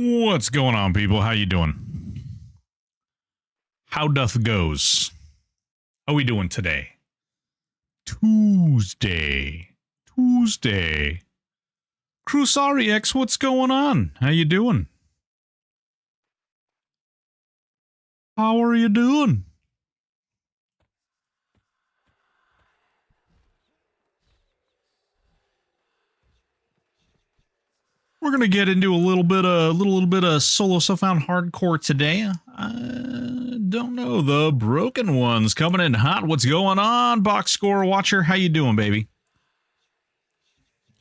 What's going on, people? How you doing? How doth goes? How we doing today? Tuesday. IIX, what's going on? How you doing? How are you doing? We're gonna get into a little bit of solo stuff on hardcore today. Don't know, the broken ones coming in hot. What's going on, box score watcher? How you doing, baby?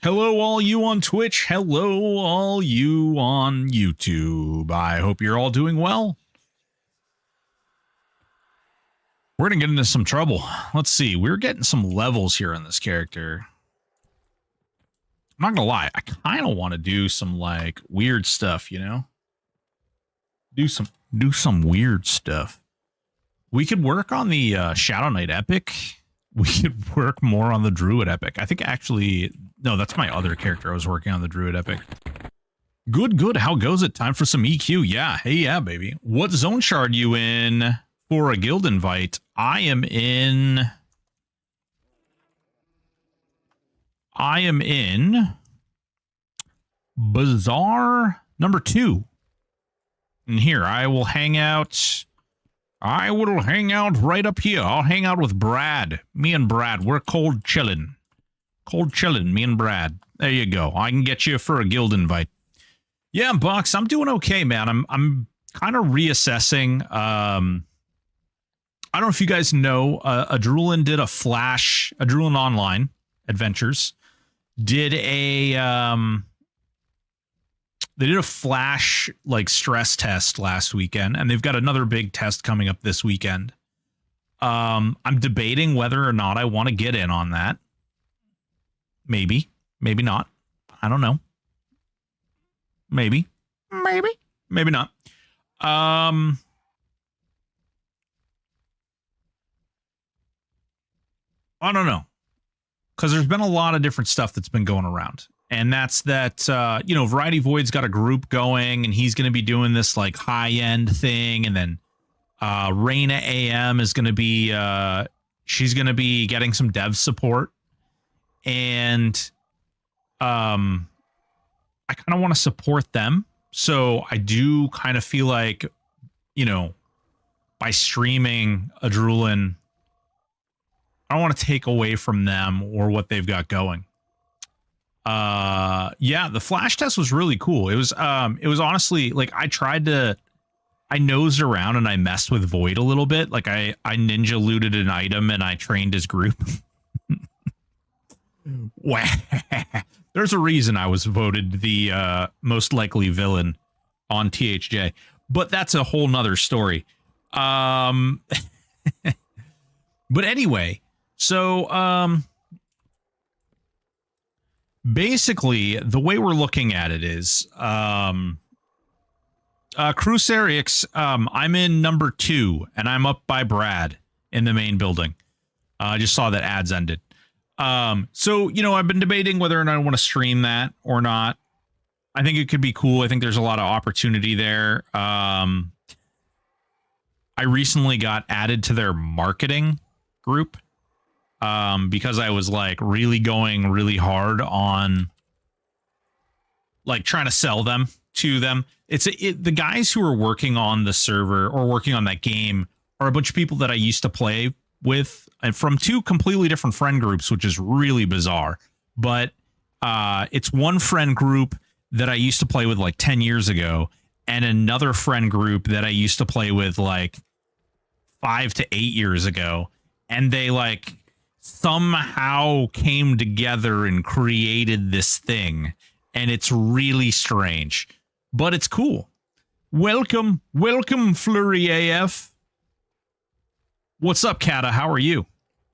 Hello, all you on Twitch. Hello, all you on YouTube. I hope you're all doing well. We're gonna get into some trouble. Let's see. We're getting some levels here on this character. I'm not gonna lie, I kind of want to do some like weird stuff, you know? Do some weird stuff. We could work on the Shadow Knight epic. We could work more on the Druid epic. I think actually, no, that's my other character. I was working on the Druid epic. Good. How goes it? Time for some EQ. Yeah. Hey, yeah, baby. What zone shard you in for a guild invite? I am in Bazaar number 2. And here, I will hang out right up here. I'll hang out with Brad. Me and Brad, we're cold chillin', me and Brad. There you go. I can get you for a guild invite. Yeah, Bucks, I'm doing okay, man. I'm kind of reassessing. I don't know if you guys know, Adrulan did Adrulan Online Adventures did a they did a flash like stress test last weekend, and they've got another big test coming up this weekend. I'm debating whether or not I want to get in on that. Maybe not. I don't know. Maybe not. I don't know. Because there's been a lot of different stuff that's been going around. And that's that, Variety Void's got a group going, and he's going to be doing this, like, high-end thing. And then Raina AM is going to be, she's going to be getting some dev support. And I kind of want to support them. So I do kind of feel like, by streaming Adrulan, I don't want to take away from them or what they've got going. Yeah, the flash test was really cool. It was honestly like I nosed around and I messed with Void a little bit. Like I ninja looted an item and I trained his group. There's a reason I was voted the most likely villain on THJ, but that's a whole nother story. But anyway. So, basically, the way we're looking at it is, Crucerix, I'm in number 2, and I'm up by Brad in the main building. I just saw that ads ended. So, I've been debating whether or not I want to stream that or not. I think it could be cool. I think there's a lot of opportunity there. I recently got added to their marketing group. Because I was like really going really hard on like trying to sell them to them. The guys who are working on the server or working on that game are a bunch of people that I used to play with and from 2 completely different friend groups, which is really bizarre. But it's one friend group that I used to play with like 10 years ago and another friend group that I used to play with like 5 to 8 years ago. And they like somehow came together and created this thing, and it's really strange, but it's cool. Welcome Flurry AF. What's up, Kata? How are you?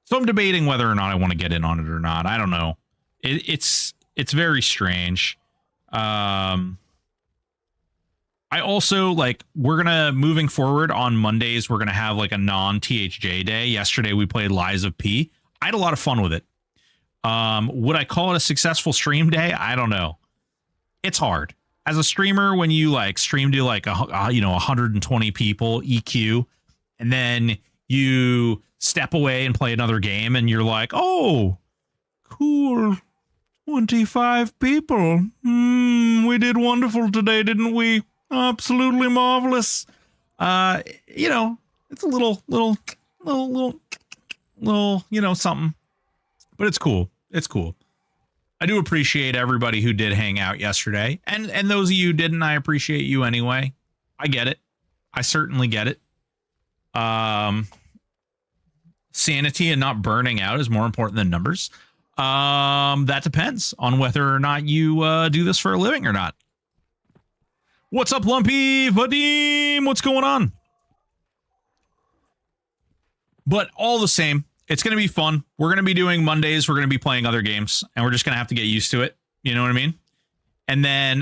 So I'm debating whether or not I want to get in on it or not. I don't know. It's very strange. I also like moving forward on Mondays, we're gonna have like a non-THJ day. Yesterday we played Lies of P. I had a lot of fun with it. Would I call it a successful stream day? I don't know. It's hard. as a streamer, when you like stream to like 120 people EQ, and then you step away and play another game, and you're like, oh, cool, 25 people. We did wonderful today, didn't we? Absolutely marvelous. It's a little, something, but it's cool. It's cool. I do appreciate everybody who did hang out yesterday, and those of you who didn't, I appreciate you anyway. I get it. I certainly get it. Sanity and not burning out is more important than numbers. That depends on whether or not you do this for a living or not. What's up, Lumpy? Vadim, what's going on? But all the same, it's going to be fun. We're going to be doing Mondays. We're going to be playing other games, and we're just going to have to get used to it. You know what I mean? And then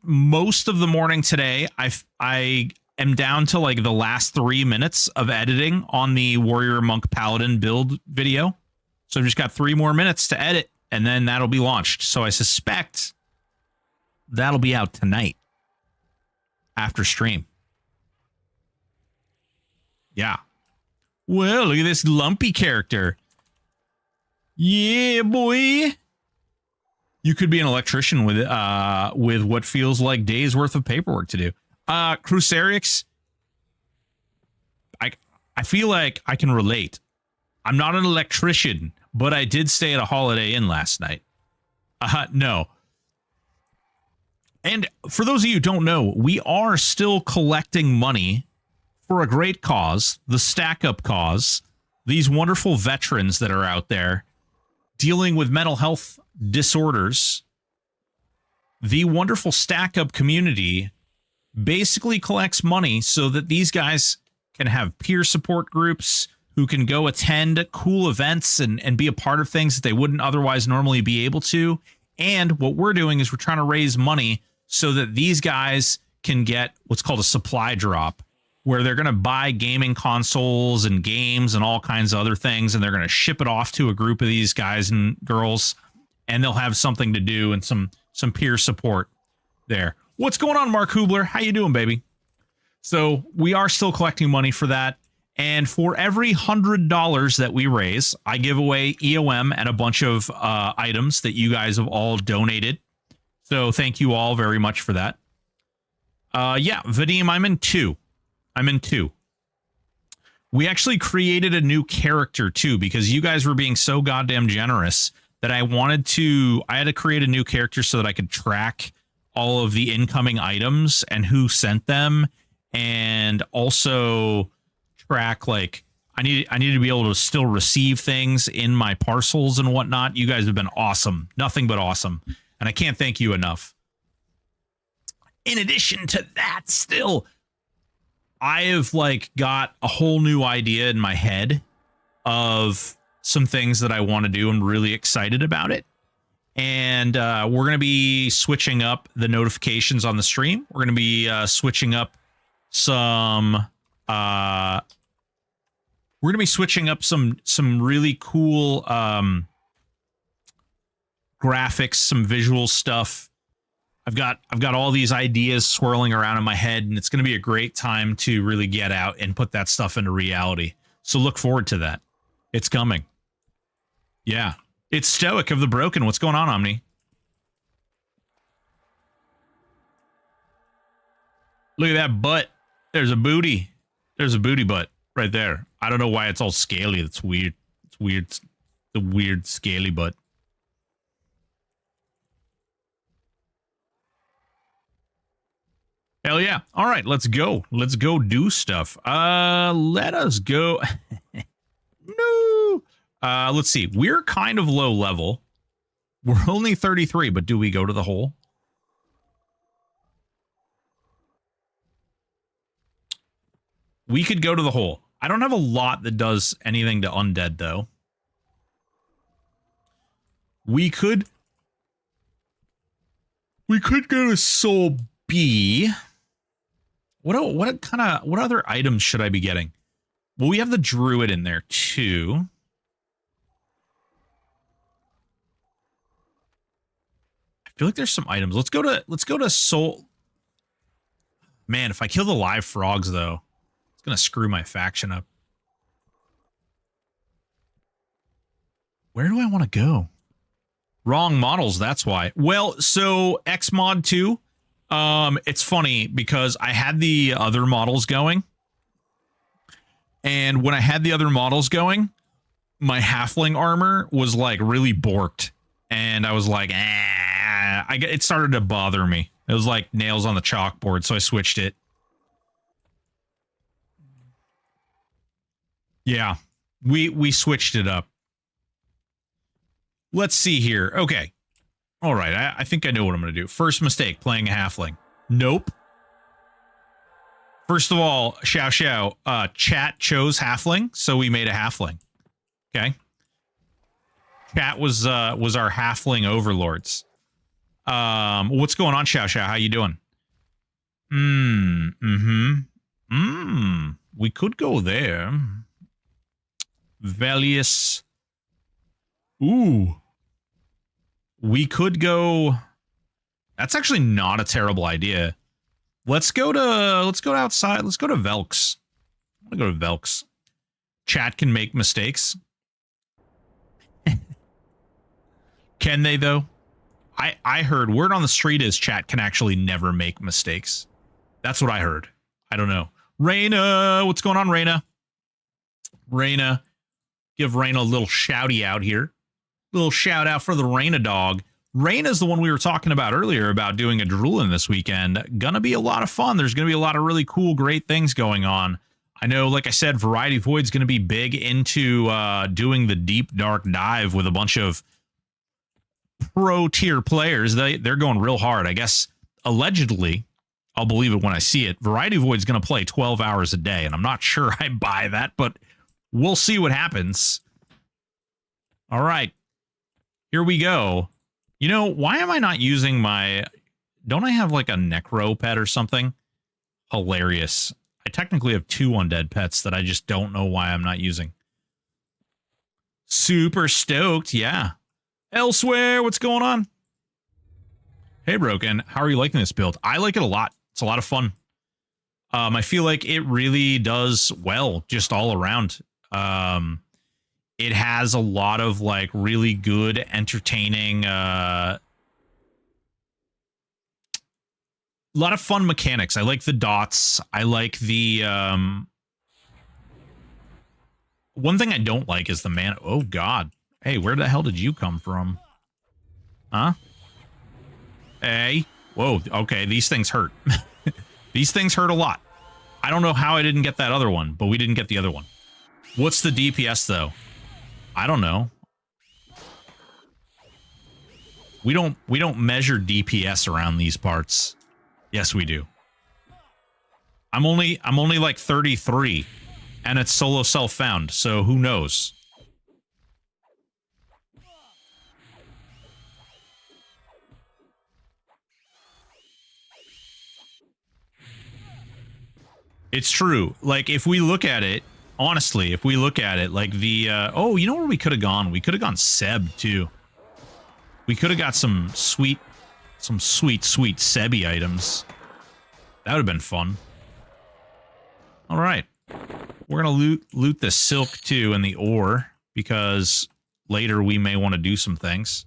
most of the morning today, I am down to like the last 3 minutes of editing on the Warrior Monk Paladin build video. So I've just got 3 more minutes to edit, and then that'll be launched. So I suspect that'll be out tonight after stream. Yeah. Well, look at this lumpy character. Yeah, boy. You could be an electrician with what feels like days worth of paperwork to do. Crucerix, I feel like I can relate. I'm not an electrician, but I did stay at a Holiday Inn last night. No. And for those of you who don't know, we are still collecting money for a great cause, the Stack Up cause. These wonderful veterans that are out there dealing with mental health disorders. The wonderful Stack Up community basically collects money so that these guys can have peer support groups, who can go attend cool events and be a part of things that they wouldn't otherwise normally be able to. And what we're doing is we're trying to raise money so that these guys can get what's called a supply drop, where they're going to buy gaming consoles and games and all kinds of other things, and they're going to ship it off to a group of these guys and girls, and they'll have something to do and some peer support there. What's going on, Mark Hubler? How you doing, baby? So we are still collecting money for that. And for every $100 that we raise, I give away EOM and a bunch of items that you guys have all donated. So thank you all very much for that. Yeah, Vadim, I'm in 2. We actually created a new character too, because you guys were being so goddamn generous that I had to create a new character so that I could track all of the incoming items and who sent them, and also track, like, I need to be able to still receive things in my parcels and whatnot. You guys have been awesome. Nothing but awesome. And I can't thank you enough. In addition to that, still, I have like got a whole new idea in my head of some things that I want to do. I'm really excited about it. And we're going to be switching up the notifications on the stream. We're going to be switching up some really cool graphics, some visual stuff. I've got all these ideas swirling around in my head, and it's going to be a great time to really get out and put that stuff into reality. So look forward to that. It's coming. Yeah. It's Stoic of the Broken. What's going on, Omni? Look at that butt. There's a booty. There's a booty butt right there. I don't know why it's all scaly. It's weird. It's weird. The weird scaly butt. Hell yeah. All right, let's go. Let's go do stuff. Let us go. No. Let's see. We're kind of low level. We're only 33, but do we go to the hole? We could go to the hole. I don't have a lot that does anything to undead, though. We could go to Soul B. What other items should I be getting? Well, we have the Druid in there too. I feel like there's some items. Let's go to soul. Man, if I kill the live frogs though, it's gonna screw my faction up. Where do I want to go? Wrong models, that's why. Well, so Xmod 2, it's funny because I had the other models going. And when I had the other models going, my halfling armor was like really borked. And I was like, it started to bother me. It was like nails on the chalkboard, so I switched it. Yeah, we switched it up. Let's see here. Okay. All right. I think I know what I'm going to do. First mistake, playing a halfling. Nope. First of all, chat chose halfling, so we made a halfling. Okay. Chat was our halfling overlords. What's going on, Xiao Xiao? How you doing? We could go there. Velius. Ooh. We could go. That's actually not a terrible idea. Let's go outside. Let's go to Velks. I'm gonna go to Velks. Chat can make mistakes. Can they though? I heard word on the street is chat can actually never make mistakes. That's what I heard. I don't know. Raina, what's going on, Raina? Raina, give Raina a little shouty out here. Little shout out for the Raina dog. Raina's the one we were talking about earlier about doing a Drulin this weekend. Gonna be a lot of fun. There's gonna be a lot of really cool, great things going on. I know, like I said, Variety Void's gonna be big into doing the deep dark dive with a bunch of pro tier players. They're going real hard. I guess allegedly, I'll believe it when I see it. Variety Void's gonna play 12 hours a day, and I'm not sure I buy that, but we'll see what happens. All right. Here we go. You know, why am I not using my... Don't I have like a necro pet or something? Hilarious. I technically have 2 undead pets that I just don't know why I'm not using. Super stoked, yeah. Elsewhere, what's going on? Hey, Broken, how are you liking this build? I like it a lot. It's a lot of fun. I feel like it really does well, just all around. It has a lot of like really good, entertaining, a lot of fun mechanics. I like the dots. I like the, one thing I don't like is the man. Oh God. Hey, where the hell did you come from? Huh? Hey. Whoa. Okay. These things hurt. These things hurt a lot. I don't know how I didn't get that other one, but we didn't get the other one. What's the DPS though? I don't know. We don't measure DPS around these parts. Yes, we do. I'm only like 33 and it's solo self-found, so who knows? It's true. Like if we look at it, honestly, if we look at it, like the, oh, you know where we could have gone? We could have gone Seb, too. We could have got some sweet Sebi items. That would have been fun. All right. We're going to loot the silk, too, and the ore, because later we may want to do some things.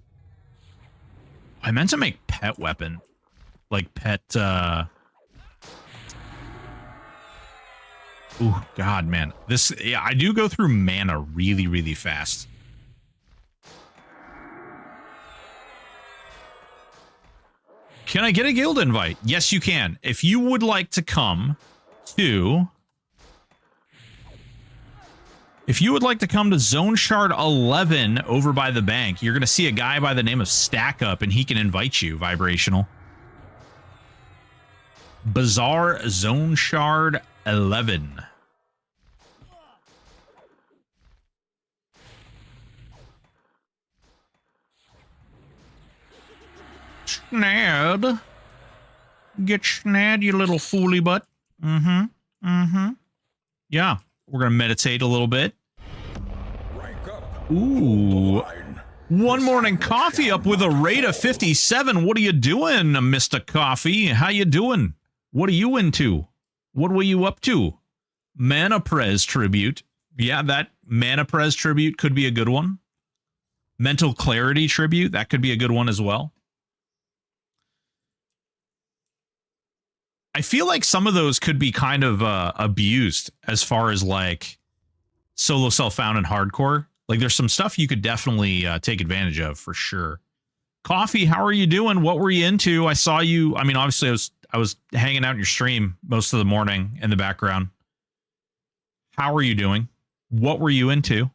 I meant to make pet weapon. Like pet, oh, God, man. This, yeah, I do go through mana really, really fast. Can I get a guild invite? Yes, you can. If you would like to come to... If you would like to come to Zone Shard 11 over by the bank, you're going to see a guy by the name of Stack Up, and he can invite you, Vibrational. Bizarre Zone Shard 11. Snared. Get snared, you little fooly butt. Yeah, we're going to meditate a little bit. Ooh. One morning coffee up with a rate of 57. What are you doing, Mr. Coffee? How you doing? What are you into? What were you up to? Mana Prez tribute. Yeah, that Mana Prez tribute could be a good one. Mental Clarity tribute. That could be a good one as well. I feel like some of those could be kind of abused as far as like solo self-found and hardcore. Like there's some stuff you could definitely take advantage of for sure. Coffee, how are you doing? What were you into? I saw you. I mean, obviously I was hanging out in your stream most of the morning in the background. How are you doing? What were you into?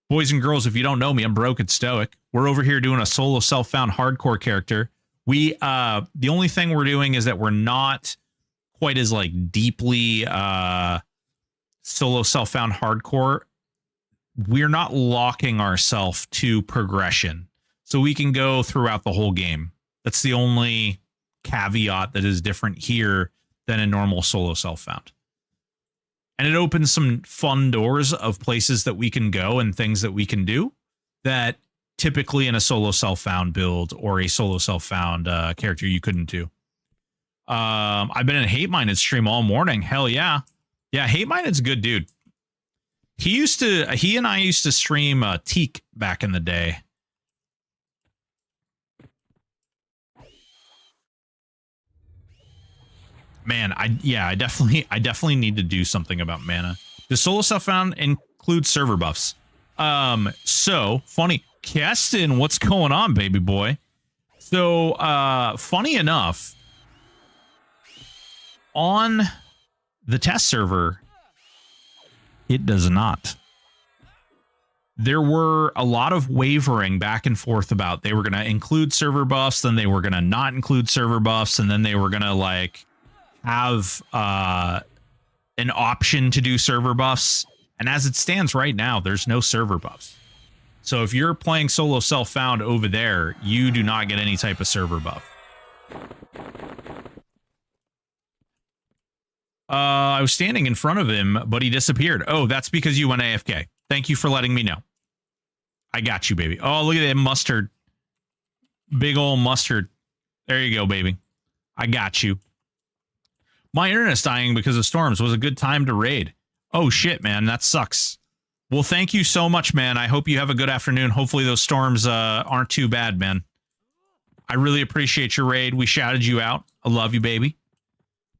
Boys and girls, if you don't know me, I'm Broke and Stoic. We're over here doing a solo self-found hardcore character. We the only thing we're doing is that we're not quite as like deeply solo self-found hardcore. We're not locking ourselves to progression, so we can go throughout the whole game. That's the only caveat that is different here than a normal solo self-found. And it opens some fun doors of places that we can go and things that we can do that typically in a solo self-found build or a solo self-found character you couldn't do. I've been in Hate Minded stream all morning. Hell yeah. Yeah, Hate Minded's a good dude. He and I used to stream Teak back in the day. Man, I definitely need to do something about mana. Does solo self-found include server buffs? So funny. Keston, what's going on, baby boy? So, funny enough, on the test server, it does not. There were a lot of wavering back and forth about they were going to include server buffs, then they were going to not include server buffs, and then they were going to like have an option to do server buffs. And as it stands right now, there's no server buffs. So if you're playing solo self-found over there, you do not get any type of server buff. I was standing in front of him, but he disappeared. Oh, that's because you went AFK. Thank you for letting me know. I got you, baby. Oh, look at that mustard. Big old mustard. There you go, baby. I got you. My internet's dying because of storms. Was a good time to raid. Oh, shit, man. That sucks. Well, thank you so much, man. I hope you have a good afternoon. Hopefully those storms aren't too bad, man. I really appreciate your raid. We shouted you out. I love you, baby.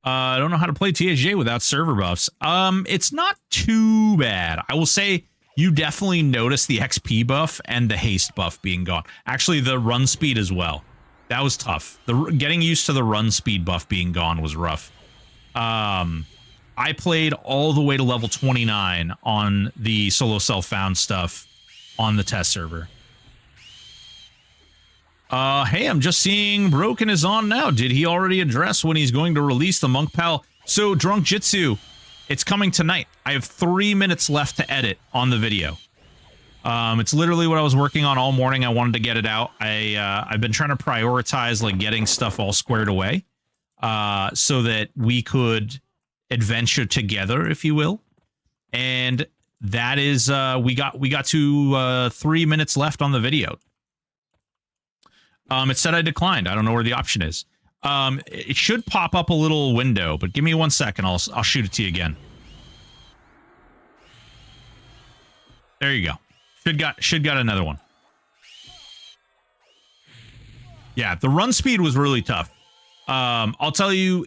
I don't know how to play THJ without server buffs. It's not too bad. I will say you definitely notice the XP buff and the haste buff being gone. Actually, the run speed as well. That was tough. Getting used to the run speed buff being gone was rough. I played all the way to level 29 on the solo self-found stuff on the test server. Hey, I'm just seeing Broken is on now. Did he already address when he's going to release the Monk Pal? So, Drunk Jitsu, it's coming tonight. I have 3 minutes left to edit on the video. It's literally what I was working on all morning. I wanted to get it out. I've been trying to prioritize like getting stuff all squared away, so that we could adventure together, if you will. And that is we got to 3 minutes left on the video. It said I declined. I don't know where the option is. It should pop up a little window, but give me 1 second. I'll shoot it to you again. There you go. Should got another one. Yeah, the run speed was really tough. I'll tell you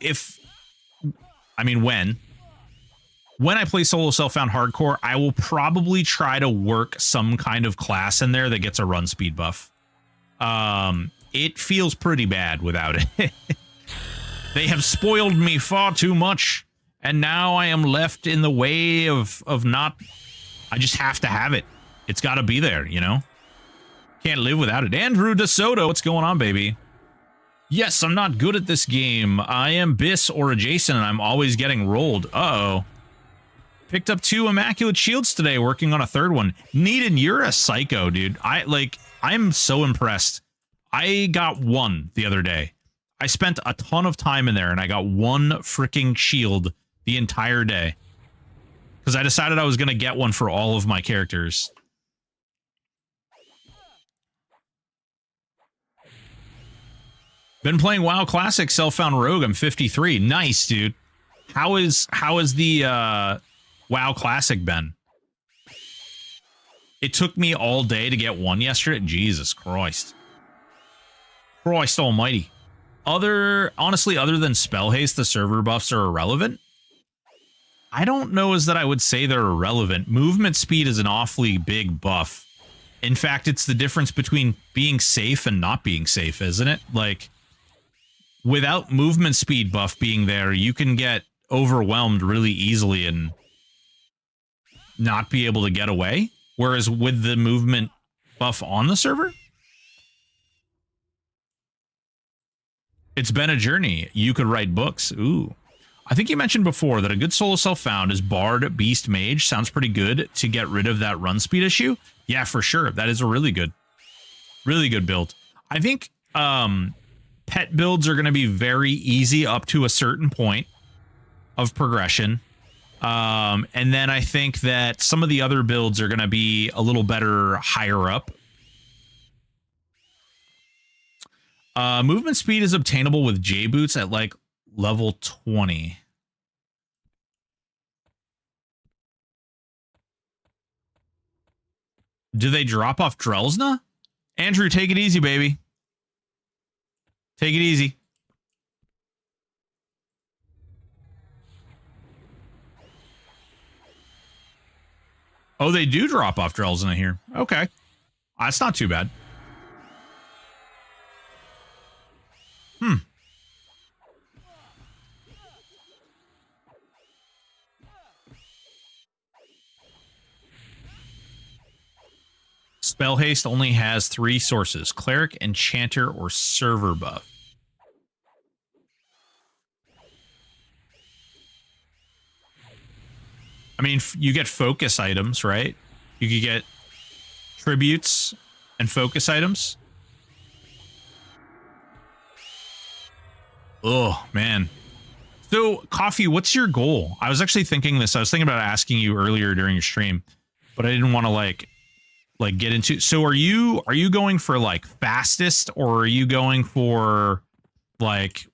when I play solo self-found hardcore, I will probably try to work some kind of class in there that gets a run speed buff. It feels pretty bad without it. They have spoiled me far too much, and now I am left in the way of not. I just have to have it. It's got to be there, you know? Can't live without it. Andrew DeSoto, what's going on, baby? Yes, I'm not good at this game. I am Biss or adjacent, and I'm always getting rolled. Uh-oh. Picked up 2 Immaculate Shields today, working on a 3rd one. Needed, you're a psycho, dude. I'm so impressed. I got 1 the other day. I spent a ton of time in there, and I got 1 freaking shield the entire day. Because I decided I was going to get one for all of my characters. Been playing WoW Classic, self-found rogue. I'm 53. Nice, dude. How is the WoW Classic been? It took me all day to get one yesterday. Jesus Christ. Christ almighty. Honestly, other than spell haste, the server buffs are irrelevant. I don't know as that I would say they're irrelevant. Movement speed is an awfully big buff. In fact, it's the difference between being safe and not being safe, isn't it? Like, without movement speed buff being there, you can get overwhelmed really easily and not be able to get away. Whereas with the movement buff on the server, it's been a journey. You could write books. Ooh. I think you mentioned before that a good solo self-found is Bard, Beast, Mage. Sounds pretty good to get rid of that run speed issue. Yeah, for sure. That is a really good build. I think pet builds are going to be very easy up to a certain point of progression. And then I think that some of the other builds are going to be a little better higher up. Movement speed is obtainable with J boots at like level 20. Do they drop off Drelsna? Andrew, take it easy, baby. Take it easy. Oh, they do drop off Drelsna here. Okay. That's not too bad. Spell haste only has 3 sources: cleric, enchanter, or server buff. I mean, you get focus items, right? You could get tributes and focus items. Oh, man. So, Coffee, what's your goal? I was actually thinking this. I was thinking about asking you earlier during your stream, but I didn't want to like get into. So are you going for like fastest, or are you going for like,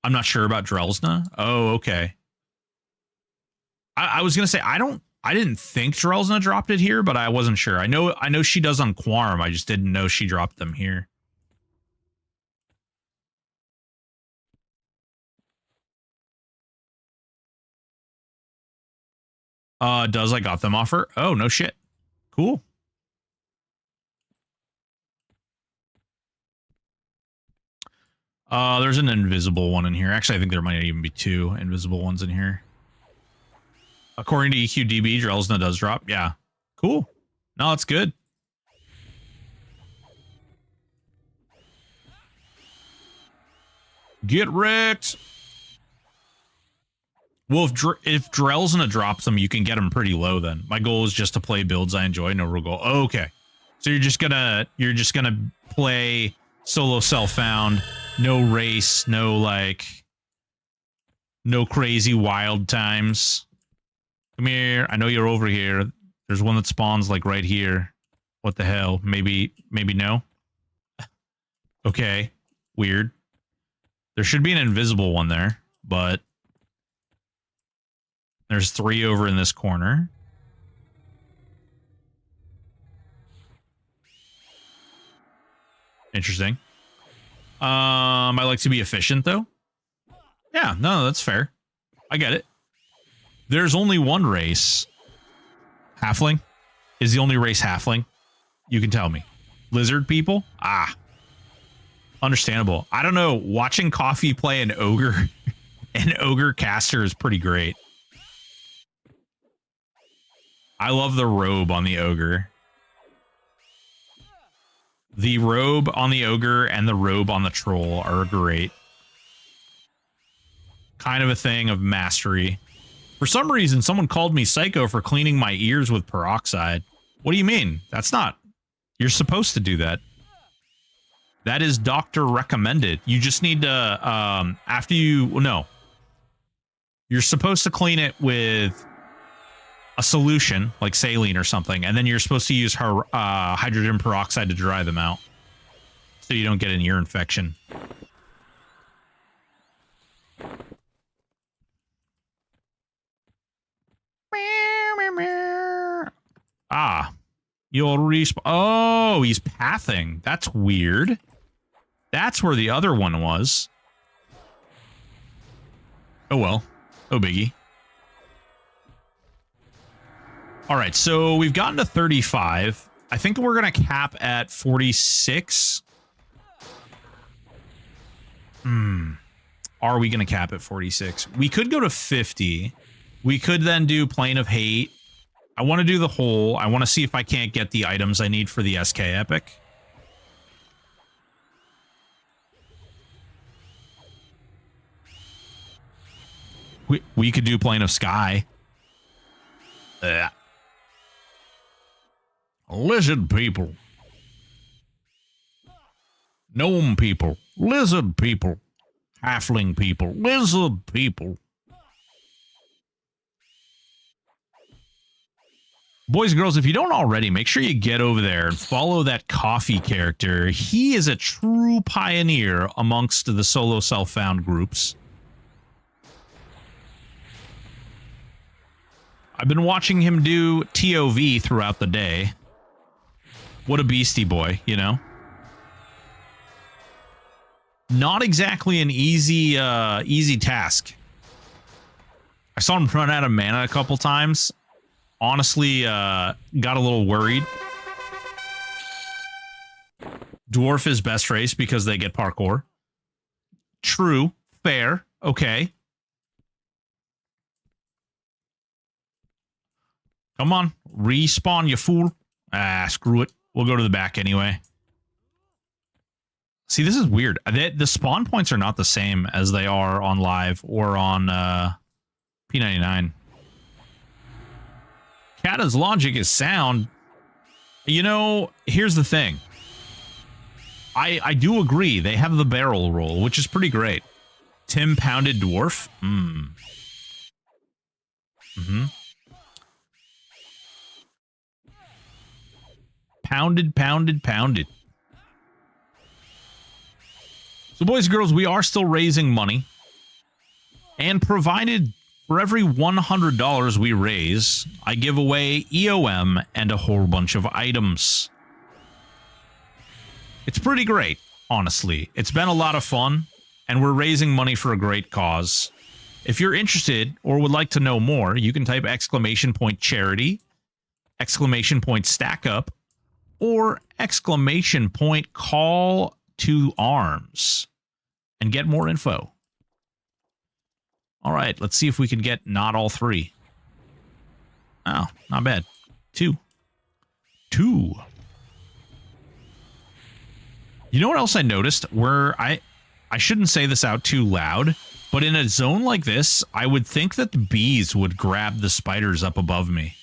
I'm not sure about Drelsna. Oh, okay. I was gonna say I didn't think Drelsna dropped it here, but I wasn't sure. I know she does on Quarm. I just didn't know she dropped them here. Does I got them offer? Oh, no shit. Cool. There's an invisible one in here. Actually, I think there might even be 2 invisible ones in here. According to EQDB, Drelsna does drop. Yeah. Cool. No, it's good. Get wrecked. Well, if Drelsna drops them, you can get them pretty low then. My goal is just to play builds I enjoy, no real goal. Oh, okay. So you're just gonna play solo self-found, no race, no crazy wild times. Come here. I know you're over here. There's one that spawns like right here. What the hell? Maybe no. Okay. Weird. There should be an invisible one there, but there's 3 over in this corner. Interesting. I like to be efficient though. Yeah, no, that's fair. I get it. There's only one race. Halfling is the only race halfling. You can tell me. Lizard people? Ah. Understandable. I don't know. Watching Coffee play an ogre, an ogre caster is pretty great. I love the robe on the ogre. The robe on the ogre and the robe on the troll are great. Kind of a thing of mastery. For some reason, someone called me psycho for cleaning my ears with peroxide. What do you mean? That's not... You're supposed to do that. That is doctor recommended. You just need to, after you... Well, no. You're supposed to clean it with a solution, like saline or something, and then you're supposed to use hydrogen peroxide to dry them out. so you don't get an ear infection. Ah, you'll respawn. Oh, he's pathing. That's weird. That's where the other one was. Oh well. Oh biggie. All right, so we've gotten to 35. I think we're going to cap at 46. Are we going to cap at 46? We could go to 50. We could then do Plane of Hate. I want to do the whole. I want to see if I can't get the items I need for the SK Epic. We could do Plane of Sky. Lizard people. Gnome people. Lizard people. Halfling people. Lizard people. Boys and girls, if you don't already, make sure you get over there and follow that coffee character. He is a true pioneer amongst the solo self-found groups. I've been watching him do TOV throughout the day. What a beastie boy, you know? Not exactly an easy task. I saw him run out of mana a couple times. Honestly, got a little worried. Dwarf is best race because they get parkour. True. Fair. Okay. Come on. Respawn, you fool. Ah, screw it. We'll go to the back anyway. See, this is weird. The spawn points are not the same as they are on live or on P99. Kata's logic is sound. You know, here's the thing. I do agree. They have the barrel roll, which is pretty great. Tim pounded dwarf. Pounded, pounded, pounded. So, boys and girls, we are still raising money. And provided for every $100 we raise, I give away EOM and a whole bunch of items. It's pretty great, honestly. It's been a lot of fun, and we're raising money for a great cause. If you're interested or would like to know more, you can type !charity, !stack up, or !call to arms and get more info. All right, let's see if we can get not all three. Oh, not bad. Two. You know what else I noticed? Where I shouldn't say this out too loud, but in a zone like this, I would think that the bees would grab the spiders up above me.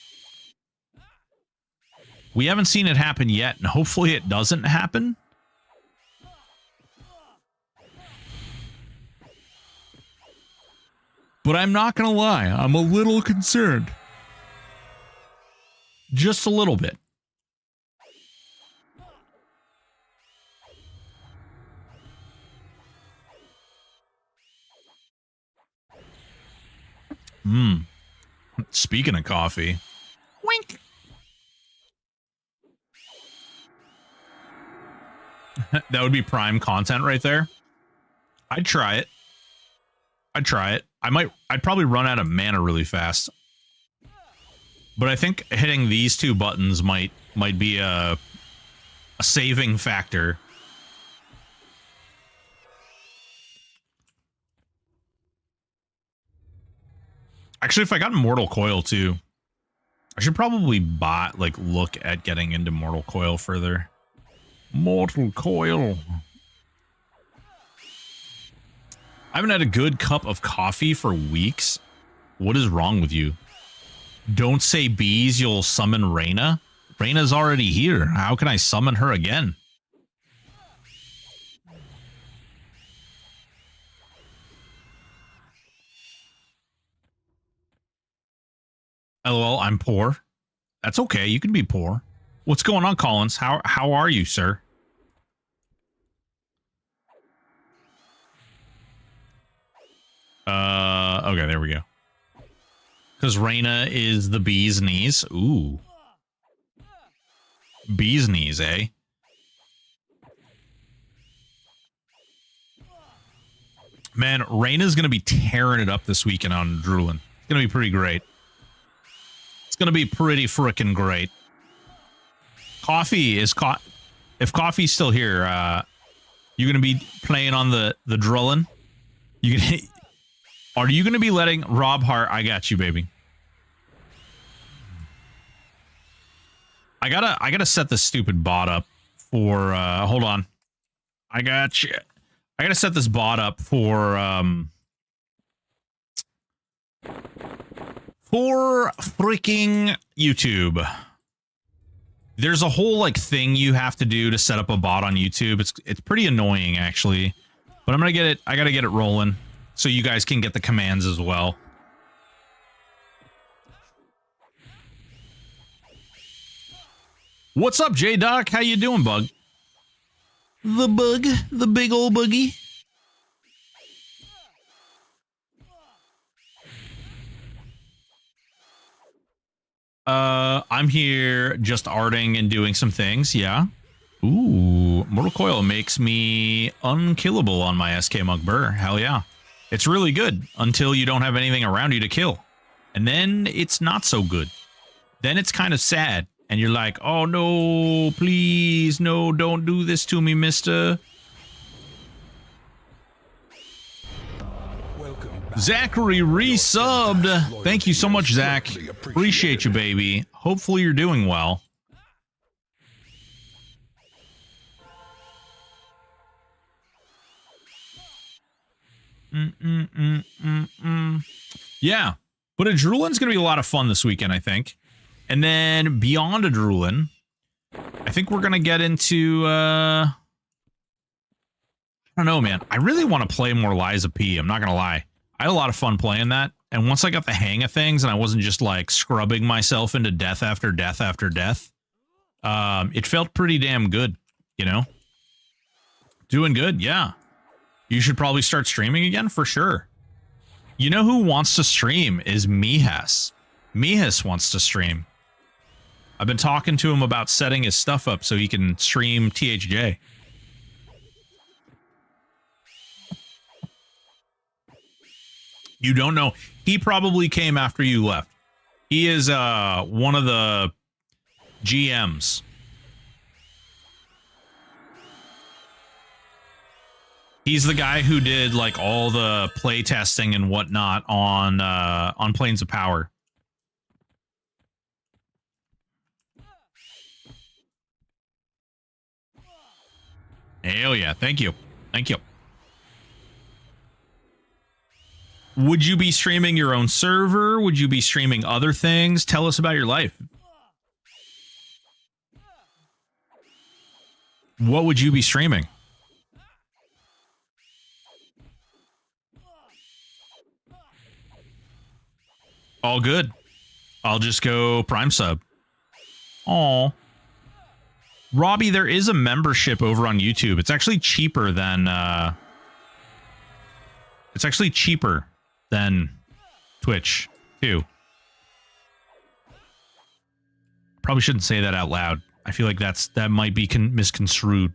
We haven't seen it happen yet, and hopefully it doesn't happen. But I'm not going to lie, I'm a little concerned. Just a little bit. Speaking of coffee. Wink. That would be prime content right there. I'd try it. I'd probably run out of mana really fast. But I think hitting these two buttons might be a saving factor. Actually, if I got Mortal Coil too, I should probably look at getting into Mortal Coil further. Mortal Coil. I haven't had a good cup of coffee for weeks. What is wrong with you? Don't say bees, you'll summon Reyna. Reyna's already here. How can I summon her again? LOL, I'm poor. That's okay, you can be poor. What's going on, Collins? How are you, sir? Okay, there we go. Because Reyna is the bee's knees. Ooh. Bee's knees, eh? Man, Reyna's going to be tearing it up this weekend on Drulin. It's going to be pretty great. It's going to be pretty freaking great. Coffee is... If Coffee's still here, you're going to be playing on the Drulin? Are you going to be letting Rob Hart... I got you, baby. I gotta set this stupid bot up for... hold on. I got you. I gotta set this bot up for freaking YouTube. There's a whole like thing you have to do to set up a bot on YouTube. It's pretty annoying actually, but I'm gonna get it. I gotta get it rolling so you guys can get the commands as well. What's up, J-Doc? How you doing, bug? The bug, the big old buggy. I'm here just arting and doing some things, yeah. Ooh, Mortal Coil makes me unkillable on my SK Monk Burr. Hell yeah. It's really good until you don't have anything around you to kill. And then it's not so good. Then it's kind of sad. And you're like, oh no, please, no, don't do this to me, mister. Zachary resubbed. Thank you so much, Zach. Appreciate you, baby. Hopefully you're doing well. Yeah, but a Drulin's going to be a lot of fun this weekend, I think. And then beyond a Drulin, I think we're going to get into, I don't know, man. I really want to play more Liza P. I'm not going to lie. I had a lot of fun playing that. And once I got the hang of things and I wasn't just like scrubbing myself into death after death after death, it felt pretty damn good, you know? Doing good, yeah. You should probably start streaming again for sure. You know who wants to stream is Mijas. Mijas wants to stream. I've been talking to him about setting his stuff up so he can stream THJ. You don't know. He probably came after you left. He is one of the GMs. He's the guy who did like all the play testing and whatnot on Planes of Power. Hell yeah, thank you. Thank you. Would you be streaming your own server? Would you be streaming other things? Tell us about your life. What would you be streaming? All good. I'll just go Prime sub. Aw. Robbie, there is a membership over on YouTube. It's actually cheaper than Twitch too. Probably shouldn't say that out loud. I feel like that might be misconstrued.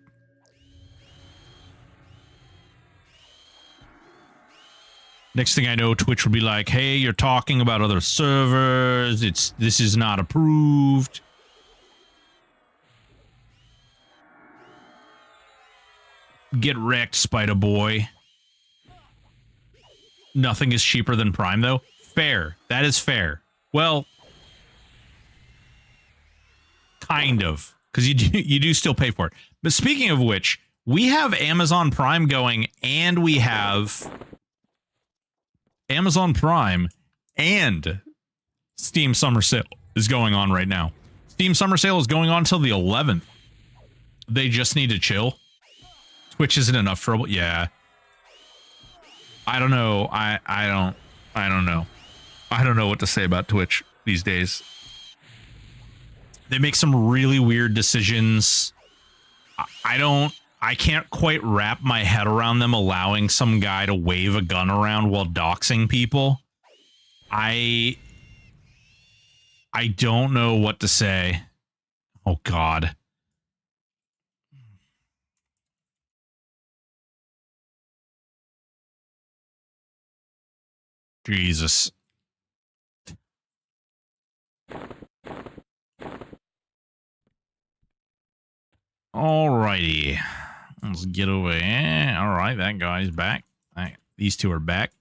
Next thing I know, Twitch would be like, "Hey, you're talking about other servers. This is not approved." Get wrecked, Spider Boy. Nothing is cheaper than Prime, though. Fair. That is fair. Well, kind of, because you do still pay for it. But speaking of which, we have Amazon Prime going, and we have Amazon Prime and Steam Summer Sale is going on right now. Steam Summer Sale is going on until the 11th. They just need to chill. Twitch isn't enough trouble. Yeah. I don't know. I don't know. I don't know what to say about Twitch these days. They make some really weird decisions. I don't I can't quite wrap my head around them allowing some guy to wave a gun around while doxing people. I don't know what to say. Oh, God. Jesus. Alrighty. Let's get over here. All right, that guy's back. These two are back.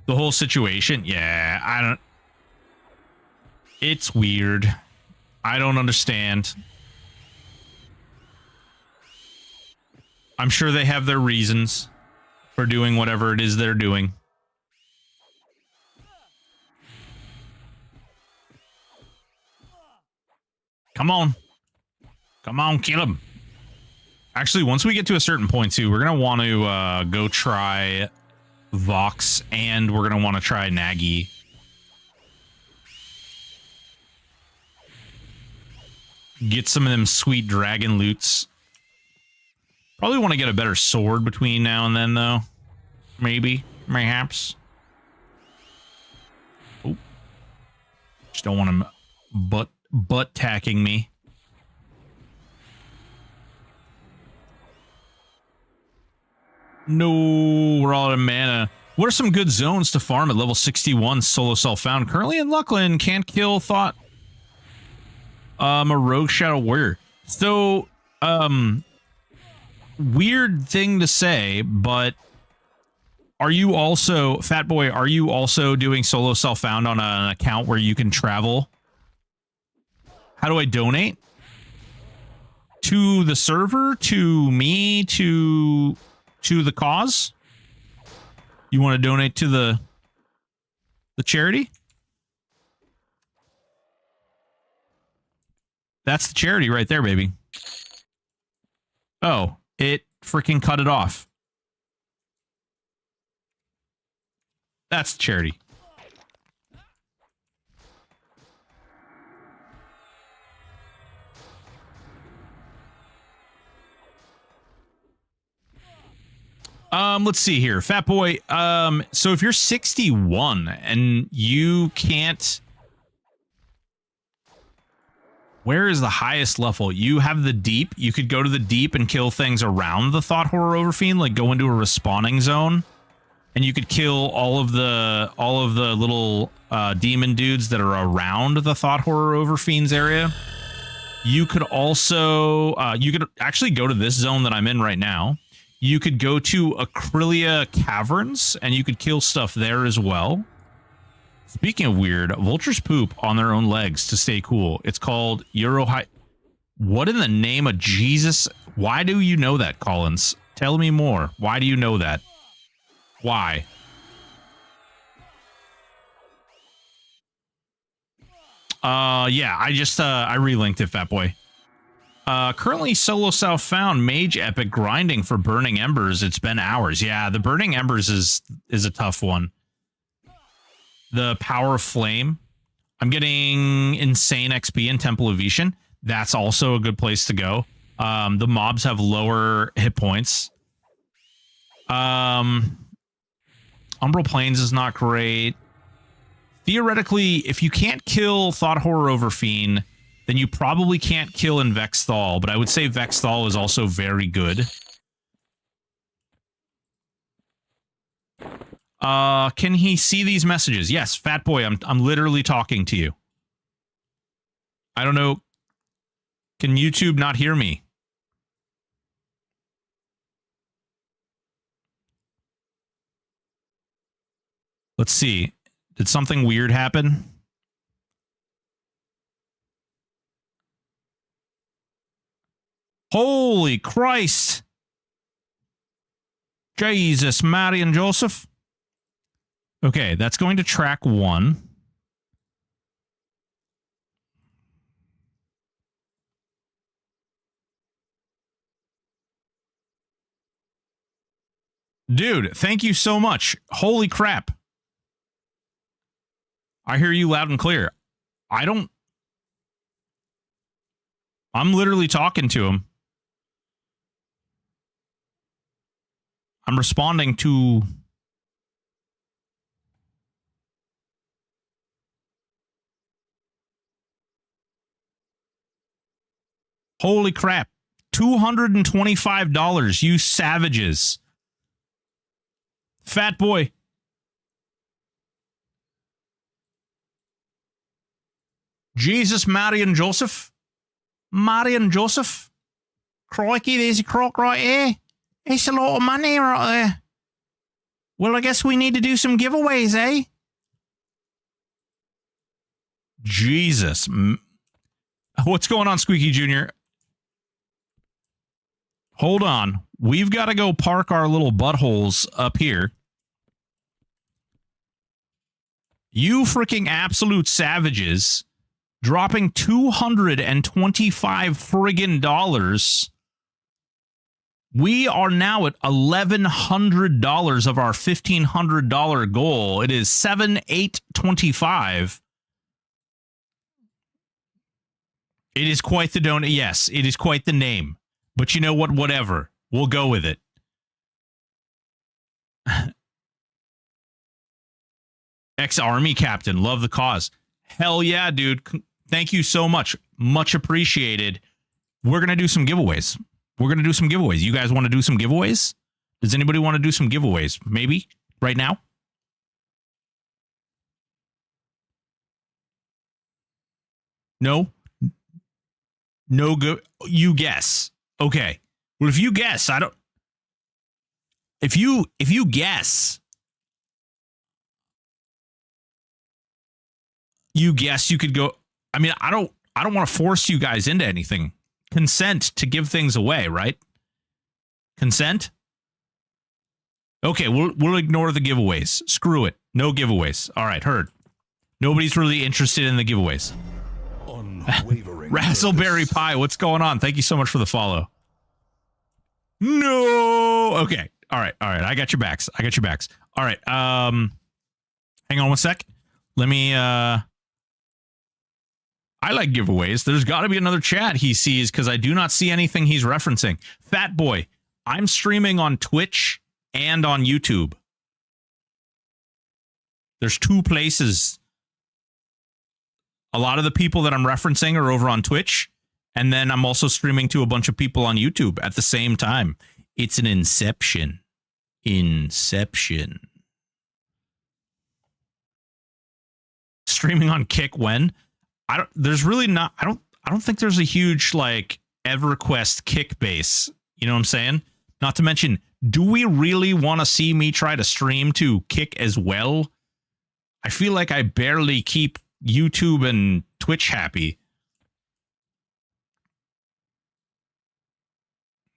The whole situation, yeah, I don't... It's weird. I don't understand. I'm sure they have their reasons for doing whatever it is they're doing. Come on. Come on, kill him. Actually, once we get to a certain point, too, we're going to want to go try Vox, and we're going to want to try Nagy. Get some of them sweet dragon loots. Probably want to get a better sword between now and then, though. Maybe. Mayhaps. Oh. Just don't want him butt tacking me. No, we're all out of mana. What are some good zones to farm at level 61 solo self found? Currently in Luckland, can't kill thought. A rogue shadow warrior. So, weird thing to say, but are you also, Fat Boy, are you also doing solo self found on an account where you can travel? How do I donate? To the server? To me? To the cause? You want to donate to the charity? That's the charity right there, baby. Oh, it freaking cut it off. That's the charity. Let's see here. Fat Boy, so if you're 61 and you can't... Where is the highest level? You have the deep. You could go to the deep and kill things around the Thought Horror Overfiend, like go into a respawning zone, and you could kill all of the little demon dudes that are around the Thought Horror Overfiend's area. You could also you could actually go to this zone that I'm in right now. You could go to Acrylia Caverns, and you could kill stuff there as well. Speaking of weird, vultures poop on their own legs to stay cool. It's called Eurohigh. What in the name of Jesus? Why do you know that, Collins? Tell me more. Why do you know that? Why? Yeah, I just, I relinked it, Fat Boy. Currently solo self found mage epic grinding for burning embers. It's been hours. Yeah, the burning embers is a tough one. The power of flame. I'm getting insane XP in Temple of Vishan. That's also a good place to go. The mobs have lower hit points. Umbral Plains is not great. Theoretically, if you can't kill Thought Horror Overfiend, then you probably can't kill in Vexthal, but I would say Vexthal is also very good. Can he see these messages? Yes, Fat Boy, I'm literally talking to you. I don't know. Can YouTube not hear me? Let's see. Did something weird happen? Holy Christ! Jesus, Mary and Joseph. Okay, that's going to track 1. Dude, thank you so much. Holy crap. I hear you loud and clear. I don't... I'm literally talking to him. I'm responding to... Holy crap. $225, you savages. Fat boy. Jesus, Mary and Joseph. Mary and Joseph. Crikey, there's a croc right here. It's a lot of money right there. Well, I guess we need to do some giveaways, eh? Jesus. What's going on, Squeaky Jr.? Hold on. We've got to go park our little buttholes up here. You freaking absolute savages. Dropping $225 friggin' dollars. We are now at $1,100 of our $1,500 goal. It is 7,825. It is quite the donut. Yes, it is quite the name. But you know what? Whatever. We'll go with it. Ex-Army captain. Love the cause. Hell yeah, dude. Thank you so much. Much appreciated. We're going to do some giveaways. We're going to do some giveaways. You guys want to do some giveaways? Does anybody want to do some giveaways? Maybe right now? No? No good. You guess. Okay. Well, if you guess, I don't... If you guess... You guess you could go... I mean, I don't want to force you guys into anything. Consent to give things away, right? Consent? Okay, we'll ignore the giveaways. Screw it. No giveaways. All right, heard. Nobody's really interested in the giveaways. Razzleberry Pie, what's going on? Thank you so much for the follow. No. Okay. All right. I got your backs. All right. Hang on one sec. Let me I like giveaways. There's got to be another chat he sees because I do not see anything he's referencing. Fat boy, I'm streaming on Twitch and on YouTube. There's two places. A lot of the people that I'm referencing are over on Twitch, and then I'm also streaming to a bunch of people on YouTube at the same time. It's an inception. Inception. Streaming on Kick when? There's really not, I don't think there's a huge like EverQuest Kick base. You know what I'm saying? Not to mention, do we really want to see me try to stream to Kick as well? I feel like I barely keep YouTube and Twitch happy.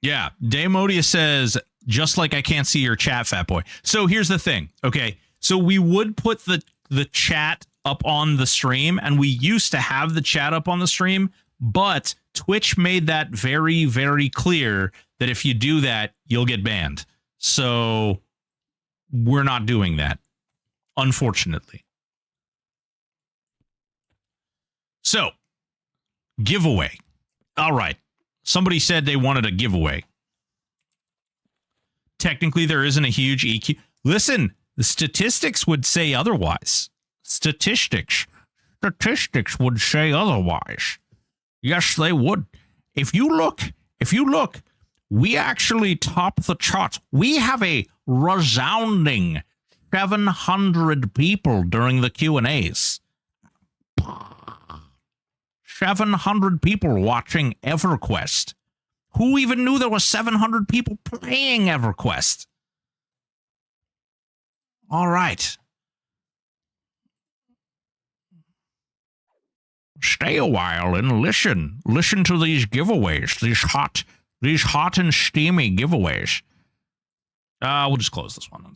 Yeah, Damodia says, just like I can't see your chat, fat boy. So here's the thing. Okay, so we would put the chat up on the stream, and we used to have the chat up on the stream, but Twitch made that very, very clear that if you do that, you'll get banned. So we're not doing that, unfortunately. So, giveaway. All right. Somebody said they wanted a giveaway. Technically, there isn't a huge EQ. Listen, the statistics would say otherwise. Statistics would say otherwise. Yes, they would. If you look, we actually top the charts. We have a resounding 700 people during the Q&As. 700 people watching EverQuest. Who even knew there was 700 people playing EverQuest? All right. Stay a while and listen. Listen to these giveaways. These hot and steamy giveaways. We'll just close this one.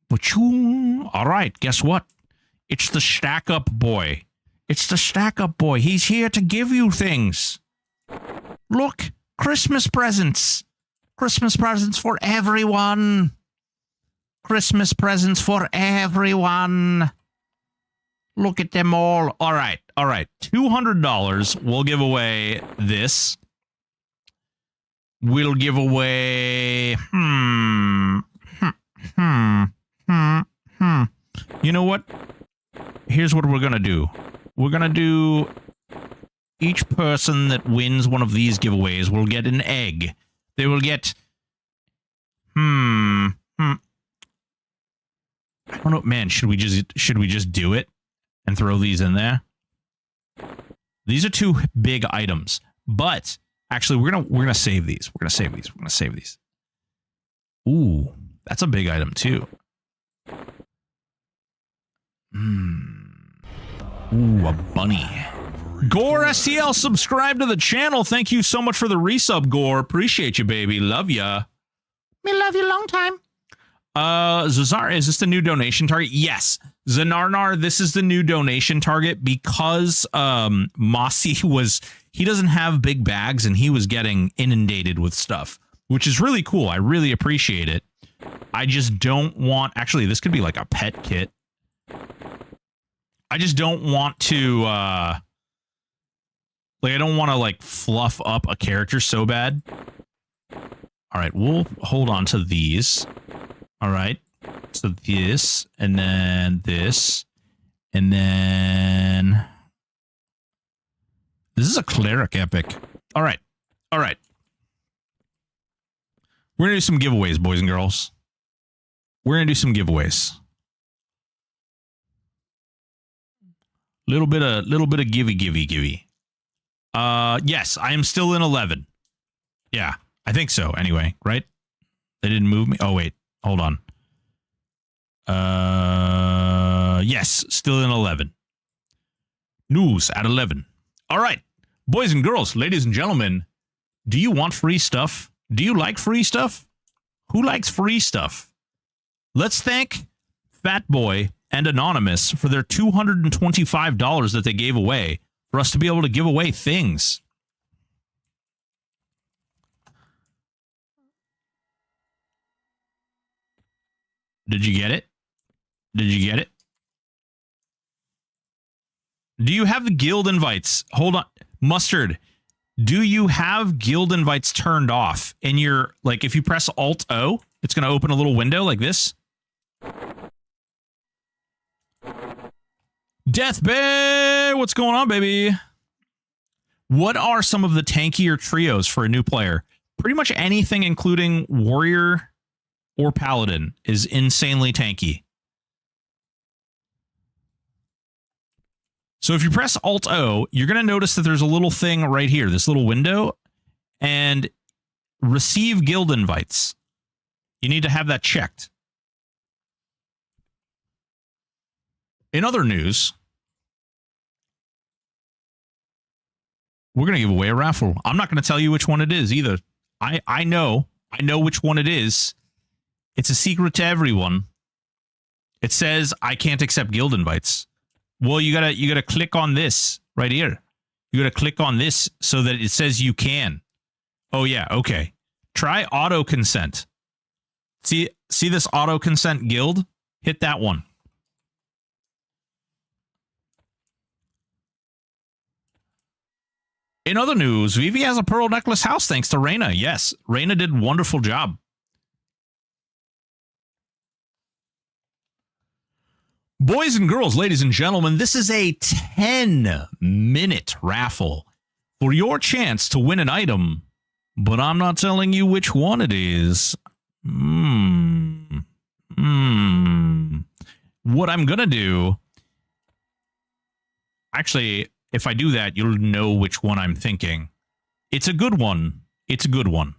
But all right, guess what? It's the Stack Up Boy. It's the Stack Up Boy. He's here to give you things. Look, Christmas presents. Christmas presents for everyone. Christmas presents for everyone. Look at them all. All right. All right. $200. We'll give away this. We'll give away... You know what? Here's what we're going to do. We're going to do... Each person that wins one of these giveaways will get an egg. They will get... I don't know, man. Should we just do it and throw these in there? These are two big items, but actually, we're gonna save these. We're gonna save these. We're gonna save these. Ooh, that's a big item too. Ooh, a bunny. Gore STL, subscribe to the channel. Thank you so much for the resub, Gore. Appreciate you, baby. Love ya. Me love you long time. Zazar, is this the new donation target? Yes. Zanarnar, this is the new donation target because Mossy he doesn't have big bags and he was getting inundated with stuff, which is really cool. I really appreciate it. I just don't want, actually, this could be like a pet kit. I just don't want to, I don't want to, like, fluff up a character so bad. All right, we'll hold on to these. All right, so this, and then this, and then... This is a cleric epic. All right, all right. We're going to do some giveaways, boys and girls. We're going to do some giveaways. Little bit of givey. Yes, I am still in 11. Yeah, I think so. Anyway, right? They didn't move me. Oh wait, hold on. Yes, still in 11. News at 11. All right, boys and girls, ladies and gentlemen, do you want free stuff? Do you like free stuff? Who likes free stuff? Let's thank Fat Boy and Anonymous for their $225 that they gave away for us to be able to give away things. Did you get it? Did you get it? Do you have the guild invites? Hold on. Mustard, do you have guild invites turned off in your, like, if you press Alt-O, it's going to open a little window like this? Death Bear, what's going on, baby? What are some of the tankier trios for a new player? Pretty much anything, including warrior or paladin, is insanely tanky. So if you press Alt-O, you're going to notice that there's a little thing right here, this little window, and receive guild invites. You need to have that checked. In other news, we're going to give away a raffle. I'm not going to tell you which one it is either. I know which one it is. It's a secret to everyone. It says I can't accept guild invites. Well, you gotta click on this right here. You gotta click on this so that it says you can. Oh yeah, okay. Try auto consent. See this auto consent guild? Hit that one. In other news, Vivi has a pearl necklace house thanks to Reyna. Yes, Reyna did a wonderful job. Boys and girls, ladies and gentlemen, this is a 10-minute raffle for your chance to win an item, but I'm not telling you which one it is. What I'm going to do... Actually, if I do that, you'll know which one I'm thinking. It's a good one. It's a good one.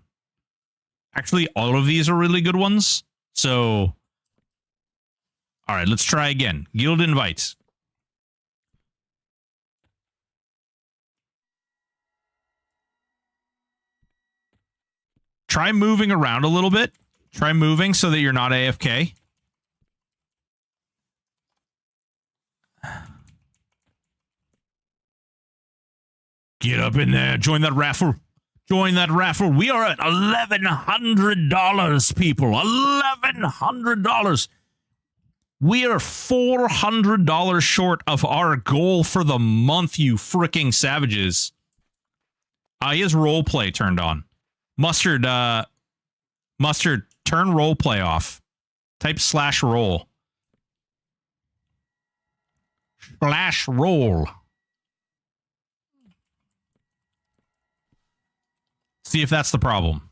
Actually, all of these are really good ones, so... All right, let's try again. Guild invites. Try moving around a little bit. Try moving so that you're not AFK. Get up in there. Join that raffle. Join that raffle. We are at $1,100, people. $1,100. We are $400 short of our goal for the month, you freaking savages. He has roleplay turned on. Mustard, turn roleplay off. Type /roll. /roll. See if that's the problem.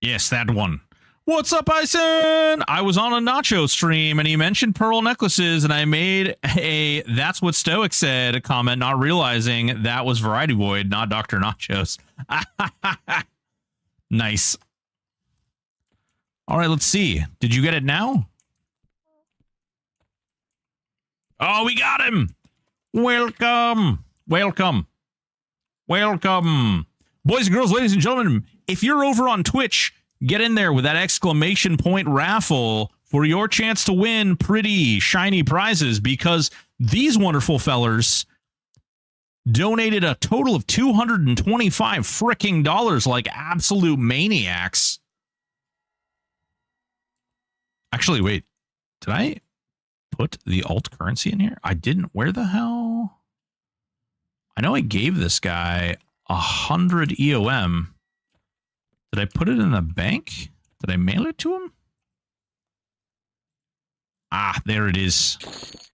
Yes, that one. What's up, Ison? I was on a Nacho stream and he mentioned pearl necklaces and I made a "that's what Stoic said" comment, not realizing that was Variety Void, not Dr. Nachos. Nice. All right, let's see. Did you get it now? Oh, we got him. Welcome. Welcome. Welcome. Boys and girls, ladies and gentlemen, if you're over on Twitch, get in there with that exclamation point raffle for your chance to win pretty shiny prizes, because these wonderful fellers donated a total of $225 freaking dollars like absolute maniacs. Actually, wait. Did I put the alt currency in here? I didn't. Where the hell? I know I gave this guy 100 EOM. Did I put it in the bank? Did I mail it to him? Ah, there it is. I was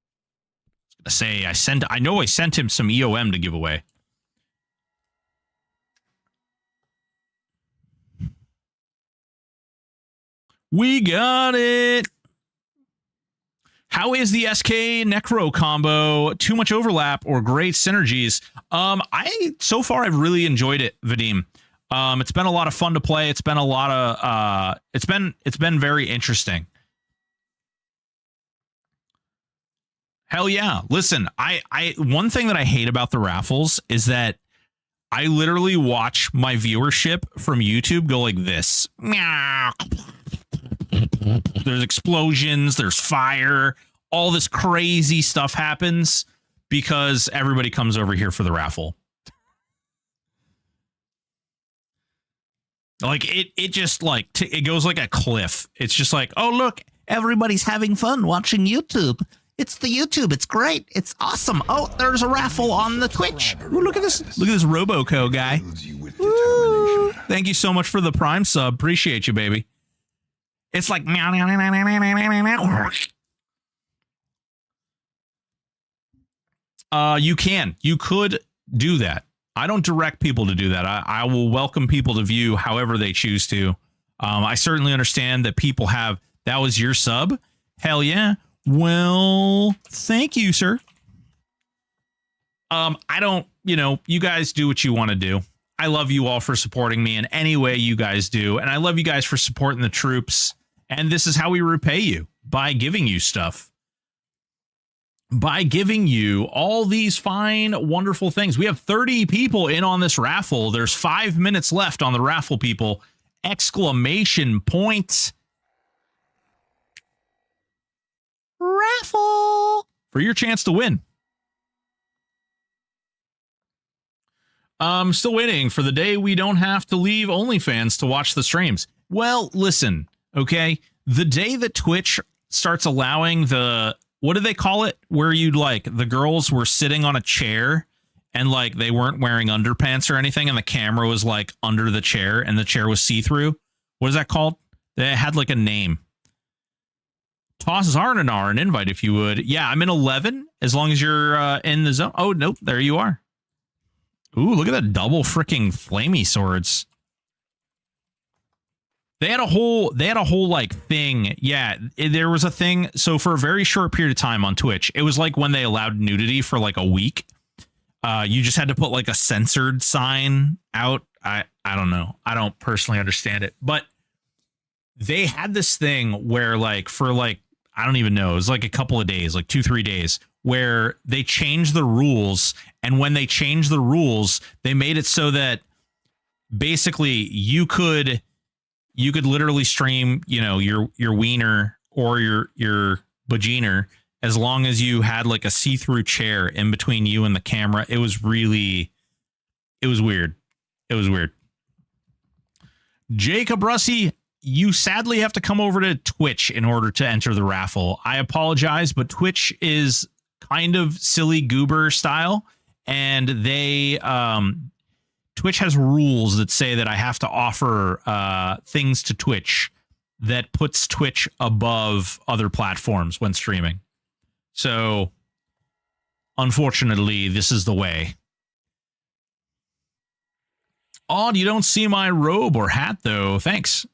gonna say I know I sent him some EOM to give away. We got it. How is the SK Necro combo? Too much overlap or great synergies? So far I've really enjoyed it, Vadim. It's been a lot of fun to play. It's been a lot of it's been very interesting. Hell yeah. Listen, I one thing that I hate about the raffles is that I literally watch my viewership from YouTube go like this. There's explosions, there's fire, all this crazy stuff happens because everybody comes over here for the raffle. Like it just like it goes like a cliff. It's just like, oh look, everybody's having fun watching YouTube. It's the YouTube. It's great. It's awesome. Oh, there's a raffle on the Twitch. Ooh, look at this. Look at this Roboco guy. Ooh, thank you so much for the Prime sub. Appreciate you, baby. It's like meow, meow, meow, meow, meow, meow, meow, meow. You could do that. I don't direct people to do that. I will welcome people to view however they choose to. I certainly understand that people have, that was your sub. Hell yeah. Well, thank you, sir. I don't, you guys do what you want to do. I love you all for supporting me in any way you guys do. And I love you guys for supporting the troops. And this is how we repay you, by giving you stuff. By giving you all these fine, wonderful things. We have 30 people in on this raffle. There's 5 minutes left on the raffle, people. Exclamation point. Raffle. For your chance to win. I'm still waiting for the day we don't have to leave OnlyFans to watch the streams. Well, listen, okay? The day that Twitch starts allowing the, what do they call it? Where you'd like, the girls were sitting on a chair and like they weren't wearing underpants or anything and the camera was like under the chair and the chair was see-through. What is that called? They had like a name. Toss Zarnanar an invite if you would. Yeah, I'm in 11 as long as you're in the zone. Oh, nope. There you are. Ooh, look at that double freaking flamey swords. They had a whole like thing. Yeah, there was a thing. So for a very short period of time on Twitch, it was like when they allowed nudity for like a week. You just had to put like a censored sign out. I don't know. I don't personally understand it, but they had this thing where like for like, I don't even know. It was like a couple of days, like 2-3 days, where they changed the rules. And when they changed the rules, they made it so that basically you could literally stream, your wiener or your vagina as long as you had like a see-through chair in between you and the camera. It was weird. It was weird. Jacob Russi, you sadly have to come over to Twitch in order to enter the raffle. I apologize, but Twitch is kind of silly goober style, and they Twitch has rules that say that I have to offer things to Twitch that puts Twitch above other platforms when streaming. So, unfortunately, this is the way. Odd, you don't see my robe or hat, though. Thanks.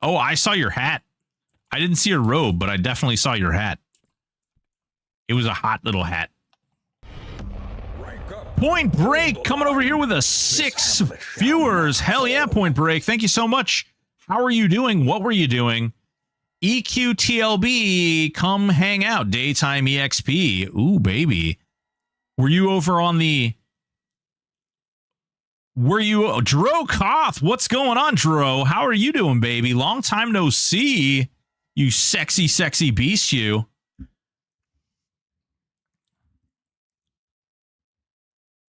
Oh, I saw your hat. I didn't see a robe, but I definitely saw your hat. It was a hot little hat. Point Break coming over here with a 6 viewers. Hell yeah, Point Break. Thank you so much. How are you doing? What were you doing? EQTLB, come hang out. Daytime EXP. Ooh, baby. Were you over on the... Were you... Dro Koth, what's going on, Dro? How are you doing, baby? Long time no see. You sexy, sexy beast, you.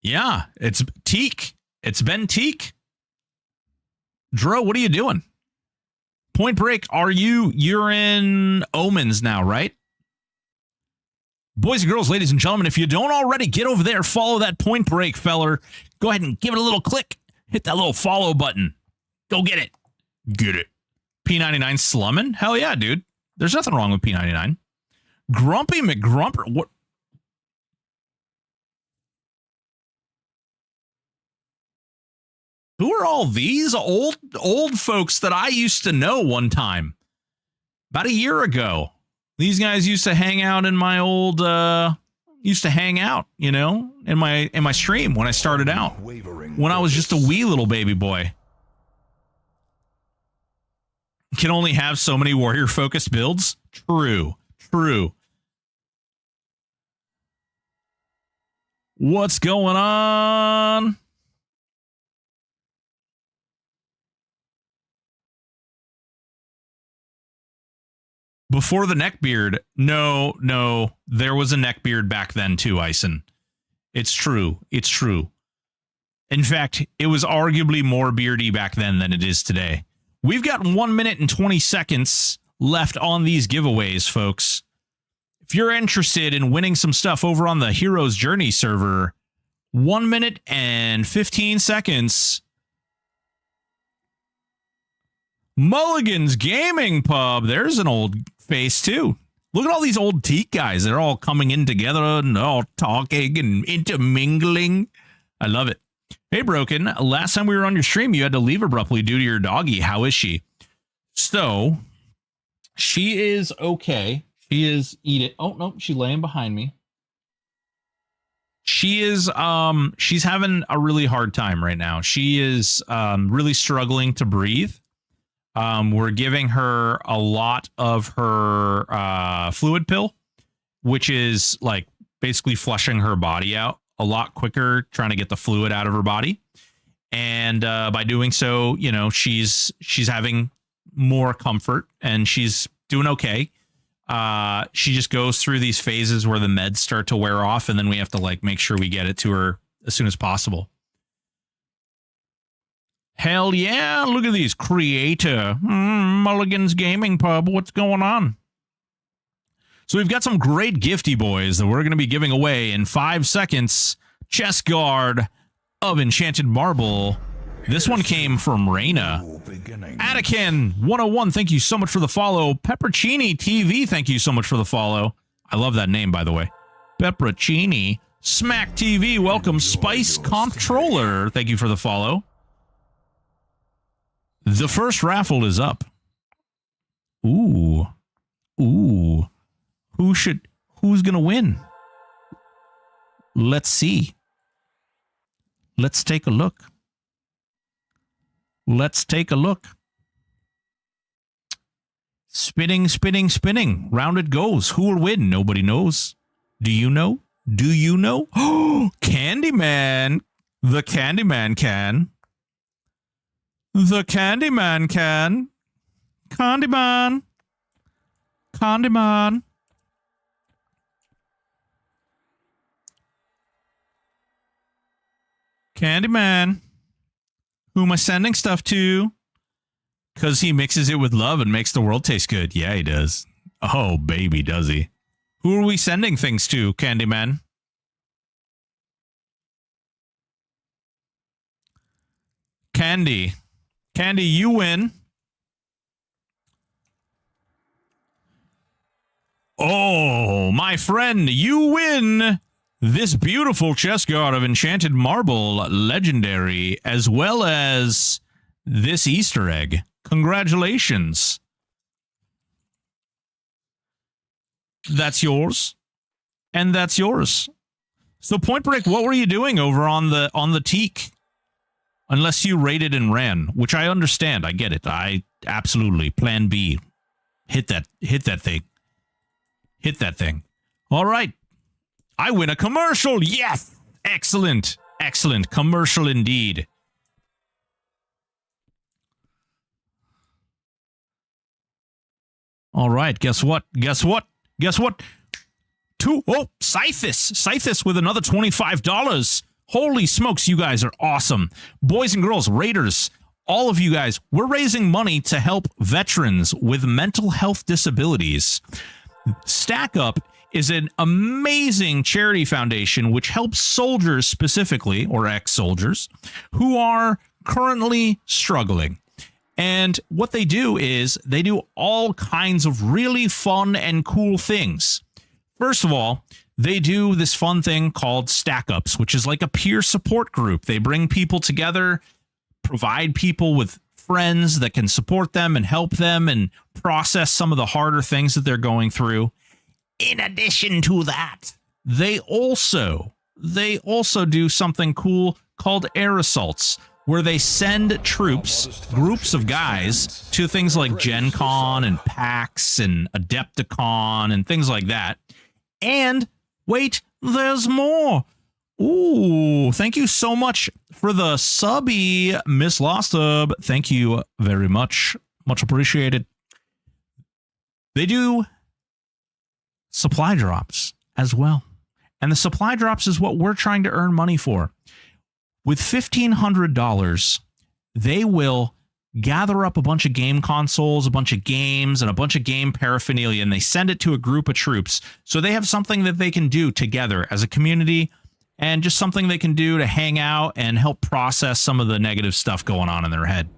Yeah, it's Teak. It's been Teak. Dro, what are you doing? Point Break, you're in Omens now, right? Boys and girls, ladies and gentlemen, if you don't already, get over there, follow that Point Break feller. Go ahead and give it a little click. Hit that little follow button. Go get it. Get it. P99 slumming? Hell yeah, dude. There's nothing wrong with P99. Grumpy McGrumper. What? Who are all these old folks that I used to know one time? About a year ago. These guys used to hang out in my old you know, in my stream when I started out. When I was just a wee little baby boy. Can only have so many warrior focused builds? True. True. What's going on? Before the neckbeard, no, there was a neckbeard back then too, Ison. It's true. It's true. In fact, it was arguably more beardy back then than it is today. We've got 1 minute and 20 seconds left on these giveaways, folks. If you're interested in winning some stuff over on the Hero's Journey server, 1 minute and 15 seconds. Mulligan's Gaming Pub. There's an old face too. Look at all these old Teak guys. They're all coming in together and all talking and intermingling. I love it. Hey, Broken. Last time we were on your stream, you had to leave abruptly due to your doggy. How is she? So, she is okay. She is eating. Oh, no, she's laying behind me. She is, she's having a really hard time right now. She is really struggling to breathe. We're giving her a lot of her fluid pill, which is like basically flushing her body out a lot quicker, trying to get the fluid out of her body. And by doing so, you know, she's having more comfort and she's doing okay. She just goes through these phases where the meds start to wear off, and then we have to like make sure we get it to her as soon as possible. Hell yeah, look at these. Creator. Mulligan's Gaming Pub. What's going on? So we've got some great gifty boys that we're going to be giving away in 5 seconds. Chest guard of Enchanted Marble. This one came from Reyna. Anakin 101, thank you so much for the follow. Peppercini TV, thank you so much for the follow. I love that name, by the way. Peppercini. Smack TV, welcome. Spice Comptroller, thank you for the follow. The first raffle is up. Ooh. Ooh. Who's gonna win? Let's see. Let's take a look. Let's take a look. Spinning, spinning, spinning. Round it goes. Who will win? Nobody knows. Do you know? Do you know? Oh, Candyman. The Candyman can. The Candyman can. Candyman. Candyman. Candyman. Who am I sending stuff to? Because he mixes it with love and makes the world taste good. Yeah, he does. Oh, baby, does he. Who are we sending things to, Candyman? Candy. Candy, you win. Oh, my friend, you win this beautiful chest guard of enchanted marble, legendary, as well as this Easter egg. Congratulations. That's yours. And that's yours. So Point Break, what were you doing over on the teak? Unless you raided and ran, which I understand. I get it. I absolutely. Plan B. Hit that thing. Hit that thing. All right. I win a commercial. Yes. Excellent. Excellent. Commercial indeed. All right. Guess what? Guess what? Guess what? Scythus with another $25. Holy smokes, you guys are awesome. Boys and girls, raiders, all of you guys, we're raising money to help veterans with mental health disabilities. Stack Up is an amazing charity foundation which helps soldiers specifically, or ex-soldiers, who are currently struggling. And what they do is they do all kinds of really fun and cool things. First of all, they do this fun thing called Stack Ups, which is like a peer support group. They bring people together, provide people with friends that can support them and help them and process some of the harder things that they're going through. In addition to that, they also do something cool called air assaults, where they send troops, groups of guys, to things like Gen Con and PAX and Adepticon and things like that. And wait, there's more. Ooh, thank you so much for the subby, Miss Lostub. Thank you very much. Much appreciated. They do supply drops as well. And the supply drops is what we're trying to earn money for. With $1,500, they will gather up a bunch of game consoles, a bunch of games, and a bunch of game paraphernalia, and they send it to a group of troops. So they have something that they can do together as a community, and just something they can do to hang out and help process some of the negative stuff going on in their head.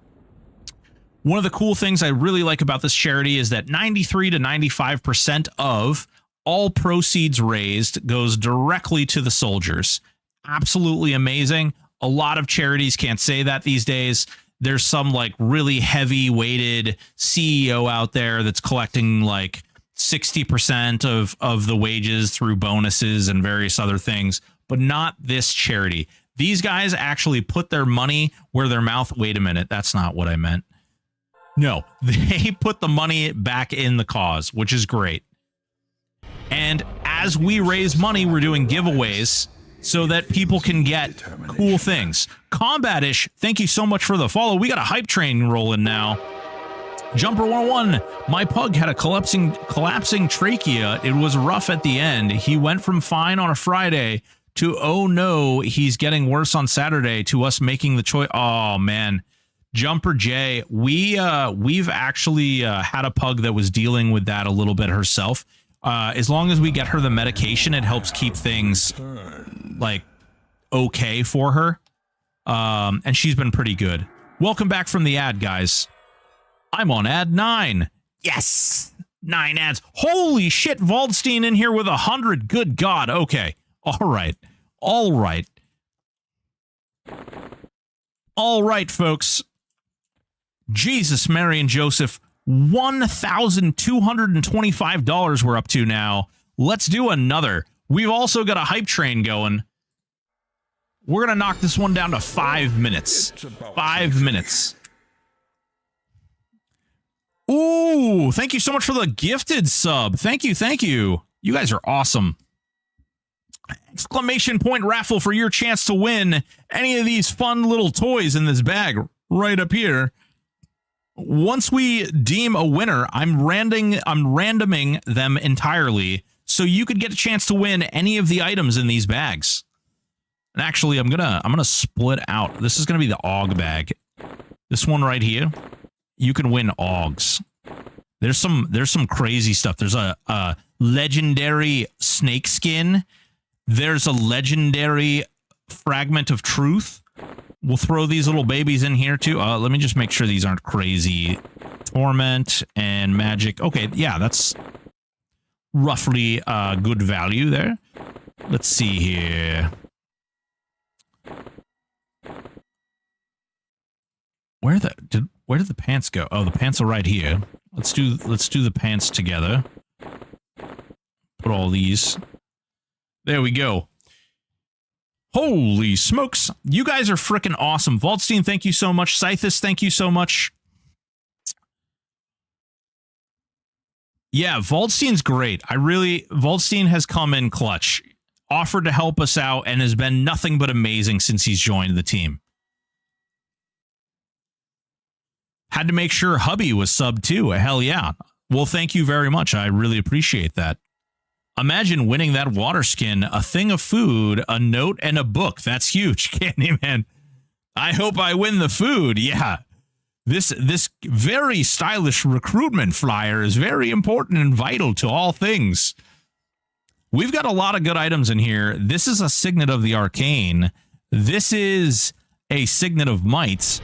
One of the cool things I really like about this charity is that 93 to 95% of all proceeds raised goes directly to the soldiers. Absolutely amazing. A lot of charities can't say that these days. There's some like really heavy weighted CEO out there that's collecting like 60% of the wages through bonuses and various other things, but not this charity. These guys actually put their money where their mouth. Wait a minute. That's not what I meant. No, they put the money back in the cause, which is great. And as we raise money, we're doing giveaways so that people can get cool things. Combatish, thank you so much for the follow. We got a hype train rolling now. Jumper 101, my pug had a collapsing trachea. It was rough at the end. He went from fine on a Friday to, oh no, he's getting worse on Saturday, to us making the choice. Oh man. Jumper J, we've actually had a pug that was dealing with that a little bit herself. As long as we get her the medication, it helps keep things like okay for her. And she's been pretty good. Welcome back from the ad, guys. I'm on ad 9. Yes, 9 ads. Holy shit, Waldstein in here with 100. Good God. Okay. All right. All right. All right, folks. Jesus, Mary, and Joseph. $1,225 we're up to now. Let's do another. We've also got a hype train going. We're going to knock this one down to 5 minutes. 5 minutes. Ooh, thank you so much for the gifted sub. Thank you, thank you. You guys are awesome. Exclamation point raffle for your chance to win any of these fun little toys in this bag right up here. Once we deem a winner, I'm randoming them entirely, so you could get a chance to win any of the items in these bags. And actually, I'm gonna split out. This is gonna be the AUG bag. This one right here you can win Augs. There's some crazy stuff. There's a legendary snake skin. There's a legendary fragment of truth. We'll throw these little babies in here too. Let me just make sure these aren't crazy. Torment and magic. Okay, yeah, that's roughly good value there. Let's see here. Where did the pants go? Oh, the pants are right here. Let's do the pants together. Put all these. There we go. Holy smokes. You guys are freaking awesome. Vaultstein, thank you so much. Scythus, thank you so much. Yeah, Vaultstein's great. Vaultstein has come in clutch, offered to help us out, and has been nothing but amazing since he's joined the team. Had to make sure hubby was subbed too. Hell yeah. Well, thank you very much. I really appreciate that. Imagine winning that water skin, a thing of food, a note, and a book. That's huge, Candyman. I hope I win the food. Yeah. This very stylish recruitment flyer is very important and vital to all things. We've got a lot of good items in here. This is a Signet of the Arcane. This is a Signet of Might.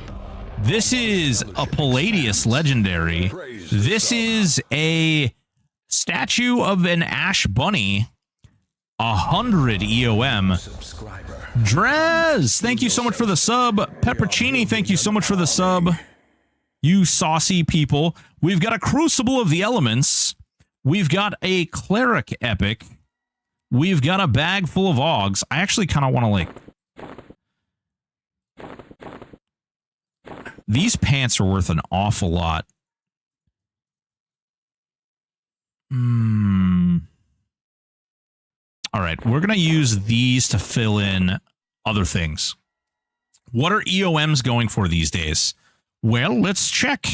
This is a Palladius Legendary. This is a statue of an Ash Bunny. 100 EOM. Drez, thank you so much for the sub. Peppercini, thank you so much for the sub. You saucy people. We've got a Crucible of the Elements. We've got a Cleric Epic. We've got a bag full of Augs. I actually kind of want to, like... These pants are worth an awful lot. All right, we're going to use these to fill in other things. What are EOMs going for these days? Well, let's check.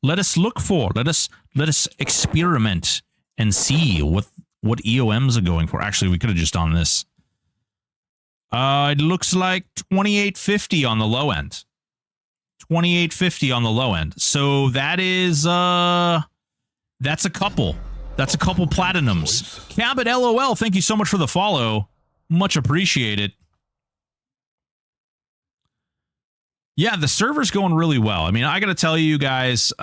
Let us look for. Let us experiment and see what EOMs are going for. Actually, we could have just done this. It looks like 2850 on the low end. 2850 on the low end. So that is that's a couple. That's a couple platinums. Cabot LOL, thank you so much for the follow. Much appreciated. Yeah, the server's going really well. I mean, I got to tell you guys,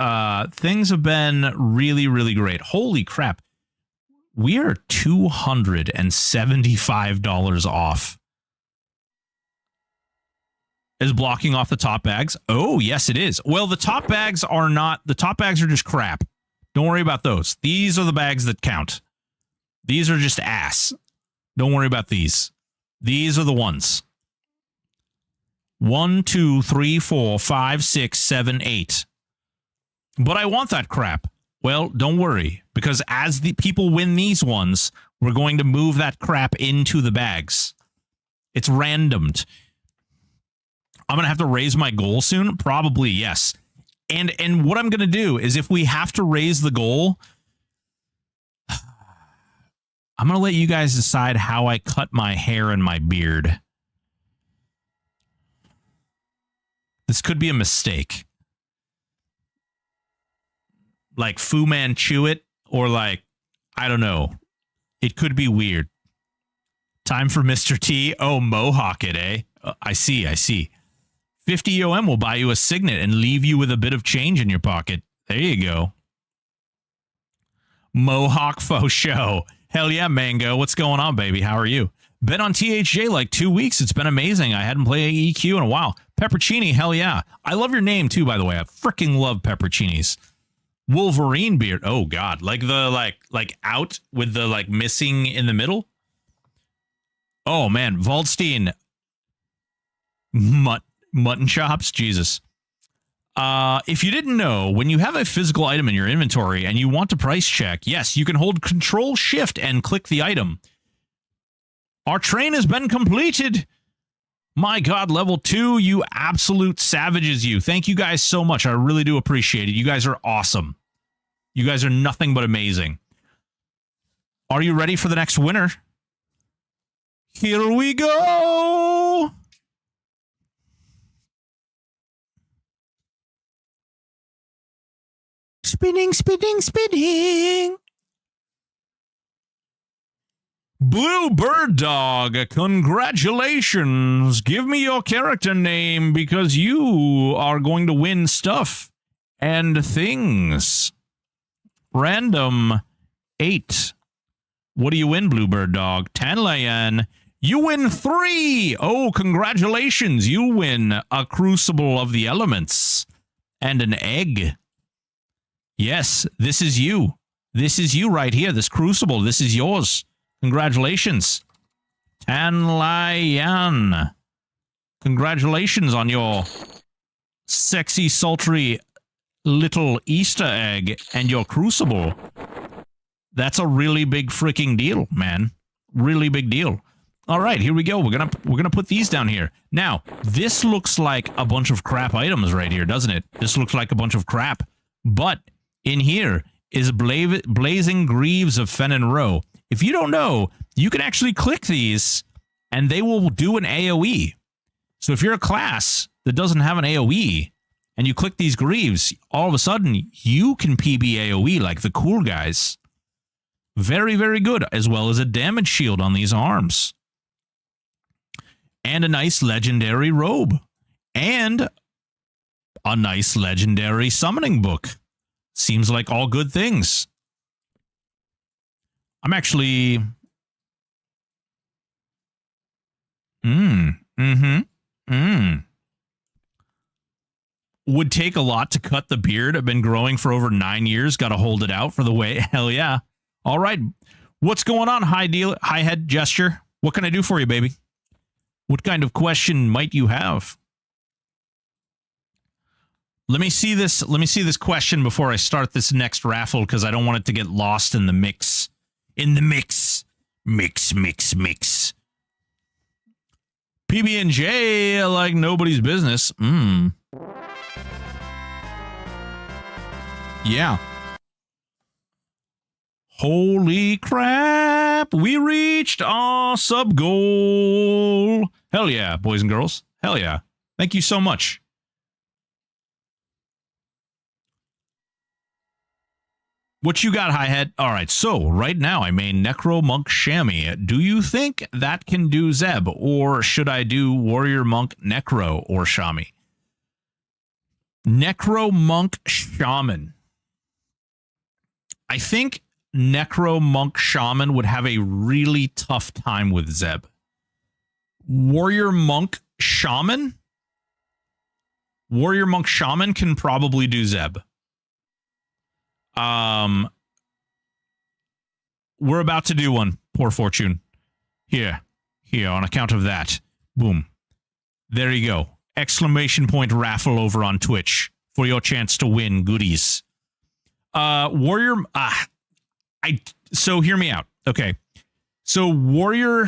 things have been really, really great. Holy crap. We are $275 off. Is blocking off the top bags? Oh, yes, it is. Well, the top bags are not. The top bags are just crap. Don't worry about those. These are the bags that count. These are just ass. Don't worry about these. These are the ones. 1, 2, 3, 4, 5, 6, 7, 8. But I want that crap. Well, don't worry, because as the people win these ones, we're going to move that crap into the bags. It's randomed. I'm going to have to raise my goal soon? Probably, yes. And what I'm going to do is if we have to raise the goal, I'm going to let you guys decide how I cut my hair and my beard. This could be a mistake. Like Fu Manchu it, or like, I don't know. It could be weird. Time for Mr. T. Oh, mohawk it, eh? I see. 50 EOM will buy you a Signet and leave you with a bit of change in your pocket. There you go. Mohawk faux show. Hell yeah, Mango. What's going on, baby? How are you? Been on THJ like 2 weeks. It's been amazing. I hadn't played EQ in a while. Peppercini, hell yeah. I love your name too, by the way. I freaking love Peppercinis. Wolverine beard. Oh God. Like the like out with the like missing in the middle. Oh man, Vaultstein. Mutton chops, Jesus. If you didn't know, when you have a physical item in your inventory and you want to price check, yes, you can hold Control Shift and click the item. Our train has been completed. My God, level 2, you absolute savages, you. Thank you guys so much. I really do appreciate it. You guys are awesome. You guys are nothing but amazing. Are you ready for the next winner? Here we go. Spinning, spinning, spinning. Blue Bird Dog, congratulations. Give me your character name because you are going to win stuff and things. Random 8. What do you win, Blue Bird Dog? 10 lion. You win 3. Oh, congratulations. You win a Crucible of the Elements and an egg. Yes, this is you. This is you right here. This Crucible. This is yours. Congratulations. 10 lion. Congratulations on your sexy, sultry little Easter egg and your Crucible. That's a really big freaking deal, man. Really big deal. All right, here we go. We're gonna put these down here. Now, this looks like a bunch of crap items right here, doesn't it? This looks like a bunch of crap. But in here is Blazing Greaves of Fenn Row. If you don't know, you can actually click these and they will do an AoE. So if you're a class that doesn't have an AoE and you click these Greaves, all of a sudden you can PB AoE like the cool guys. Very, very good, as well as a damage shield on these arms. And a nice legendary robe. And a nice legendary summoning book. Seems like all good things. I'm actually... Would take a lot to cut the beard. I've been growing for over 9 years. Got to hold it out for the way. Hell yeah. All right. What's going on, high head gesture? What can I do for you, baby? What kind of question might you have? Let me see this. Let me see this question before I start this next raffle, because I don't want it to get lost in the mix. In the mix. Mix. PB&J like nobody's business. Yeah. Holy crap. We reached our sub goal. Hell yeah, boys and girls. Hell yeah. Thank you so much. What you got, Hi-Head? All right, so right now I main Necro Monk Chamois. Do you think that can do Zeb, or should I do Warrior Monk Necro or Chamois? Necro Monk Shaman. I think Necro Monk Shaman would have a really tough time with Zeb. Warrior Monk Shaman? Warrior Monk Shaman can probably do Zeb. We're about to do one, Poor Fortune. Here, on account of that. Boom. There you go. Exclamation point raffle over on Twitch for your chance to win goodies. Warrior, so hear me out. Okay. So Warrior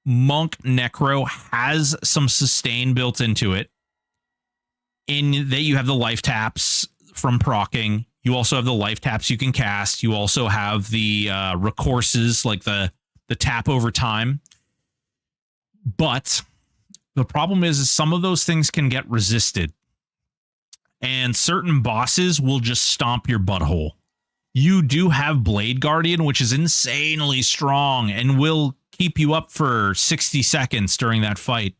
Monk Necro has some sustain built into it, in that you have the life taps from proccing. You also have the life taps you can cast. You also have the recourses, like the tap over time. But the problem is some of those things can get resisted. And certain bosses will just stomp your butthole. You do have Blade Guardian, which is insanely strong and will keep you up for 60 seconds during that fight.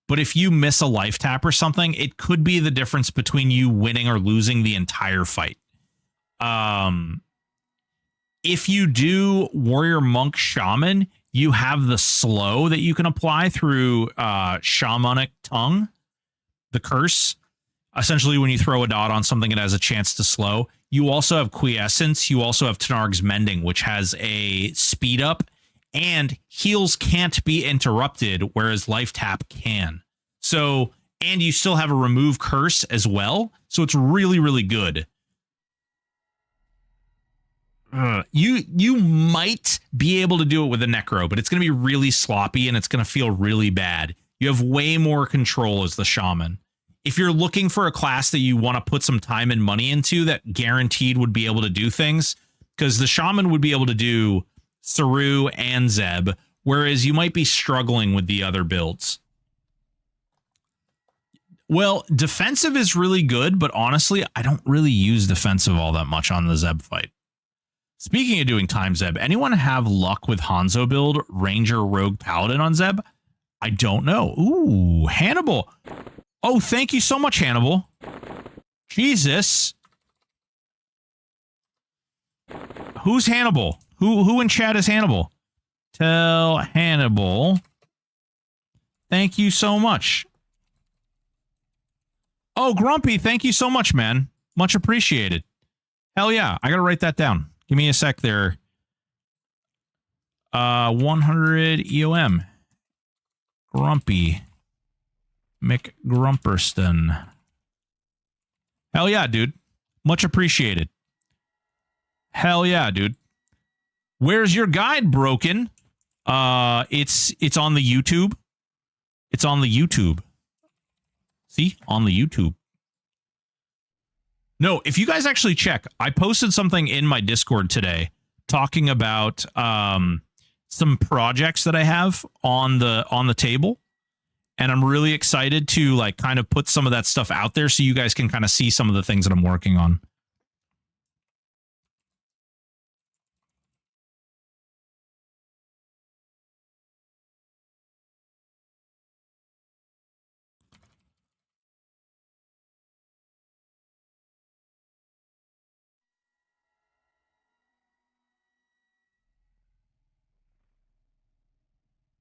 But if you miss a life tap or something, it could be the difference between you winning or losing the entire fight. If you do Warrior Monk Shaman, you have the slow that you can apply through Shamanic Tongue, the curse. Essentially, when you throw a dot on something, it has a chance to slow. You also have Quiescence. You also have Tenarg's Mending, which has a speed up, and heals can't be interrupted, whereas Life Tap can. So, and you still have a Remove Curse as well. So it's really, really good. You might be able to do it with a Necro, but it's going to be really sloppy and it's going to feel really bad. You have way more control as the Shaman. If you're looking for a class that you want to put some time and money into that guaranteed would be able to do things, because the Shaman would be able to do Saru and Zeb, whereas you might be struggling with the other builds. Well, defensive is really good, but honestly, I don't really use defensive all that much on the Zeb fight. Speaking of doing time Zeb, anyone have luck with Hanzo build, Ranger, Rogue, Paladin on Zeb? I don't know. Ooh, Hannibal. Oh, thank you so much, Hannibal. Jesus. Who's Hannibal? Who in chat is Hannibal? Tell Hannibal. Thank you so much. Oh, Grumpy, thank you so much, man. Much appreciated. Hell yeah, I gotta write that down. Give me a sec there. 100 EOM. Grumpy. McGrumperston. Hell yeah, dude. Much appreciated. Hell yeah, dude. Where's your guide, Broken? It's on the YouTube. It's on the YouTube. See? On the YouTube. No, if you guys actually check, I posted something in my Discord today talking about some projects that I have on the table. And I'm really excited to like kind of put some of that stuff out there so you guys can kind of see some of the things that I'm working on.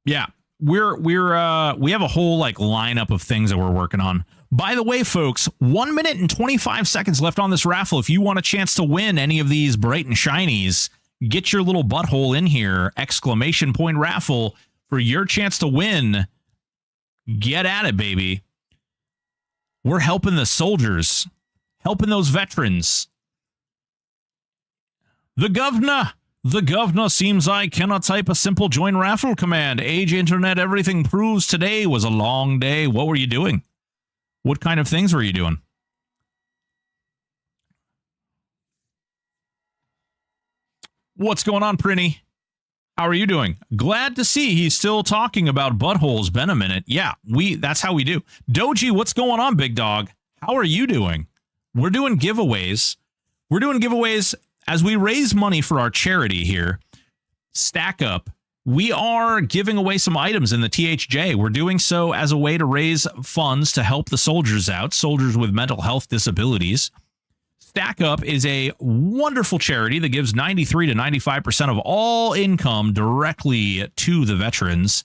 Yeah, we have a whole like lineup of things that we're working on. By the way, folks, 1 minute and 25 seconds left on this raffle. If you want a chance to win any of these bright and shinies, get your little butthole in here. Exclamation point raffle for your chance to win. Get at it, baby. We're helping the soldiers, helping those veterans. The governor seems I cannot type a simple join raffle command. Age, internet, everything proves today was a long day. What were you doing? What kind of things were you doing? What's going on, Prinny? How are you doing? Glad to see he's still talking about buttholes. Been a minute. Yeah, that's how we do. Doji, what's going on, big dog? How are you doing? We're doing giveaways. We're doing giveaways as we raise money for our charity here. Stack Up. We are giving away some items in the THJ. We're doing so as a way to raise funds to help the soldiers out, soldiers with mental health disabilities. Stack Up is a wonderful charity that gives 93 to 95% of all income directly to the veterans.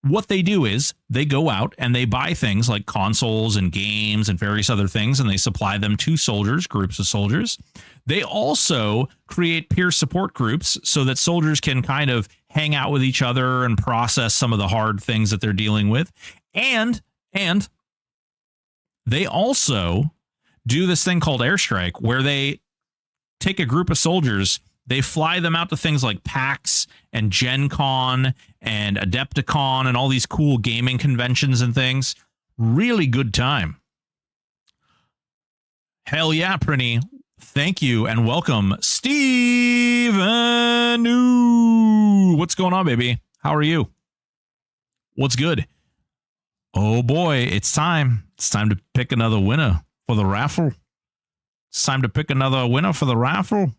What they do is they go out and they buy things like consoles and games and various other things, and they supply them to soldiers, groups of soldiers. They also create peer support groups so that soldiers can kind of hang out with each other and process some of the hard things that they're dealing with. And they also do this thing called Airstrike, where they take a group of soldiers, they fly them out to things like PAX and Gen Con and Adepticon and all these cool gaming conventions and things. Really good time. Hell yeah, Prinny. Thank you and welcome, Steven. What's going on, baby? How are you? What's good? Oh boy, it's time. It's time to pick another winner for the raffle. It's time to pick another winner for the raffle.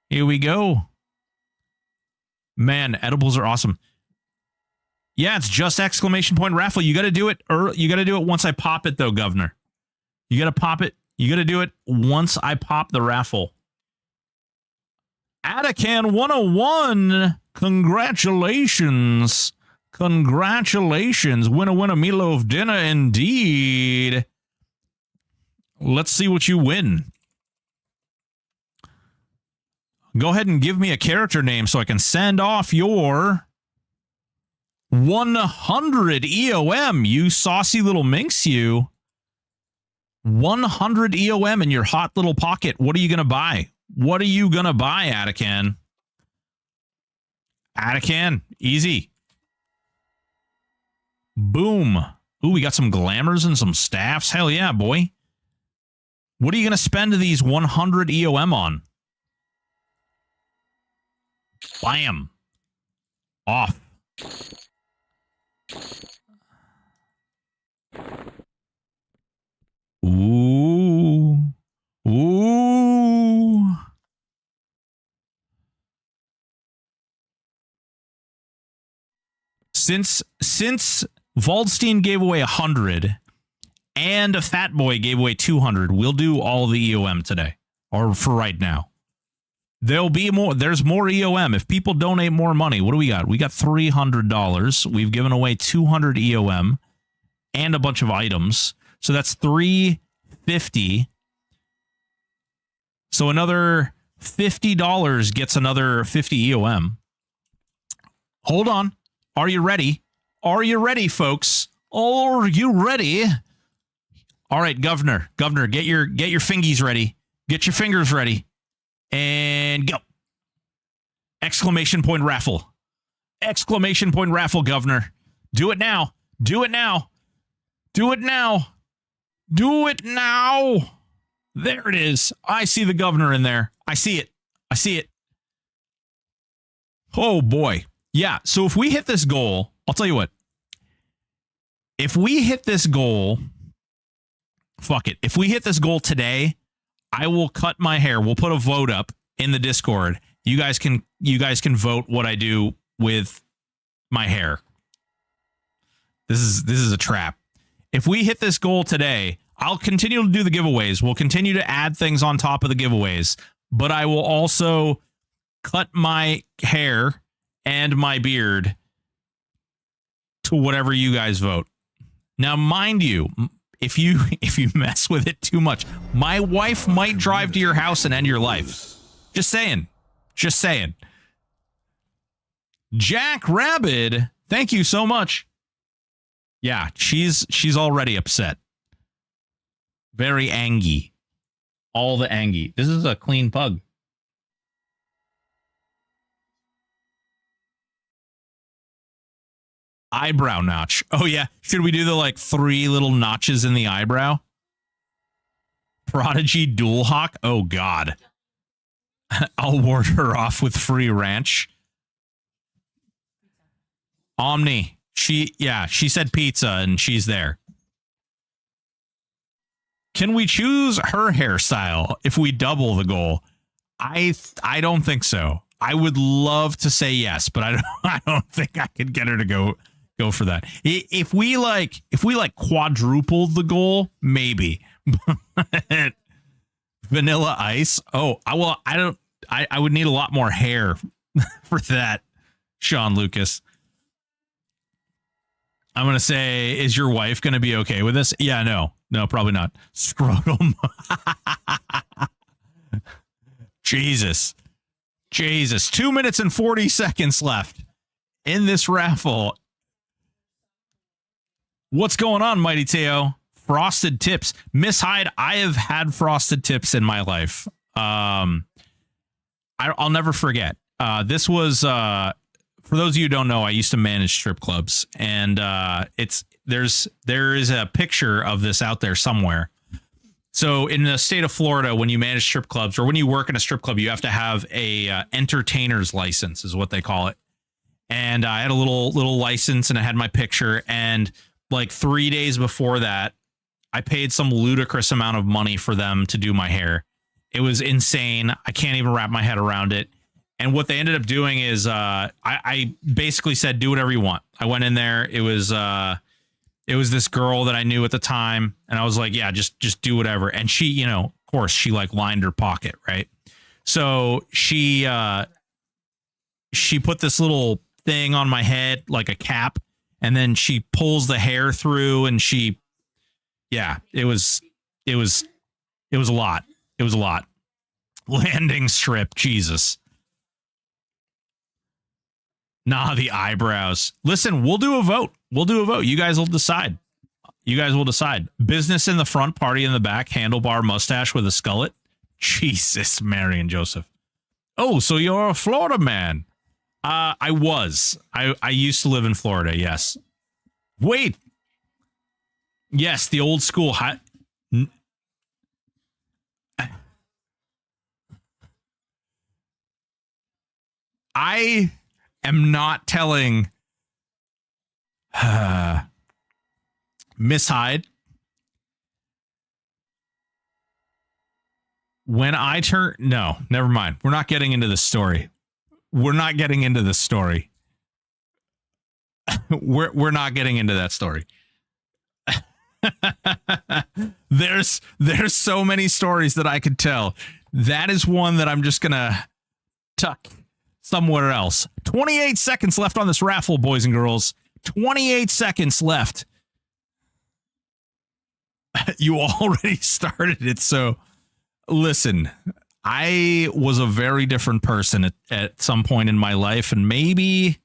Here we go. Man, edibles are awesome. Yeah, it's just exclamation point raffle. You got to do it. You got to do it once I pop it, though, Governor. You got to pop it. You got to do it once I pop the raffle. Atacan 101. Congratulations. Congratulations. Winner, meatloaf dinner indeed. Let's see what you win. Go ahead and give me a character name so I can send off your 100 EOM, you saucy little minx, you. 100 EOM in your hot little pocket. What are you going to buy? What are you going to buy, Atacan? Atacan, easy. Boom. Ooh, we got some glamours and some staffs. Hell yeah, boy. What are you going to spend these 100 EOM on? Bam. Off. Since Waldstein gave away 100 and a Fat Boy gave away 200, we'll do all the EOM today, or for right now. There'll be more. There's more EOM. If people donate more money, what do we got? We got $300. We've given away 200 EOM and a bunch of items. So that's $350. So another $50 gets another 50 EOM. Hold on. Are you ready? Are you ready, folks? Are you ready? All right, Governor, get your fingies ready. Get your fingers ready. And go. Exclamation point raffle. Exclamation point raffle, Governor. Do it now. Do it now. Do it now. Do it now. There it is. I see the Governor in there. I see it. I see it. Oh, boy. Yeah, so if we hit this goal, I'll tell you what. If we hit this goal, fuck it. If we hit this goal today, I will cut my hair. We'll put a vote up in the Discord. You guys can vote what I do with my hair. This is a trap. If we hit this goal today, I'll continue to do the giveaways. We'll continue to add things on top of the giveaways, but I will also cut my hair and my beard to whatever you guys vote. Now, mind you, if you mess with it too much, my wife might drive to your house and end your life. Just saying. Just saying. Jack Rabbit, thank you so much. Yeah, she's already upset. Very angry. All the angry. This is a clean pug. Eyebrow notch. Oh, yeah. Should we do the, like, 3 little notches in the eyebrow? Prodigy Dual Hawk? Oh, God. I'll ward her off with free ranch. Omni. She said pizza, and she's there. Can we choose her hairstyle if we double the goal? I don't think so. I would love to say yes, but I don't think I could get her to go for that. If we quadrupled the goal, maybe. Vanilla Ice. Oh, I would need a lot more hair for that, Sean Lucas. I'm going to say, is your wife going to be okay with this? Yeah, no, probably not. Scrotum. Jesus. 2 minutes and 40 seconds left in this raffle. What's going on, Mighty Teo? Frosted tips. Miss Hyde, I have had frosted tips in my life. I'll never forget. This was, for those of you who don't know, I used to manage strip clubs, and there is a picture of this out there somewhere. So in the state of Florida, when you manage strip clubs or when you work in a strip club, you have to have a entertainer's license, is what they call it. And I had a little license, and I had my picture. And like 3 days before that, I paid some ludicrous amount of money for them to do my hair. It was insane. I can't even wrap my head around it. And what they ended up doing is I basically said, do whatever you want. I went in there. It was this girl that I knew at the time. And I was like, yeah, just do whatever. And she, of course, she like lined her pocket. Right. So she put this little thing on my head, like a cap. And then she pulls the hair through, and it was a lot. It was a lot. Landing strip. Jesus. Nah, the eyebrows. Listen, we'll do a vote. You guys will decide. Business in the front, party in the back, handlebar mustache with a skullet. Jesus, Mary and Joseph. Oh, so you're a Florida man. I was. I used to live in Florida, yes. Wait. Yes, the old school I am not telling Miss Hyde. When I turn... No, never mind. We're not getting into the story. we're not getting into that story. There's so many stories that I could tell. That is one that I'm just gonna tuck somewhere else. 28 seconds left on this raffle, boys and girls. 28 seconds left. You already started it, so listen. I was a very different person at some point in my life, and maybe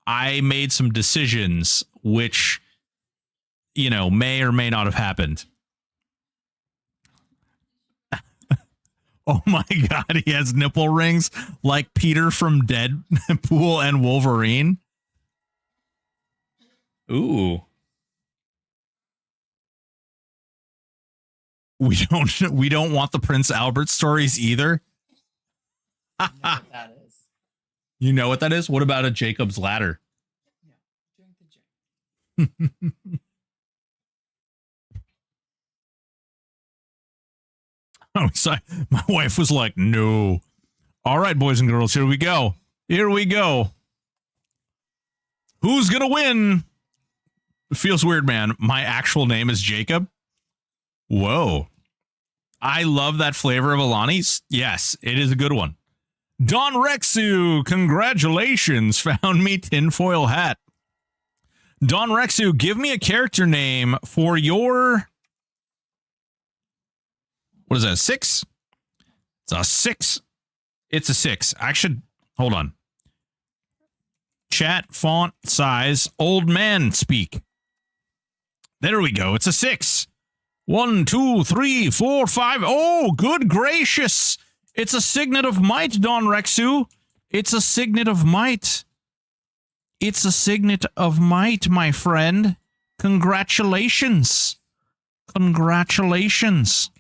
I made some decisions which, you know, may or may not have happened. Oh my God, he has nipple rings like Peter from Deadpool and Wolverine. Ooh. We don't want the Prince Albert stories either. I know what that is. You know what that is? What about a Jacob's Ladder? Yeah, drink the J. Oh, sorry. My wife was like, no. All right, boys and girls, here we go. Here we go. Who's going to win? It feels weird, man. My actual name is Jacob. Whoa. I love that flavor of Alani's. Yes, it is a good one. Don Rexu, congratulations. Found me tinfoil hat. Don Rexu, give me a character name for your... What is that, 6? It's a 6. It's a 6. I should... Hold on. Chat, font, size, old man speak. There we go. It's a 6. 1, 2, 3, 4, 5. Oh, good gracious. It's a signet of might, Don Rexu. It's a signet of might. It's a signet of might, my friend. Congratulations. Congratulations.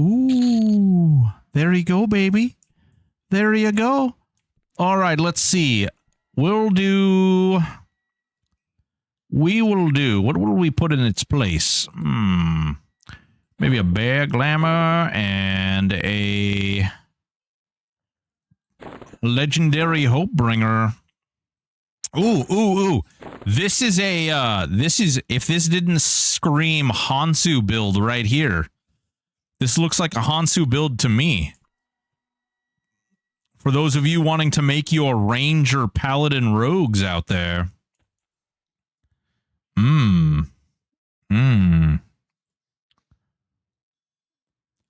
Ooh, there you go, baby. There you go. All right, let's see. We will do, what will we put in its place? Maybe a bear glamour and a legendary hope bringer. Ooh. This is if this didn't scream Hansu build right here. This looks like a Hansu build to me. For those of you wanting to make your Ranger Paladin rogues out there.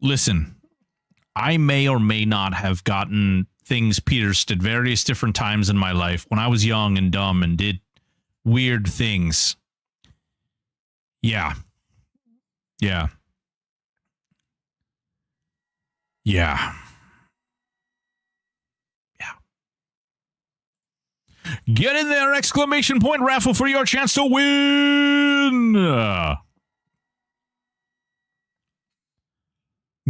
Listen, I may or may not have gotten things pierced at various different times in my life when I was young and dumb and did weird things. Yeah. Get in there, exclamation point raffle for your chance to win.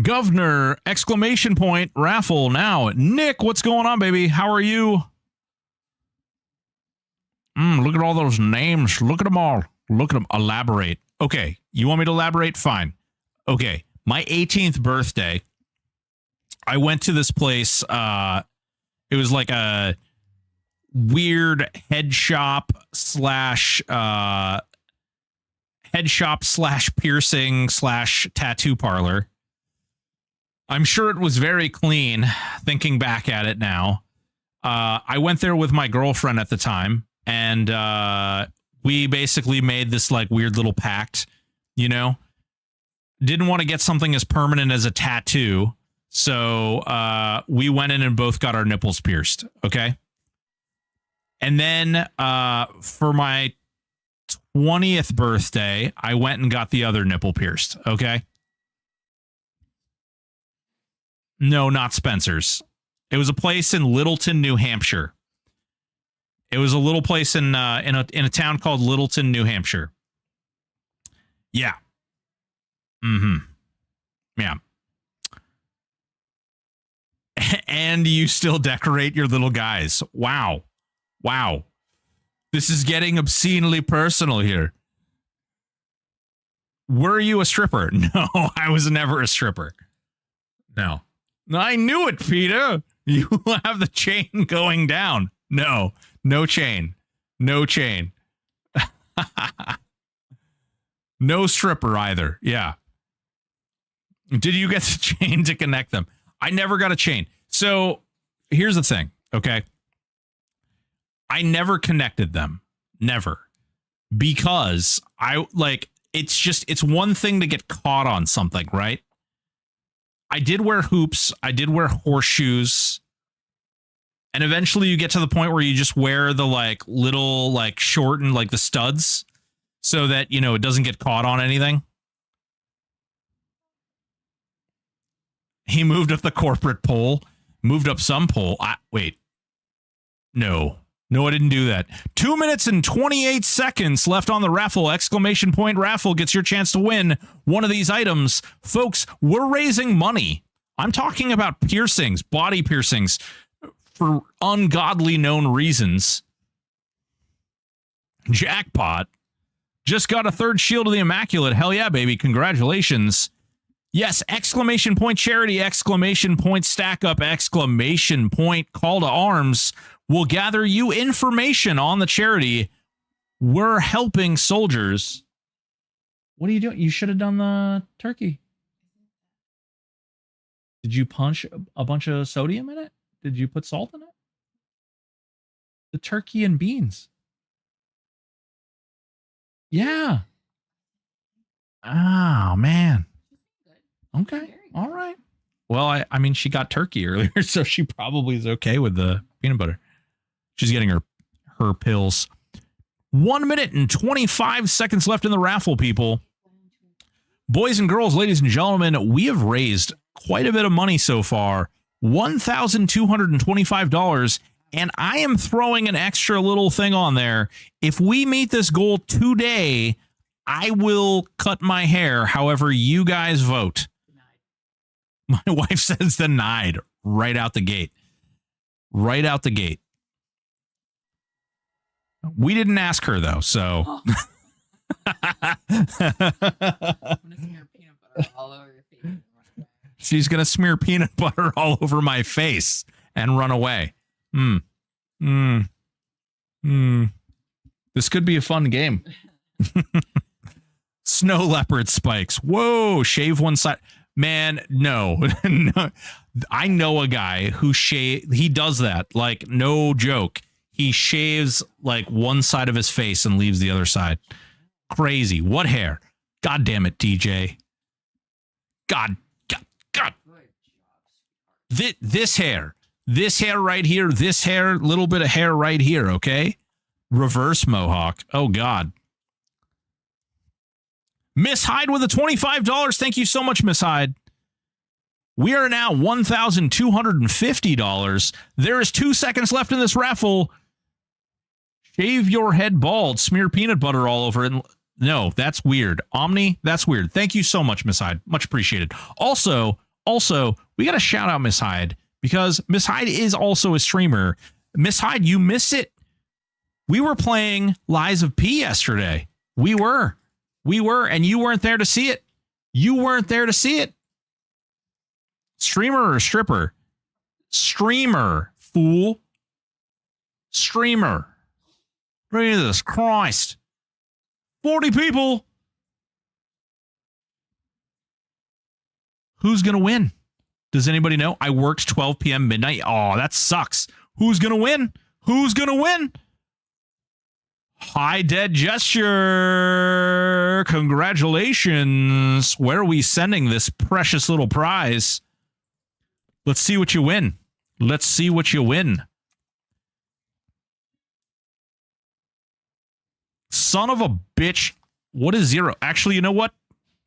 Governor, exclamation point raffle now. Nick, what's going on, baby? How are you? Look at all those names. Look at them all. Look at them. Elaborate. Okay. You want me to elaborate? Fine. Okay. My 18th birthday, I went to this place. It was like a weird head shop slash piercing slash tattoo parlor. I'm sure it was very clean, thinking back at it now. I went there with my girlfriend at the time, and we basically made this like weird little pact, you know? Didn't want to get something as permanent as a tattoo, so we went in and both got our nipples pierced, okay? And then for my 20th birthday, I went and got the other nipple pierced, okay? No, not Spencer's. It was a place in Littleton, New Hampshire. It was a little place in a town called Littleton, New Hampshire. Yeah. Yeah. And you still decorate your little guys. Wow. This is getting obscenely personal here. Were you a stripper? No, I was never a stripper. No. I knew it, Peter. You have the chain going down. No chain. No chain. No stripper either. Yeah. Did you get the chain to connect them? I never got a chain. So here's the thing. Okay. I never connected them. Never. Because it's one thing to get caught on something, right? I did wear hoops. I did wear horseshoes. And eventually you get to the point where you just wear the little shortened the studs so that, it doesn't get caught on anything. He moved up the corporate pole, moved up some pole. Wait. No, I didn't do that. 2 minutes and 28 seconds left on the raffle. ! Raffle gets your chance to win one of these items. Folks, we're raising money. I'm talking about piercings, body piercings, for ungodly known reasons. Jackpot. Just got a third Shield of the Immaculate. Hell yeah, baby. Congratulations. Yes, ! Charity, ! Stack up, ! Call to arms will gather you information on the charity. We're helping soldiers. What are you doing? You should have done the turkey. Did you punch a bunch of sodium in it? Did you put salt in it? The turkey and beans. Yeah. Oh, man. Okay. All right. Well, I mean, she got turkey earlier, so she probably is okay with the peanut butter. She's getting her pills. 1 minute and 25 seconds left in the raffle, people. Boys and girls, ladies and gentlemen, we have raised quite a bit of money so far. $1,225. And I am throwing an extra little thing on there. If we meet this goal today, I will cut my hair however you guys vote. My wife says denied right out the gate. Right out the gate. We didn't ask her, though, so. Oh. I'm gonna smear peanut butter all over your face. She's going to smear peanut butter all over my face and run away. This could be a fun game. Snow leopard spikes. Whoa, shave one side. Man, no. No. I know a guy who he does that. No joke. He shaves one side of his face and leaves the other side. Crazy. What hair? God damn it, DJ. God. This hair right here, this hair, little bit of hair right here, okay? Reverse mohawk. Oh, God. Miss Hyde with a $25. Thank you so much, Miss Hyde. We are now $1,250. There is 2 seconds left in this raffle. Shave your head bald. Smear peanut butter all over it. No, that's weird. Omni, that's weird. Thank you so much, Miss Hyde. Much appreciated. Also, we got to shout out Miss Hyde because Miss Hyde is also a streamer. Miss Hyde, you miss it. We were playing Lies of P yesterday. We were, and you weren't there to see it. Streamer or stripper? Streamer, fool. Streamer. Jesus Christ. 40 people. Who's going to win? Does anybody know? I worked 12 p.m. midnight. Oh, that sucks. Who's going to win? High Dead Gesture. Congratulations. Where are we sending this precious little prize? Let's see what you win. Son of a bitch. What is 0? Actually, you know what?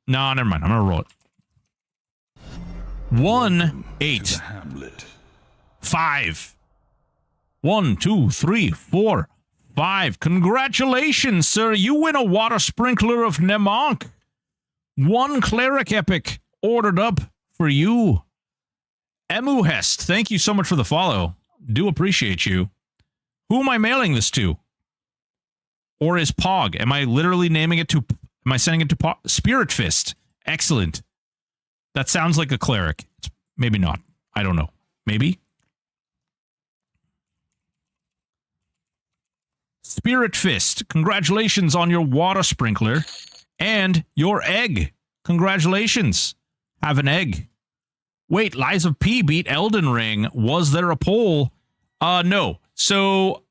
No, never mind. I'm going to roll it. 1, 8, 5. 1, 2, 3, 4, 5. Congratulations, sir. You win a water sprinkler of Nemonk. 1 cleric epic ordered up for you. Emuhest, thank you so much for the follow. Do appreciate you. Who am I mailing this to? Or is Pog? Am I literally naming it to... Am I sending it to Pog? Spirit Fist. Excellent. That sounds like a cleric. Maybe not. I don't know. Maybe. Spirit Fist, congratulations on your water sprinkler and your egg. Congratulations. Have an egg. Wait, Lies of P beat Elden Ring. Was there a poll? No. So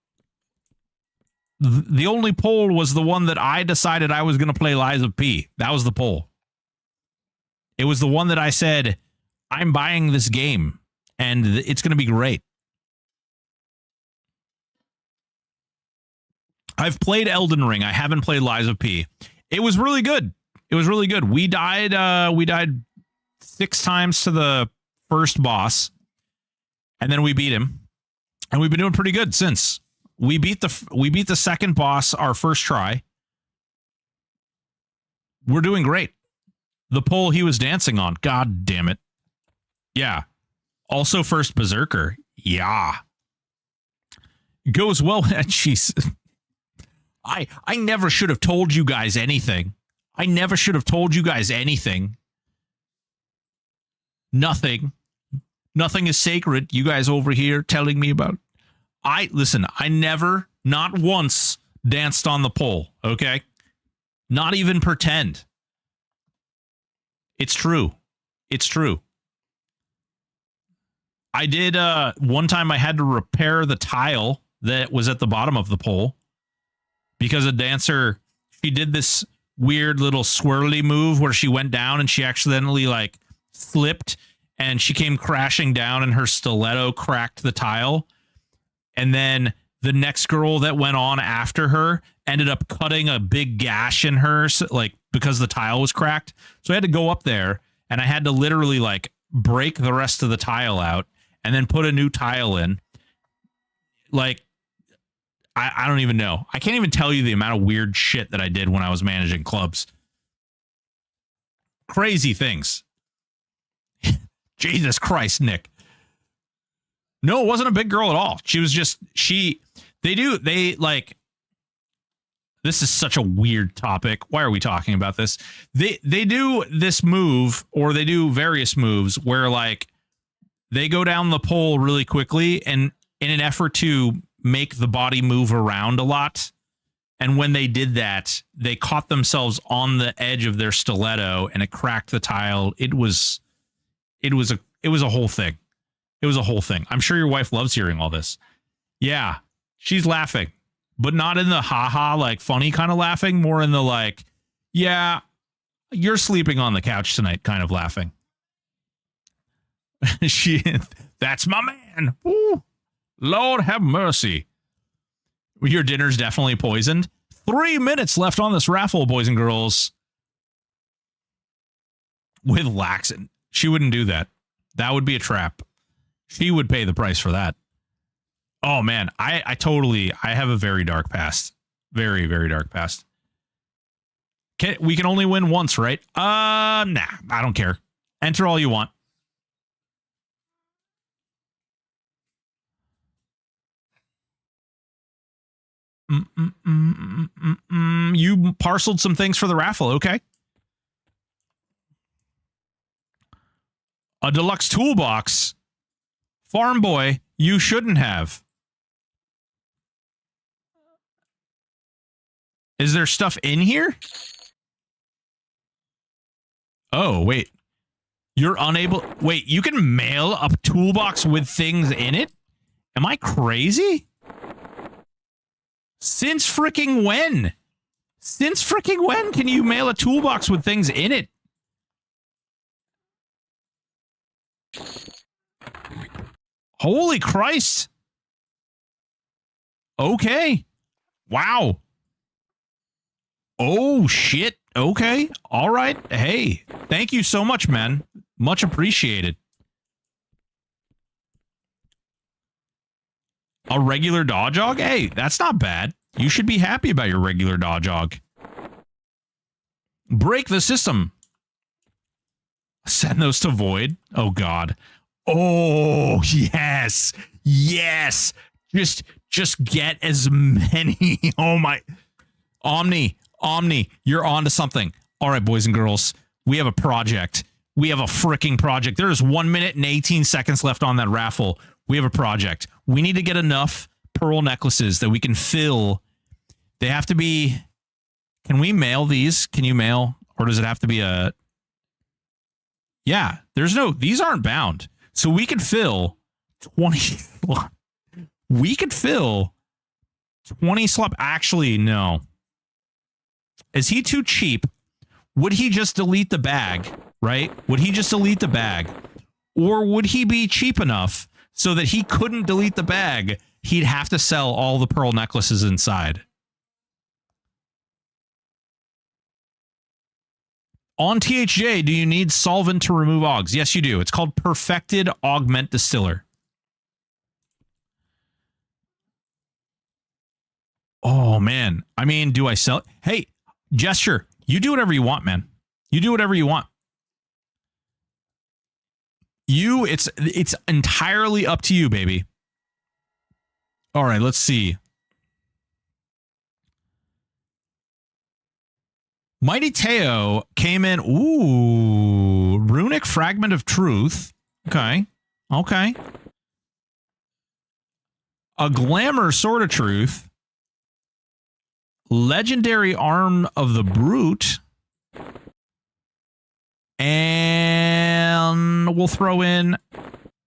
the only poll was the one that I decided I was going to play Lies of P. That was the poll. It was the one that I said, I'm buying this game and it's going to be great. I've played Elden Ring. I haven't played Lies of P. It was really good. It was really good. We died 6 times to the first boss, and then we beat him, and we've been doing pretty good since. We beat the second boss our first try. We're doing great. The pole he was dancing on, god damn it. Yeah. Also first Berserker. Yeah. Goes well. Jeez. I never should have told you guys anything. I never should have told you guys anything. Nothing. Nothing is sacred. You guys over here telling me about. Listen, I never, not once, danced on the pole, okay? Not even pretend. It's true. It's true. I did, one time I had to repair the tile that was at the bottom of the pole because a dancer, she did this weird little swirly move where she went down and she accidentally like slipped and she came crashing down and her stiletto cracked the tile. And then the next girl that went on after her ended up cutting a big gash in her, like because the tile was cracked. So I had to go up there and I had to literally like break the rest of the tile out and then put a new tile in. Like, I don't even know. I can't even tell you the amount of weird shit that I did when I was managing clubs. Crazy things. Jesus Christ, Nick. No, it wasn't a big girl at all. She was just, this is such a weird topic. Why are we talking about this? They do this move, or they do various moves where like they go down the pole really quickly and in an effort to make the body move around a lot. And when they did that, they caught themselves on the edge of their stiletto and it cracked the tile. It was a whole thing. It was a whole thing. I'm sure your wife loves hearing all this. Yeah, she's laughing, but not in the haha, like funny kind of laughing, more in the like, yeah, you're sleeping on the couch tonight kind of laughing. That's my man. Ooh, Lord have mercy. Your dinner's definitely poisoned. 3 minutes left on this raffle, boys and girls. With laxin'. She wouldn't do that. That would be a trap. She would pay the price for that. Oh, man. I have a very dark past. Very, very dark past. We can only win once, right? Nah, I don't care. Enter all you want. You parceled some things for the raffle, okay? A deluxe toolbox. Farm boy, you shouldn't have. Is there stuff in here? Oh, wait. You're unable... Wait, you can mail a toolbox with things in it? Am I crazy? Since freaking when? Since freaking when can you mail a toolbox with things in it? Holy Christ. Okay. Wow. Oh, shit. Okay. All right. Hey, thank you so much, man. Much appreciated. A regular Dodgog? Hey, that's not bad. You should be happy about your regular Dodgog. Break the system. Send those to Void. Oh, God. Oh, yes. Yes. Just get as many. Oh, my. Omni, you're on to something. All right, boys and girls. We have a project. We have a freaking project. There is 1 minute and 18 seconds left on that raffle. We have a project. We need to get enough pearl necklaces that we can fill They have to be... Can we mail these? Can you mail? Or does it have to be a... Yeah, there's no... These aren't bound. So we could fill 20... We could fill 20 slot... Actually, no. Is he too cheap? Would he just delete the bag, right? Would he just delete the bag? Or would he be cheap enough so that he couldn't delete the bag? He'd have to sell all the pearl necklaces inside. On THJ, do you need solvent to remove augs? Yes, you do. It's called Perfected Augment Distiller. Oh, man. I mean, do I sell? Hey, Gesture, you do whatever you want, man. You do whatever you want. It's entirely up to you, baby. All right, let's see. Mighty Teo came in. Ooh, Runic Fragment of Truth. Okay. Okay. A Glamour Sword of Truth. Legendary Arm of the Brute. And we'll throw in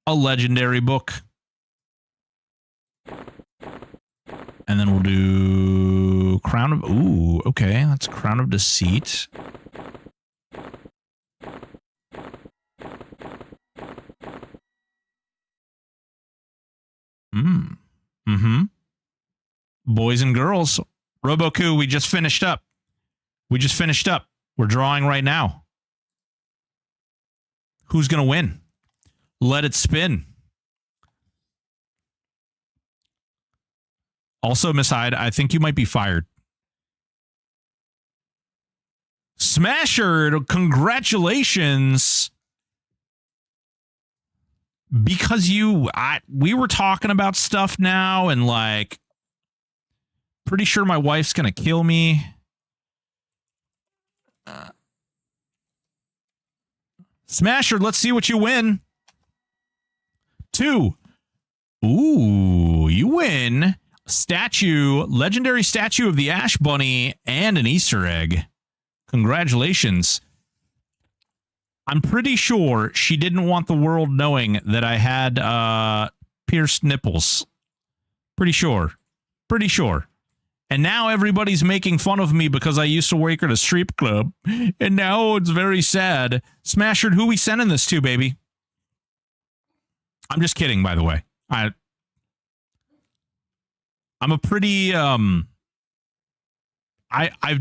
a legendary book. And then we'll do Crown of... Ooh, okay. That's Crown of Deceit. Mm-hmm. Boys and girls. Roboku, we just finished up. We're drawing right now. Who's going to win? Let it spin. Also, Miss Hyde, I think you might be fired. Smasher, congratulations. Because we were talking about stuff now and like, pretty sure my wife's going to kill me. Smasher, let's see what you win. 2. Ooh, you win. Statue, legendary statue of the Ash Bunny, and an Easter egg. Congratulations. I'm pretty sure she didn't want the world knowing that I had pierced nipples. Pretty sure. And now everybody's making fun of me because I used to work at a strip club. And now it's very sad. Smasher, who we sending this to, baby? I'm just kidding, by the way. I'm a pretty, I've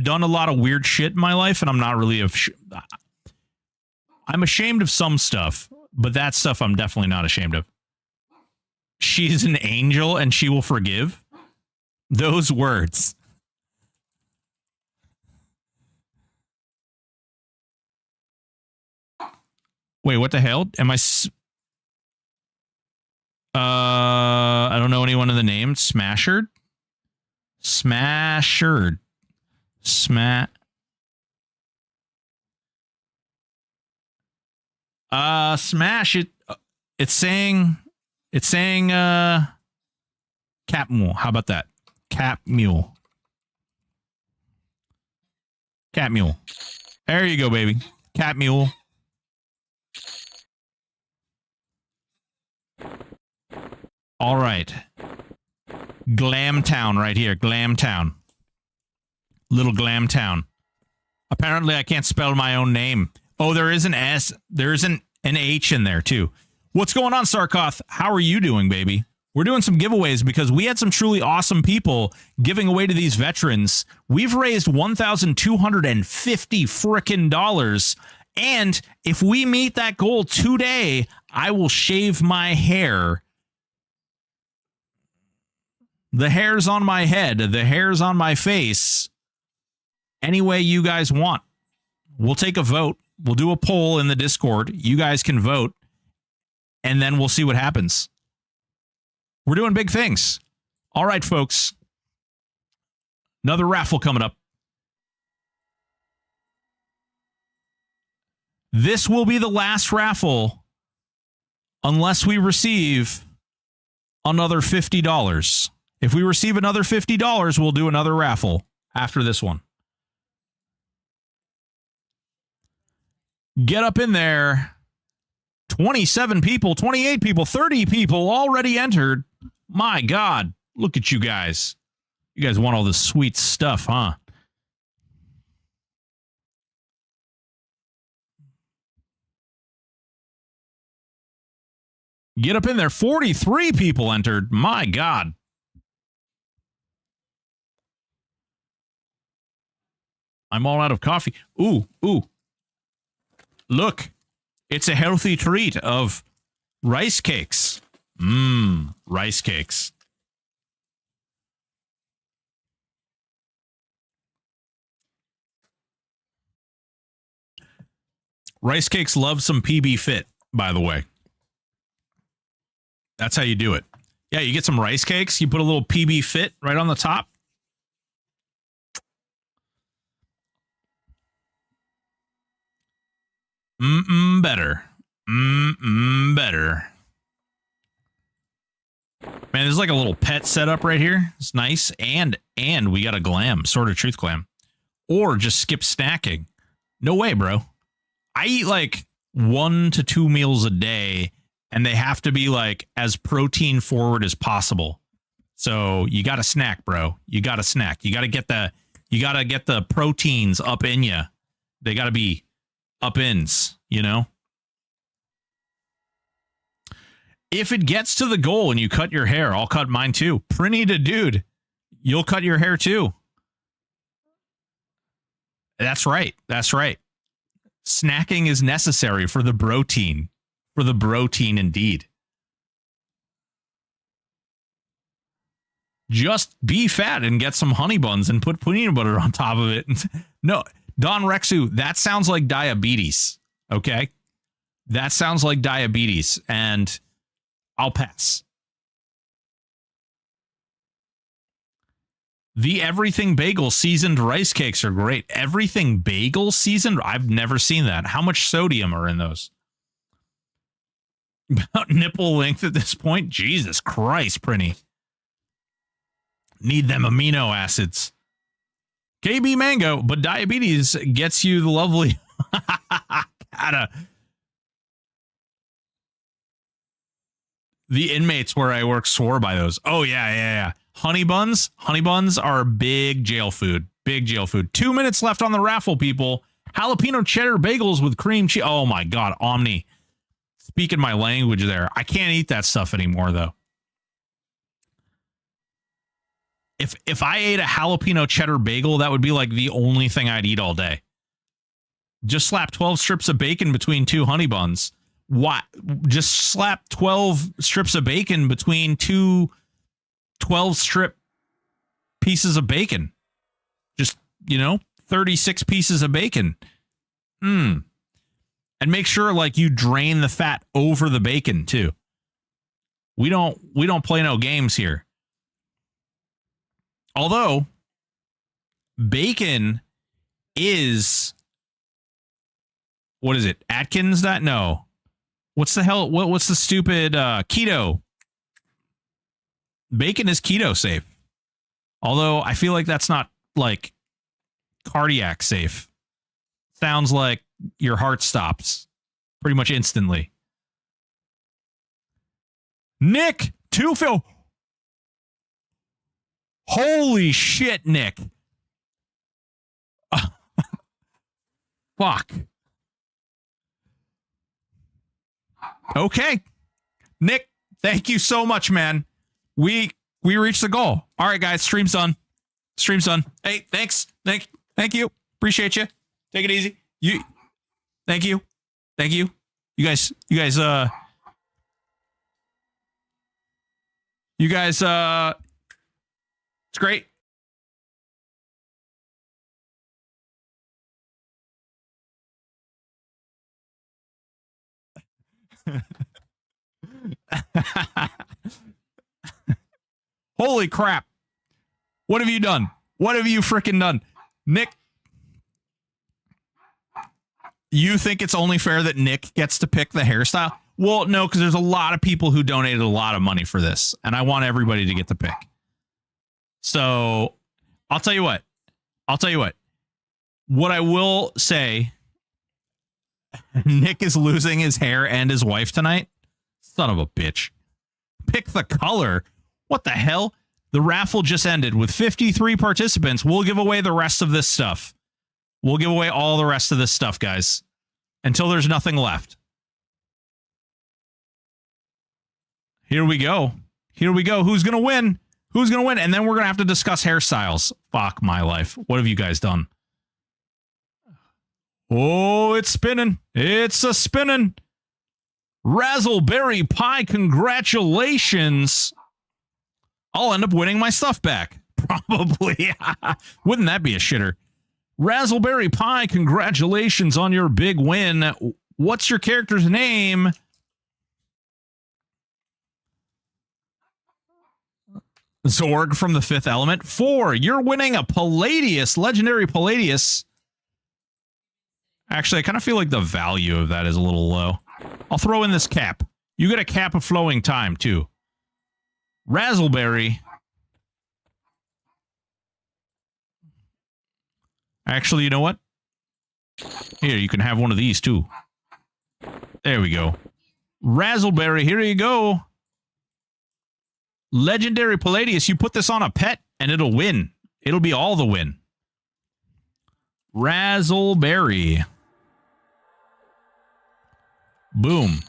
done a lot of weird shit in my life, and I'm not really, I'm ashamed of some stuff, but that stuff I'm definitely not ashamed of. She's an angel and she will forgive. Those words. Wait, what the hell? Am I... I don't know anyone in the name. Smashered? Smashered. Smash it. It's saying Cap Mule. How about that? Cap Mule. Cat Mule. There you go, baby. Cat Mule. All right. Glam Town right here. Glam Town. Little Glam Town. Apparently I can't spell my own name. Oh, there is an S. There is an H in there too. What's going on, Sarkoth? How are you doing, baby? We're doing some giveaways because we had some truly awesome people giving away to these veterans. We've raised $1,250 frickin' dollars. And if we meet that goal today, I will shave my hair. The hairs on my head, the hairs on my face, any way you guys want. We'll take a vote. We'll do a poll in the Discord. You guys can vote, and then we'll see what happens. We're doing big things. All right, folks. Another raffle coming up. This will be the last raffle unless we receive another $50. If we receive another $50, we'll do another raffle after this one. Get up in there. 27 people, 28 people, 30 people already entered. My God, look at you guys. You guys want all this sweet stuff, huh? Get up in there. 43 people entered. My God. I'm all out of coffee. Ooh. Look. It's a healthy treat of rice cakes. Rice cakes. Rice cakes love some PB Fit, by the way. That's how you do it. Yeah, you get some rice cakes. You put a little PB Fit right on the top. Better. Better. Man, there's like a little pet setup right here. It's nice. And we got a glam, sort of truth glam. Or just skip snacking. No way, bro. I eat like 1 to 2 meals a day, and they have to be like as protein forward as possible. So you got to snack, bro. You got to snack. You got to get the proteins up in you. They got to be up ins, you know? If it gets to the goal and you cut your hair, I'll cut mine too. Pretty to dude, you'll cut your hair too. That's right. That's right. Snacking is necessary for the protein. For the protein, indeed. Just be fat and get some honey buns and put peanut butter on top of it. No, Don Rexu, that sounds like diabetes. Okay? That sounds like diabetes, and I'll pass. The Everything Bagel seasoned rice cakes are great. Everything Bagel seasoned? I've never seen that. How much sodium are in those? About nipple length at this point? Jesus Christ, Prinny. Need them amino acids. KB Mango, but diabetes gets you the lovely... The inmates where I work swore by those. Oh, yeah. Honey buns are big jail food. Big jail food. 2 minutes left on the raffle, people. Jalapeno cheddar bagels with cream cheese. Oh, my God. Omni. Speaking my language there. I can't eat that stuff anymore, though. If I ate a jalapeno cheddar bagel, that would be like the only thing I'd eat all day. Just slap 12 strips of bacon between 2 honey buns. What? Just slap 12 strips of bacon between 2 12-strip pieces of bacon. Just, 36 pieces of bacon. And make sure like you drain the fat over the bacon too. We don't play no games here. Although bacon is, what is it? Atkins? That? No. What's the hell? What's the stupid keto? Bacon is keto safe. Although I feel like that's not like cardiac safe. Sounds like your heart stops pretty much instantly. Nick, Phil. Holy shit, Nick. Fuck. Okay. Nick, thank you so much, man. We reached the goal. All right, guys, stream's done. Stream's done. Hey, thanks. Thank you. Appreciate you. Take it easy. Thank you. You guys, it's great. Holy crap. What have you done? What have you freaking done? Nick, you think it's only fair that Nick gets to pick the hairstyle? Well, no, because there's a lot of people who donated a lot of money for this, and I want everybody to get to pick. So I'll tell you what. What I will say, Nick is losing his hair and his wife tonight. Son of a bitch. Pick the color. What the hell? The raffle just ended with 53 participants. We'll give away the rest of this stuff. We'll give away all the rest of this stuff, guys, until there's nothing left. Here we go. Who's going to win? And then we're going to have to discuss hairstyles. Fuck my life. What have you guys done? Oh, it's spinning. It's a spinning. Razzleberry Pie, congratulations. I'll end up winning my stuff back. Probably. Wouldn't that be a shitter? Razzleberry Pie, congratulations on your big win. What's your character's name? Zorg from the Fifth Element. 4. You're winning a Palladius, legendary Palladius. Actually, I kind of feel like the value of that is a little low. I'll throw in this cap. You get a cap of flowing time, too. Razzleberry. Actually, you know what? Here, you can have one of these, too. There we go. Razzleberry, here you go. Legendary Palladius, you put this on a pet, and it'll win. It'll be all the win. Razzleberry. Boom.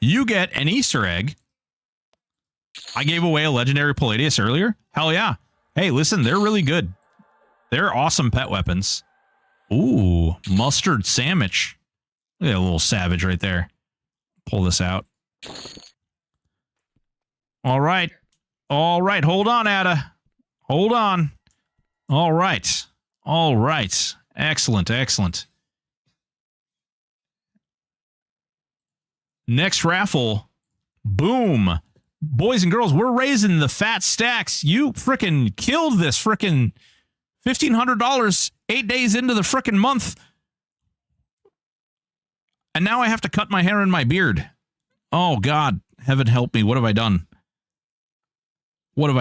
You get an Easter egg. I gave away a legendary Palladius earlier. Hell yeah. Hey, listen, they're really good. They're awesome pet weapons. Ooh, mustard sandwich. Look at that little savage right there. Pull this out. All right. Hold on, Ada. Hold on. All right. Excellent. Next raffle. Boom. Boys and girls, we're raising the fat stacks. You frickin' killed this frickin' $1,500 8 days into the frickin' month. And now I have to cut my hair and my beard. Oh, God. Heaven help me. What have I done? What have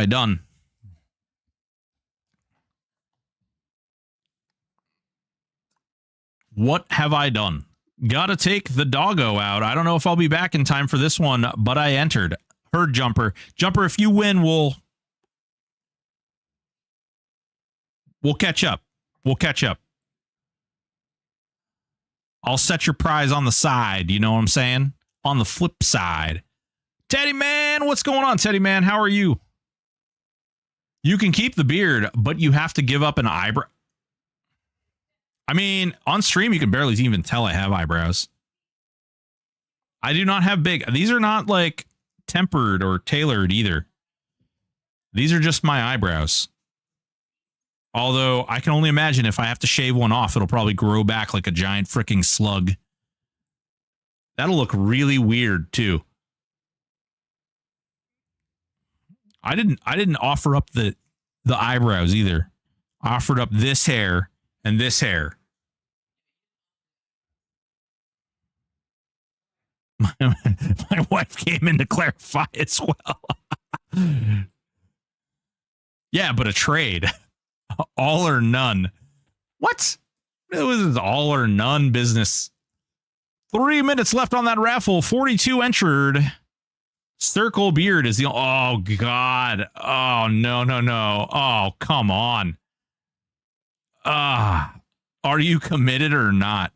I done? Gotta take the doggo out. I don't know if I'll be back in time for this one, but I entered. Herd Jumper. Jumper, if you win, we'll catch up. I'll set your prize on the side. You know what I'm saying? On the flip side. Teddy Man, what's going on, Teddy Man? How are you? You can keep the beard, but you have to give up an eyebrow. I mean, on stream, you can barely even tell I have eyebrows. I do not have big. These are not like tempered or tailored either. These are just my eyebrows. Although I can only imagine if I have to shave one off, it'll probably grow back like a giant freaking slug. That'll look really weird too. I didn't offer up the eyebrows either. I offered up this hair and this hair. My wife came in to clarify as well. Yeah, but a trade. All or none. What? It was all or none business. 3 minutes left on that raffle. 42 entered. Circle beard is the... Oh, God. Oh, no. Oh, come on. Are you committed or not?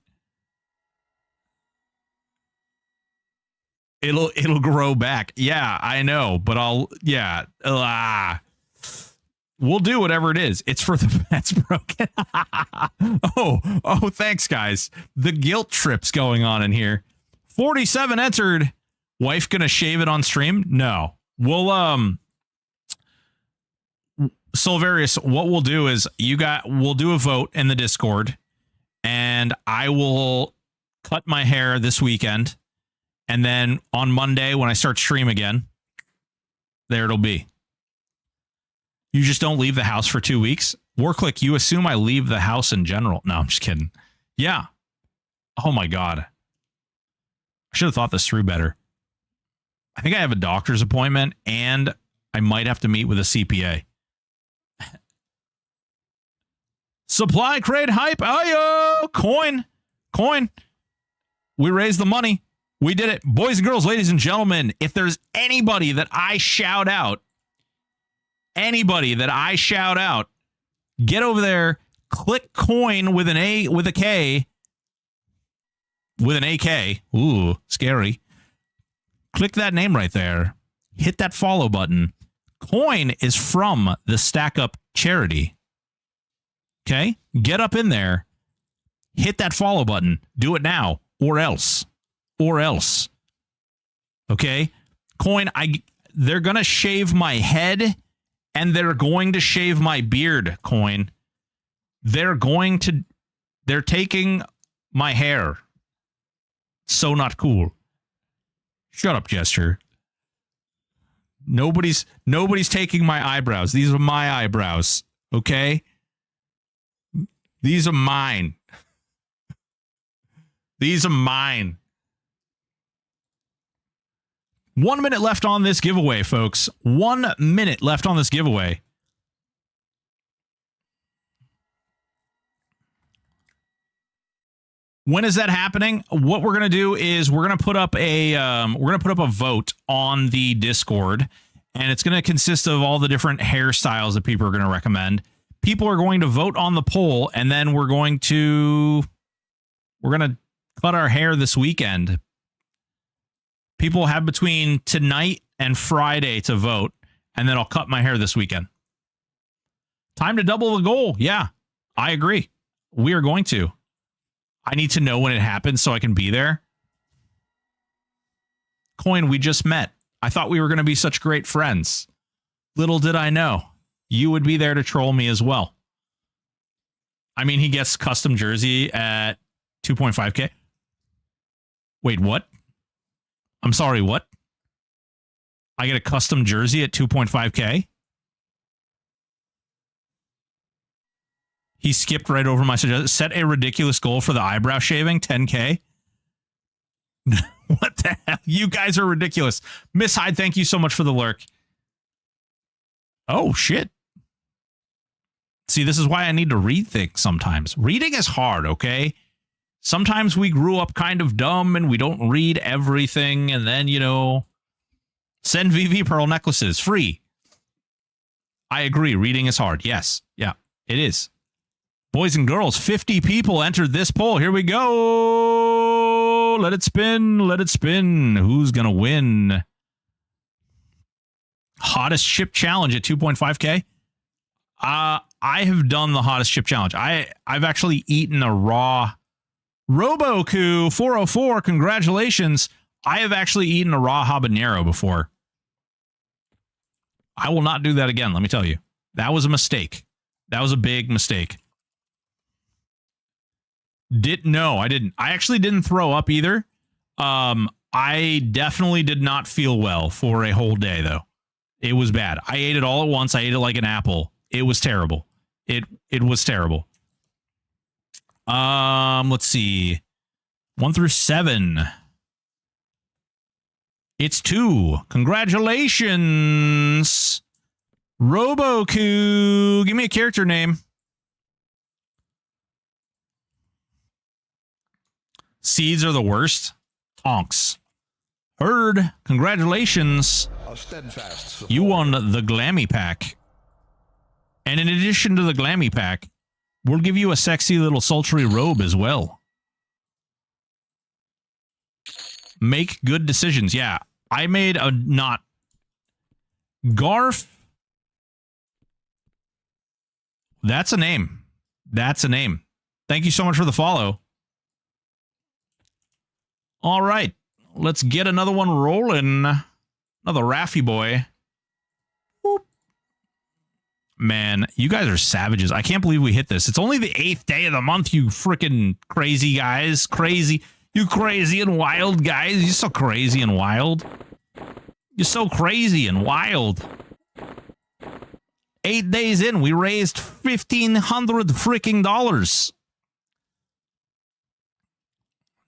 It'll grow back. Yeah, I know, but we'll do whatever it is. It's for the pets broken. Oh, thanks, guys. The guilt trip's going on in here. 47 entered. Wife gonna shave it on stream? No. We'll Silverius, what we'll do is we'll do a vote in the Discord, and I will cut my hair this weekend, and then on Monday when I start stream again, there it'll be. You just don't leave the house for 2 weeks? Warclick, you assume I leave the house in general. No, I'm just kidding. Yeah. Oh my God. I should have thought this through better. I think I have a doctor's appointment and I might have to meet with a CPA. Supply crate hype. Ayo! Coin. We raised the money. We did it. Boys and girls, ladies and gentlemen, if there's anybody that I shout out, get over there, click coin with an A, with a K, with an AK. Ooh, scary. Click that name right there. Hit that follow button. Coin is from the Stack Up charity. Okay? Get up in there. Hit that follow button. Do it now or else. Okay? Coin, they're going to shave my head and they're going to shave my beard, Coin. They're taking my hair. So not cool. Shut up, Gesture. Nobody's taking my eyebrows. These are my eyebrows. Okay? These are mine. These are mine. 1 minute left on this giveaway, folks. 1 minute left on this giveaway. When is that happening? What we're gonna do is we're gonna put up a vote on the Discord, and it's gonna consist of all the different hairstyles that people are gonna recommend. People are going to vote on the poll, and then we're gonna cut our hair this weekend. People have between tonight and Friday to vote, and then I'll cut my hair this weekend. Time to double the goal. Yeah, I agree. We are going to. I need to know when it happens so I can be there. Coin, we just met. I thought we were going to be such great friends. Little did I know, you would be there to troll me as well. I mean, he gets custom jersey at 2.5K. Wait, what? I'm sorry, what? I get a custom jersey at 2.5K? He skipped right over my suggestion. Set a ridiculous goal for the eyebrow shaving, 10K. What the hell? You guys are ridiculous. Miss Hyde, thank you so much for the lurk. Oh, shit. See, this is why I need to read things sometimes. Reading is hard, okay? Sometimes we grew up kind of dumb and we don't read everything. And then, send VV pearl necklaces. Free. I agree. Reading is hard. Yes. Yeah, it is. Boys and girls, 50 people entered this poll. Here we go. Let it spin. Let it spin. Who's going to win? Hottest ship challenge at 2.5K. I have done the hottest ship challenge. I've actually eaten a raw Roboku 404. Congratulations. I have actually eaten a raw habanero before. I will not do that again. Let me tell you, that was a mistake. That was a big mistake. No, I didn't. I actually didn't throw up either. I definitely did not feel well for a whole day, though. It was bad. I ate it all at once. I ate it like an apple. It was terrible. It was terrible. Let's see. 1 through 7. It's 2. Congratulations. Roboku. Give me a character name. Seeds are the worst. Tonks. Heard. Congratulations. You won the Glammy Pack. And in addition to the Glammy Pack, we'll give you a sexy little sultry robe as well. Make good decisions. Yeah, I made a not... Garf. That's a name. That's a name. Thank you so much for the follow. All right, let's get another one rolling. Another Raffy boy. Whoop. Man, you guys are savages. I can't believe we hit this. It's only the 8th day of the month, you freaking crazy guys. Crazy. You crazy and wild guys. You're so crazy and wild. You're so crazy and wild. 8 days in, we raised $1,500 freaking dollars.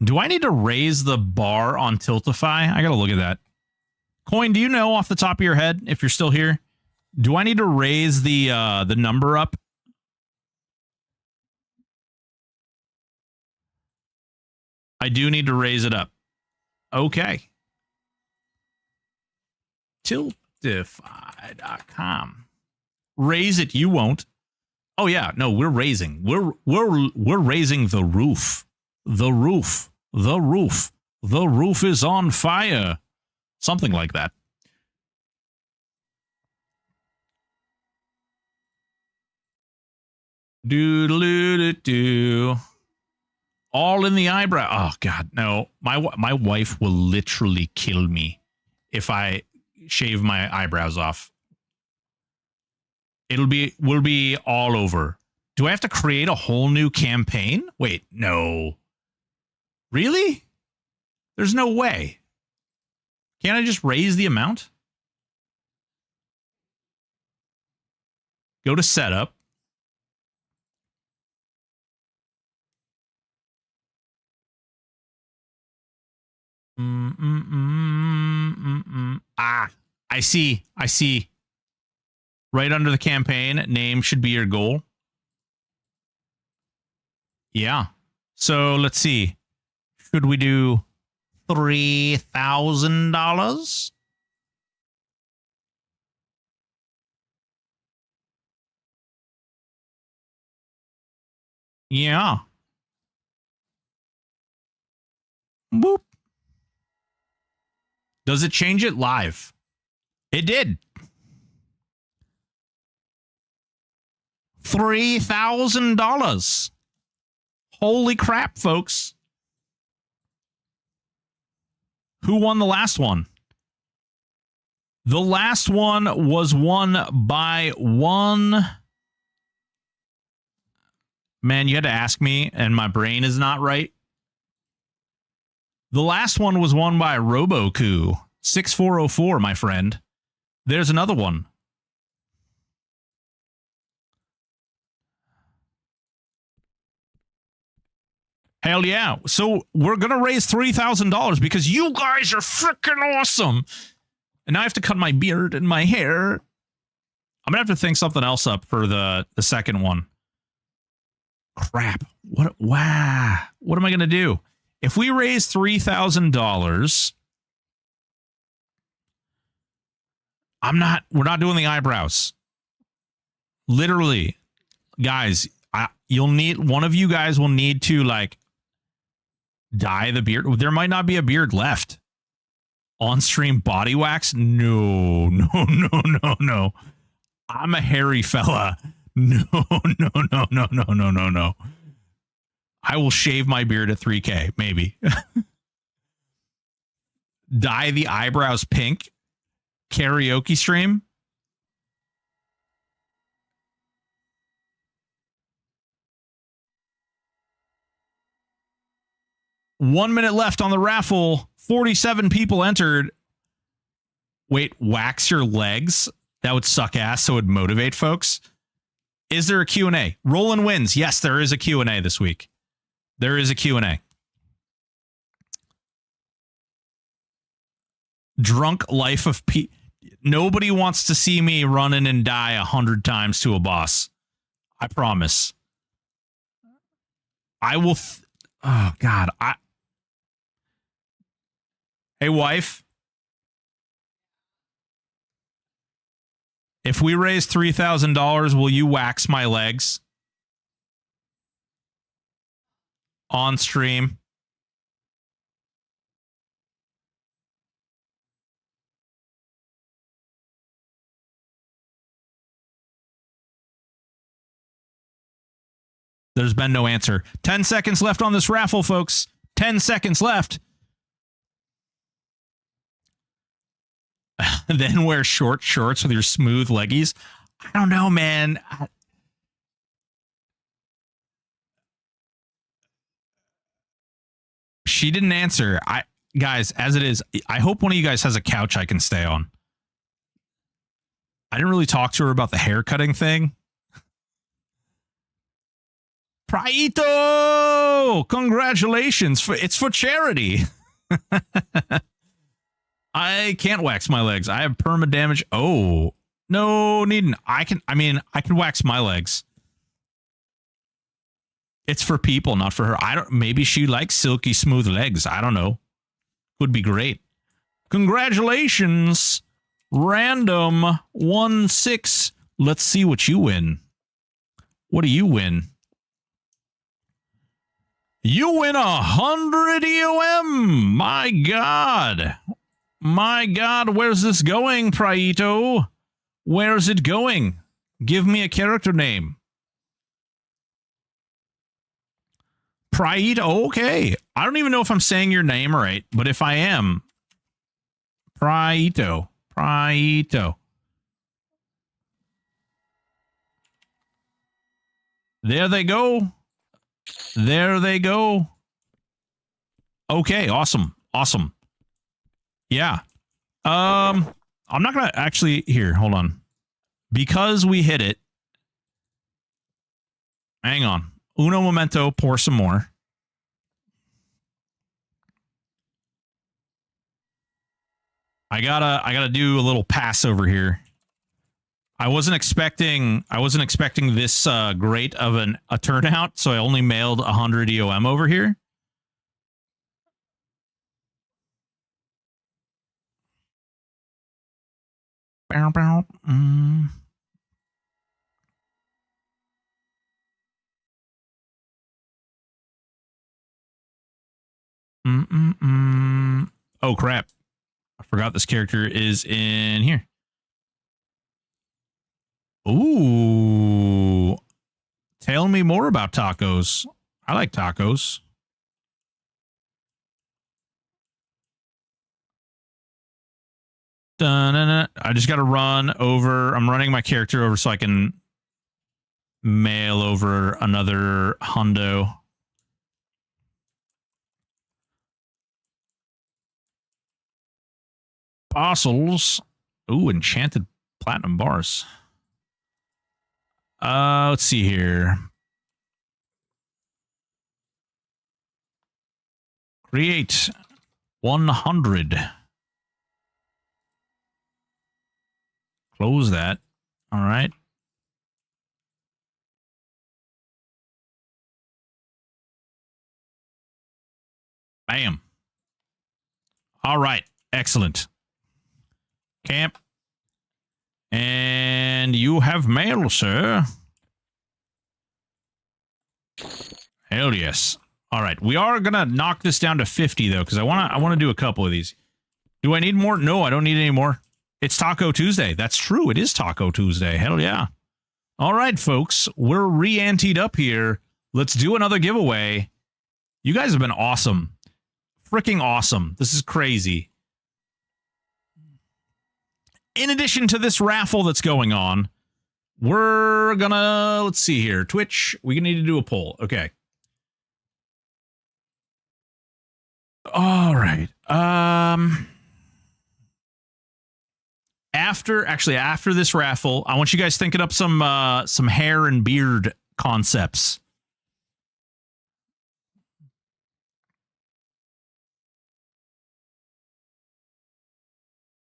Do I need to raise the bar on Tiltify? I gotta look at that. Coin, do you know off the top of your head, if you're still here, do I need to raise the number up I do need to raise it up. Okay. Tiltify.com. Raise it, you won't. Oh yeah, no, we're raising. We're raising the roof. The roof. The roof. The roof is on fire. Something like that. Do. All in the eyebrow. Oh God, no. My wife will literally kill me if I shave my eyebrows off. We'll be all over. Do I have to create a whole new campaign? Wait, no. Really? There's no way. Can't I just raise the amount? Go to setup. Ah, I see. Right under the campaign, name should be your goal. Yeah. So let's see. Should we do $3,000? Yeah. Boop. Does it change it live? It did. $3,000. Holy crap, folks. Who won the last one? The last one was won by one. Man, you had to ask me, and my brain is not right. The last one was won by Roboku. 6404, my friend. There's another one. Hell yeah. So we're going to raise $3,000 because you guys are freaking awesome. And now I have to cut my beard and my hair. I'm going to have to think something else up for the second one. Crap. Wow. What am I going to do? If we raise $3,000, we're not doing the eyebrows. Literally, guys, one of you guys will need to like dye the beard. There might not be a beard left. On stream body wax? No. I'm a hairy fella. No. I will shave my beard at 3K, maybe. Dye the eyebrows pink. Karaoke stream. One minute left on the raffle. 47 people entered. Wait, wax your legs? That would suck ass, so it would motivate folks. Is there a Q&A? Roland wins. Yes, there is a Q&A this week. There is a Q&A. Drunk life of P. Nobody wants to see me run in and die 100 times to a boss. I promise. I will. Oh, God. Hey, wife. If we raise $3,000, will you wax my legs? On stream. There's been no answer. 10 seconds left on this raffle, folks. 10 seconds left. Then wear short shorts with your smooth leggies. I don't know, man. She didn't answer. Guys, as it is, I hope one of you guys has a couch I can stay on. I didn't really talk to her about the haircutting thing. Praito! Congratulations. It's for charity. I can't wax my legs. I have perma damage. Oh, no, needn't. I can wax my legs. It's for people, not for her. I don't. Maybe she likes silky smooth legs. I don't know. Would be great. Congratulations, random 1-6. Let's see what you win. What do you win? You win 100 EOM. My God. My God, where's this going, Praito? Where's it going? Give me a character name. Praito, okay. I don't even know if I'm saying your name right, but if I am, Praito. Praito. There they go. There they go. Okay, awesome. Awesome. Yeah. I'm not going to actually here, hold on. Because we hit it. Hang on. Uno momento, pour some more. I gotta do a little pass over here. I wasn't expecting this great of a turnout, so I only mailed 100 EOM over here. Bow, bow, Oh crap. I forgot this character is in here. Ooh. Tell me more about tacos. I like tacos. Dun-dun-dun. I just got to run over. I'm running my character over so I can mail over another hundo. Fossils. Ooh, enchanted platinum bars. Let's see here. Create 100. Close that. All right. Bam. All right. Excellent. Camp. And you have mail, sir. Hell yes. All right. We are going to knock this down to 50 though, because I want to do a couple of these. Do I need more? No, I don't need any more. It's Taco Tuesday. That's true. It is Taco Tuesday. Hell yeah. All right, folks. We're re-anteed up here. Let's do another giveaway. You guys have been awesome. Freaking awesome. This is crazy. In addition to this raffle that's going on, we're gonna, let's see here. Twitch, we need to do a poll. Okay. All right. After this raffle, I want you guys thinking up some hair and beard concepts.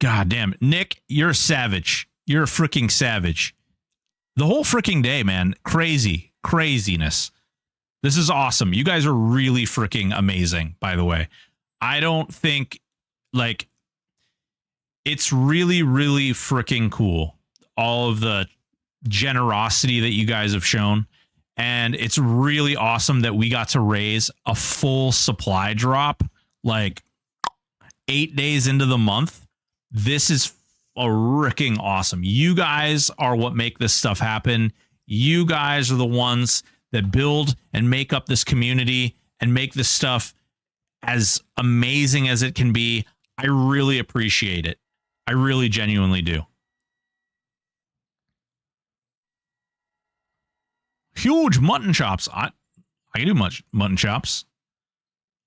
God damn it. Nick, you're a savage. You're a freaking savage. The whole freaking day, man. Craziness. This is awesome. You guys are really freaking amazing, by the way. I don't think, like, it's really, really freaking cool. All of the generosity that you guys have shown. And it's really awesome that we got to raise a full supply drop, like 8 days into the month. This is freaking awesome. You guys are what make this stuff happen. You guys are the ones that build and make up this community and make this stuff as amazing as it can be. I really appreciate it. I really genuinely do. Huge mutton chops. I can do mutton chops.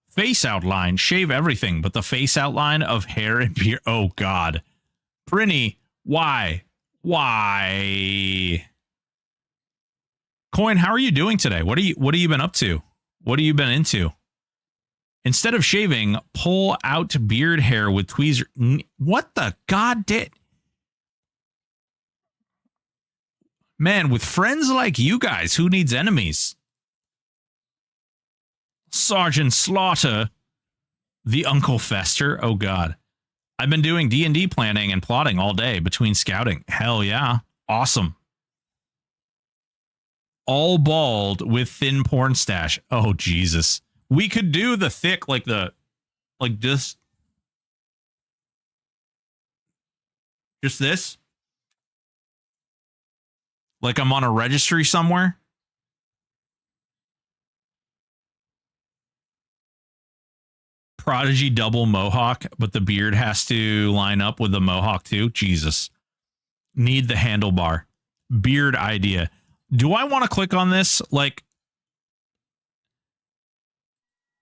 Face outline, shave everything, but the face outline of hair and beard. Oh God, Prinny, why? Coin, how are you doing today? What have you been up to? What have you been into? Instead of shaving, pull out beard hair with tweezer. What the God did? Man, with friends like you guys, who needs enemies? Sergeant Slaughter. The Uncle Fester. Oh, God. I've been doing D&D planning and plotting all day between scouting. Hell yeah. Awesome. All bald with thin porn stash. Oh, Jesus. We could do the thick, like this. Just this. Like I'm on a registry somewhere. Prodigy double mohawk, but the beard has to line up with the mohawk too. Jesus. Need the handlebar. Beard idea. Do I want to click on this? Like,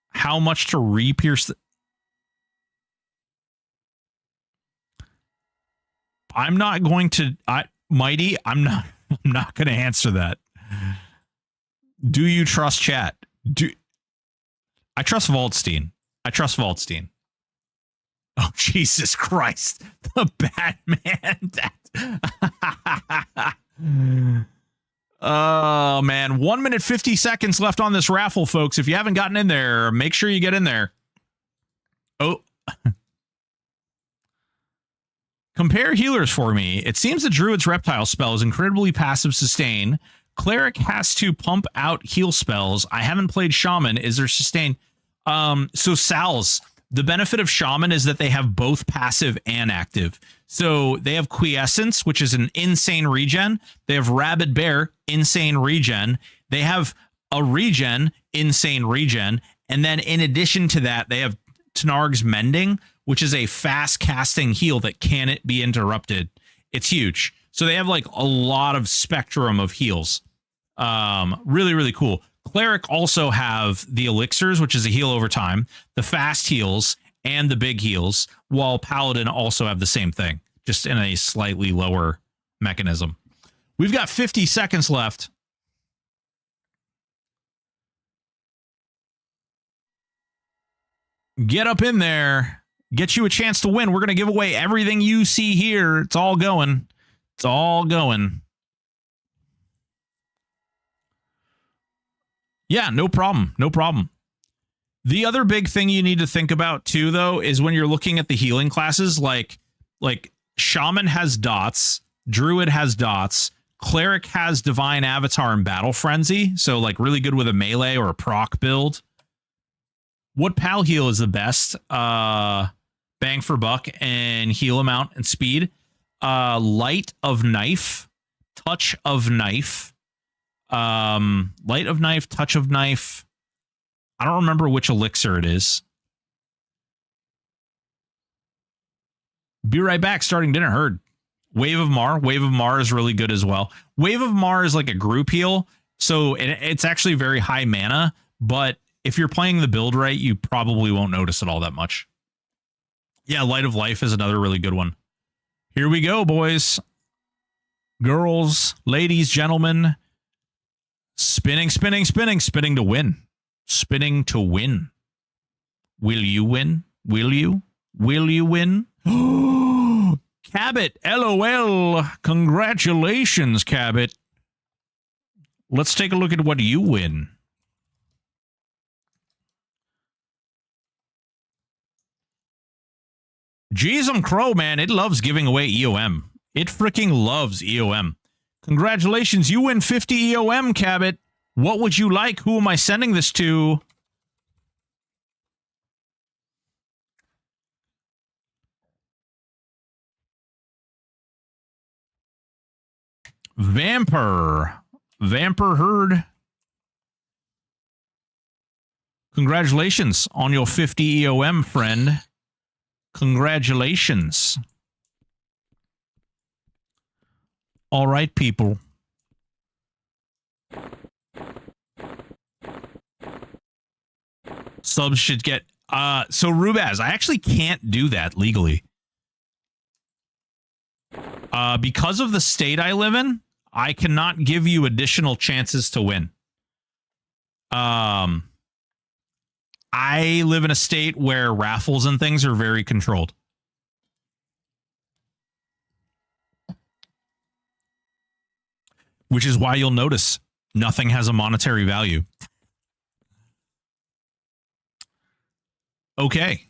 how much to re-pierce the... I'm not going to... Mighty, I'm not going to answer that. Do you trust chat? I trust Waldstein. I trust Waldstein. Oh, Jesus Christ. The Batman. Oh, man. 1 minute, 50 seconds left on this raffle, folks. If you haven't gotten in there, make sure you get in there. Oh. Compare healers for me. It seems the Druid's reptile spell is incredibly passive sustain. Cleric has to pump out heal spells. I haven't played Shaman. Is there sustain? So Sal's, the benefit of Shaman is that they have both passive and active. So they have Quiescence, which is an insane regen. They have Rabid Bear, insane regen. They have a regen, insane regen. And then in addition to that, they have Tenarg's Mending, which is a fast casting heal that can't be interrupted. It's huge. So they have like a lot of spectrum of heals. Really, really cool. Cleric also have the elixirs, which is a heal over time, the fast heals, and the big heals, while Paladin also have the same thing, just in a slightly lower mechanism. We've got 50 seconds left. Get up in there. Get you a chance to win. We're going to give away everything you see here. It's all going. It's all going. Yeah, no problem. No problem. The other big thing you need to think about too, though, is when you're looking at the healing classes, like Shaman has dots, Druid has dots, Cleric has Divine Avatar and Battle Frenzy, so like really good with a melee or a proc build. What pal heal is the best? Bang for buck and heal amount and speed. Light of Knife, Touch of Knife. Light of Knife, Touch of Knife. I don't remember which elixir it is. Be right back. Starting dinner. Heard. Wave of Mar. Wave of Mar is really good as well. Wave of Mar is like a group heal, so it's actually very high mana, but if you're playing the build right, you probably won't notice it all that much. Yeah, Light of Life is another really good one. Here we go, boys. Girls, ladies, gentlemen. Spinning, spinning, spinning, spinning to win. Spinning to win. Will you win? Will you? Will you win? Cabot, LOL. Congratulations, Cabot. Let's take a look at what you win. Jeez, Crow, man. It loves giving away EOM. It freaking loves EOM. Congratulations, you win 50 EOM, Cabot. What would you like? Who am I sending this to? Vamper. Vamper Herd. Congratulations on your 50 EOM, friend. Congratulations. All right, people. Subs should get... So, Rubaz, I actually can't do that legally. Because of the state I live in, I cannot give you additional chances to win. I live in a state where raffles and things are very controlled. Which is why you'll notice nothing has a monetary value. Okay.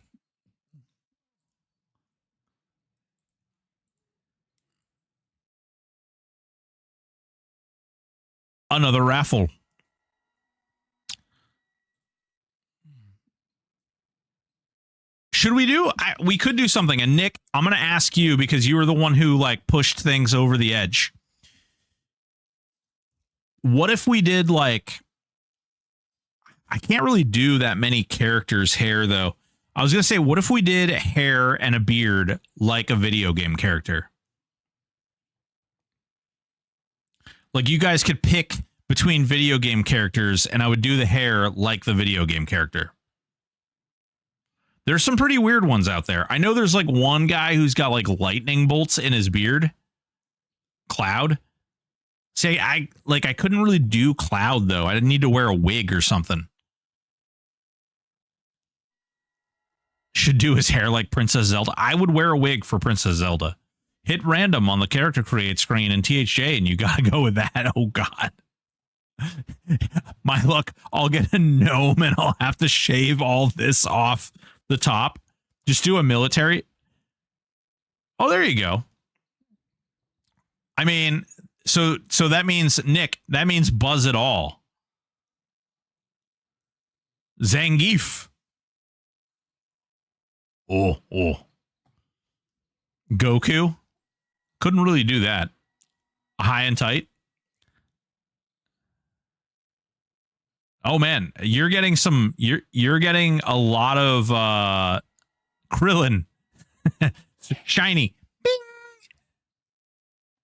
Another raffle. Should we do? We could do something. And Nick, I'm going to ask you because you were the one who like pushed things over the edge. What if we did like, I can't really do that many characters' hair though. I was going to say, what if we did hair and a beard like a video game character? Like you guys could pick between video game characters and I would do the hair like the video game character. There's some pretty weird ones out there. I know there's like one guy who's got like lightning bolts in his beard. Cloud. Say, I couldn't really do Cloud though. I didn't need to wear a wig or something. Should do his hair like Princess Zelda. I would wear a wig for Princess Zelda. Hit random on the character create screen in THJ and you gotta go with that. Oh God. My luck, I'll get a gnome and I'll have to shave all this off the top. Just do a military. Oh, there you go. I mean, so that means Nick, that means Buzz it all. Zangief. Oh. Goku. Couldn't really do that. High and tight. Oh man, you're getting some. You're getting a lot of Krillin, shiny, bing,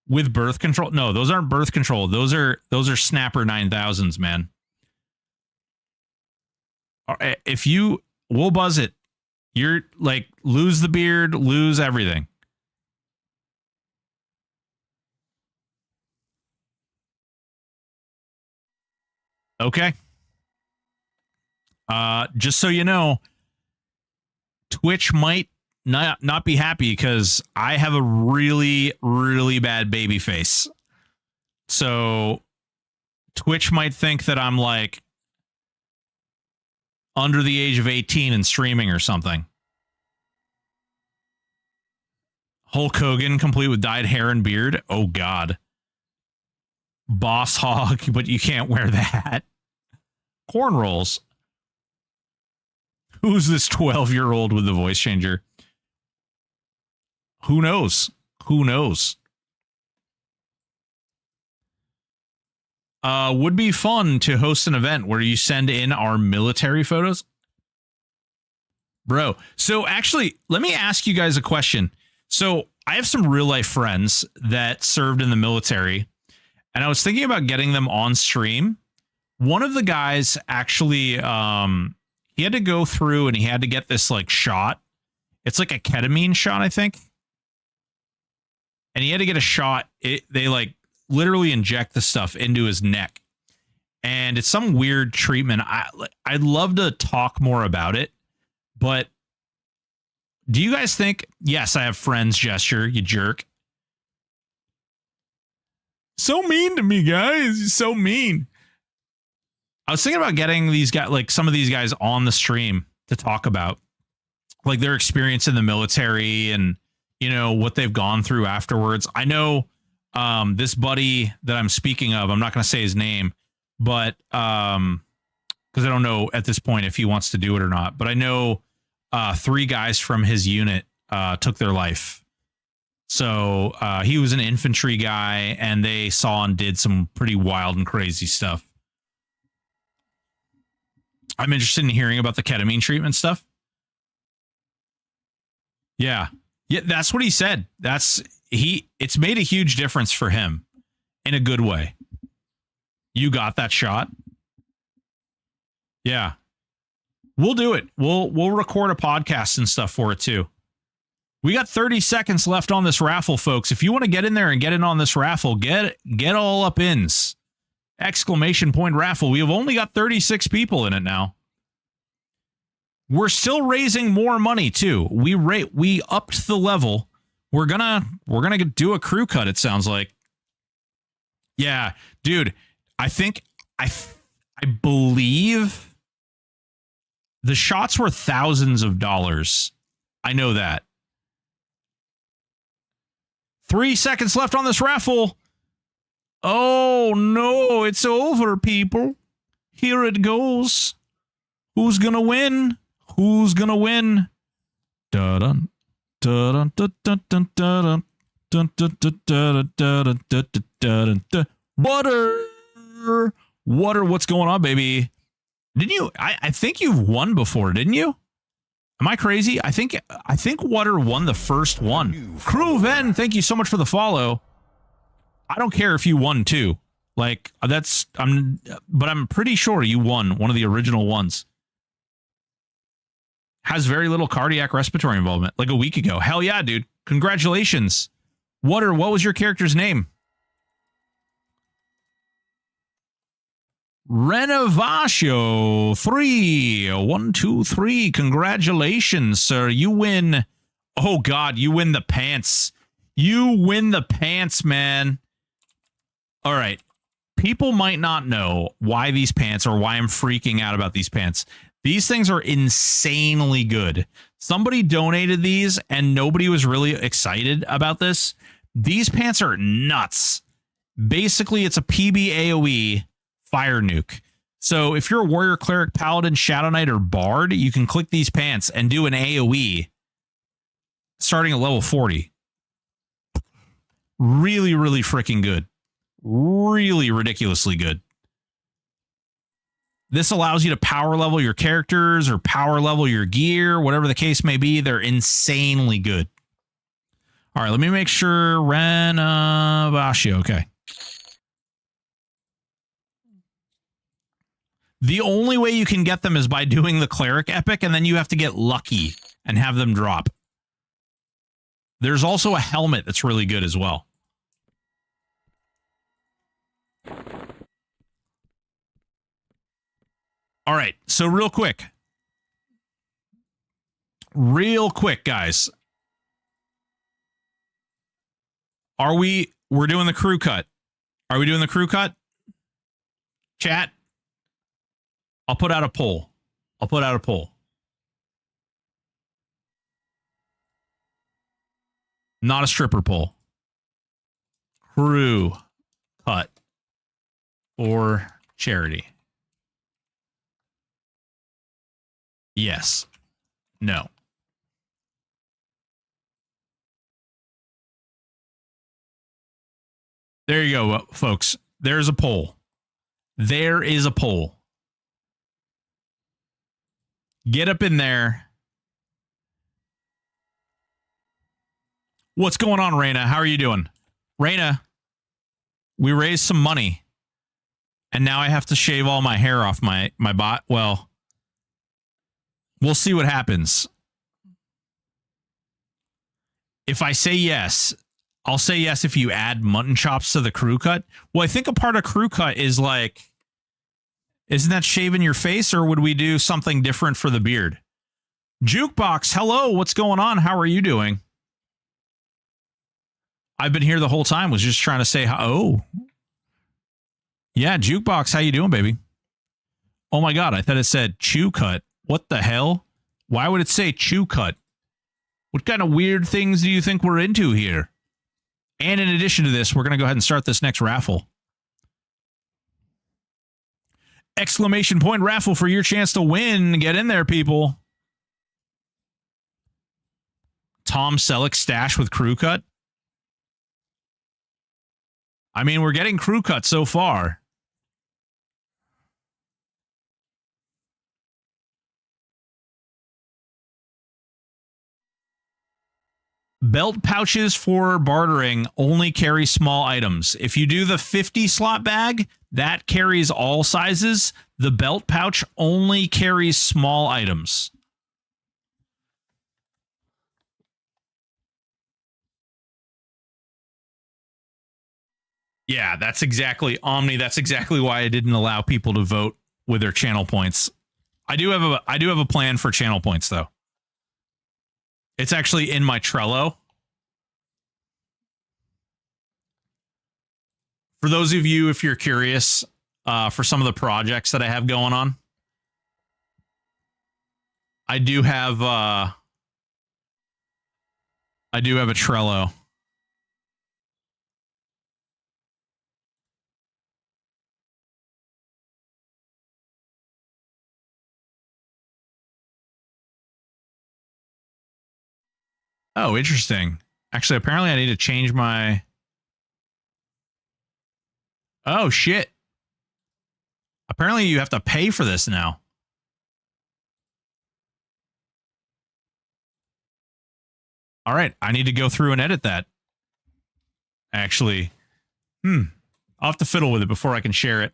with birth control. No, those aren't birth control. Those are Snapper 9000s, man. If you, we'll buzz it. You're like lose the beard, lose everything. Okay. Just so you know, Twitch might not be happy because I have a really, really bad baby face. So Twitch might think that I'm like under the age of 18 and streaming or something. Hulk Hogan complete with dyed hair and beard. Oh God. Boss hog, but you can't wear that. Corn rolls. Who's this 12-year-old with the voice changer? Who knows? Who knows? Would be fun to host an event where you send in our military photos. Bro, so actually, let me ask you guys a question. So I have some real life friends that served in the military, and I was thinking about getting them on stream. One of the guys actually, he had to go through and he had to get this like shot. It's like a ketamine shot, I think. And he had to get a shot. They like literally inject the stuff into his neck. And it's some weird treatment. I'd love to talk more about it. But do you guys think, yes, I have friends gesture, you jerk. So mean to me, guys. So mean. I was thinking about getting these guys, like some of these guys on the stream to talk about like their experience in the military and, you know, what they've gone through afterwards. I know this buddy that I'm speaking of, I'm not going to say his name, but because I don't know at this point if he wants to do it or not. But I know 3 guys from his unit took their life. So he was an infantry guy and they saw and did some pretty wild and crazy stuff. I'm interested in hearing about the ketamine treatment stuff. Yeah. Yeah, that's what he said. It's made a huge difference for him in a good way. You got that shot? Yeah. We'll do it. We'll record a podcast and stuff for it too. We got 30 seconds left on this raffle, folks. If you want to get in there and get in on this raffle, get all up ins. Exclamation point raffle. We have only got 36 people in it now. We're still raising more money too. We upped the level. We're gonna do a crew cut, it sounds like. Yeah, dude. I think I believe The shots were thousands of dollars. I know that. 3 seconds left on this raffle. Oh, no, it's over, people. Here it goes. Who's going to win? Who's going to win? Dun dun dun dun dun dun dun dun dun dun dun dun. Water. Water, what's going on, baby? Didn't you? I think you've won before, didn't you? Am I crazy? I think Water won the first one. Crew Ven, thank you so much for the follow. I don't care if you won too. Like but I'm pretty sure you won one of the original ones. Has very little cardiac respiratory involvement, like a week ago. Hell yeah, dude. Congratulations. Water, what was your character's name? Renovatio 3. 1, 2, 3. Congratulations, sir. You win. Oh, God, you win the pants. You win the pants, man. All right. People might not know why these pants or why I'm freaking out about these pants. These things are insanely good. Somebody donated these and nobody was really excited about this. These pants are nuts. Basically, it's a PB AoE fire nuke. So if you're a warrior, cleric, paladin, shadow knight, or bard, you can click these pants and do an AoE starting at level 40. Really, really freaking good. Really ridiculously good. This allows you to power level your characters or power level your gear, whatever the case may be. They're insanely good. All right, let me make sure. Renovatio, okay. The only way you can get them is by doing the cleric epic, and then you have to get lucky and have them drop. There's also a helmet that's really good as well. All right, so real quick, guys. We're doing the crew cut. Are we doing the crew cut? Chat? I'll put out a poll. Not a stripper poll. Crew cut or charity. Yes. No. There you go, folks. There's a poll. There is a poll. Get up in there. What's going on, Raina? How are you doing? Raina, we raised some money. And now I have to shave all my hair off my bot. Well, we'll see what happens. If I say yes, I'll say yes if you add mutton chops to the crew cut. Well, I think a part of crew cut is like, isn't that shaving your face, or would we do something different for the beard? Jukebox, hello, what's going on? How are you doing? I've been here the whole time, was just trying to say, oh. Yeah, Jukebox, how you doing, baby? Oh my God, I thought it said chew cut. What the hell? Why would it say chew cut? What kind of weird things do you think we're into here? And in addition to this, we're going to go ahead and start this next raffle. Exclamation point raffle for your chance to win. Get in there, people. Tom Selleck stash with crew cut. I mean, we're getting crew cut so far. Belt pouches for bartering only carry small items. If you do the 50 slot bag, that carries all sizes. The belt pouch only carries small items. Yeah, that's exactly, Omni, that's exactly why I didn't allow people to vote with their channel points. I do have a plan for channel points though. It's actually in my Trello. For those of you, if you're curious, for some of the projects that I have going on. I do have a Trello. Oh, interesting. Actually, apparently I need to change my... Oh, shit. Apparently you have to pay for this now. All right, I need to go through and edit that. Actually, I'll have to fiddle with it before I can share it.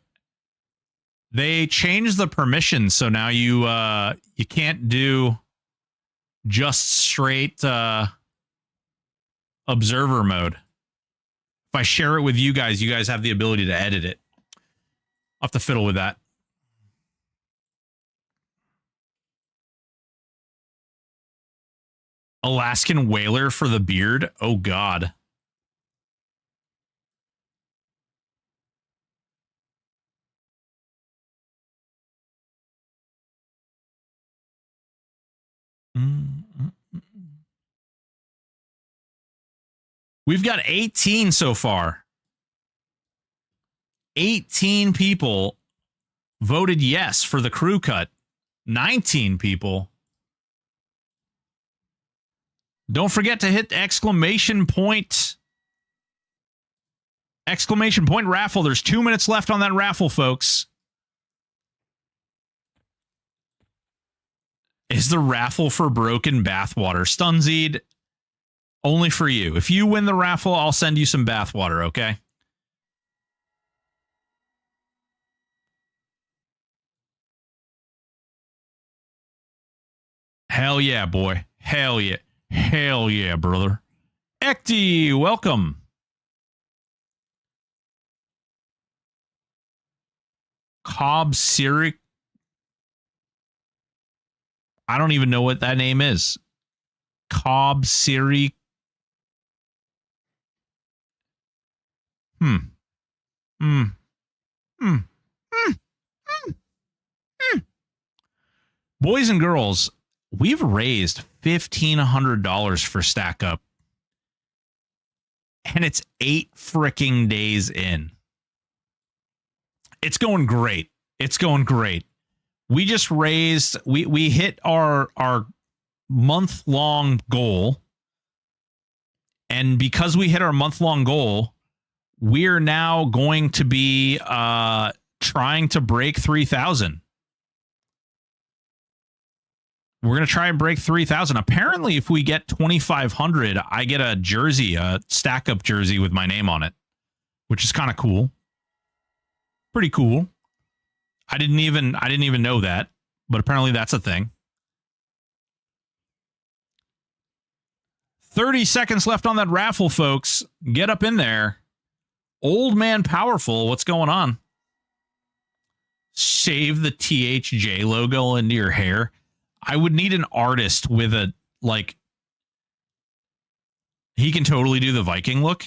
They changed the permissions, so now you can't do just straight observer mode. If I share it with you guys have the ability to edit it. I'll have to fiddle with that. Alaskan whaler for the beard? Oh, God. We've got 18 so far. 18 people voted yes for the crew cut. 19 people. Don't forget to hit the exclamation point raffle. There's 2 minutes left on that raffle, folks. Is the raffle for broken bathwater? Stunzeed, only for you. If you win the raffle, I'll send you some bathwater, okay? Hell yeah, boy. Hell yeah. Hell yeah, brother. Ekti, welcome. Cobb Syric. I don't even know what that name is. Cobb Syric. Boys and girls, we've raised $1,500 for Stack Up. And it's 8 freaking days in. It's going great. It's going great. We just raised, we hit our month-long goal. And because we hit our month-long goal, we're now going to be trying to break 3,000. We're going to try and break 3,000. Apparently, if we get 2,500, I get a jersey, a stack-up jersey with my name on it, which is kind of cool. Pretty cool. I didn't even know that, but apparently that's a thing. 30 seconds left on that raffle, folks. Get up in there. Old Man Powerful, what's going on? Shave the THJ logo into your hair. I would need an artist with a, like, he can totally do the Viking look.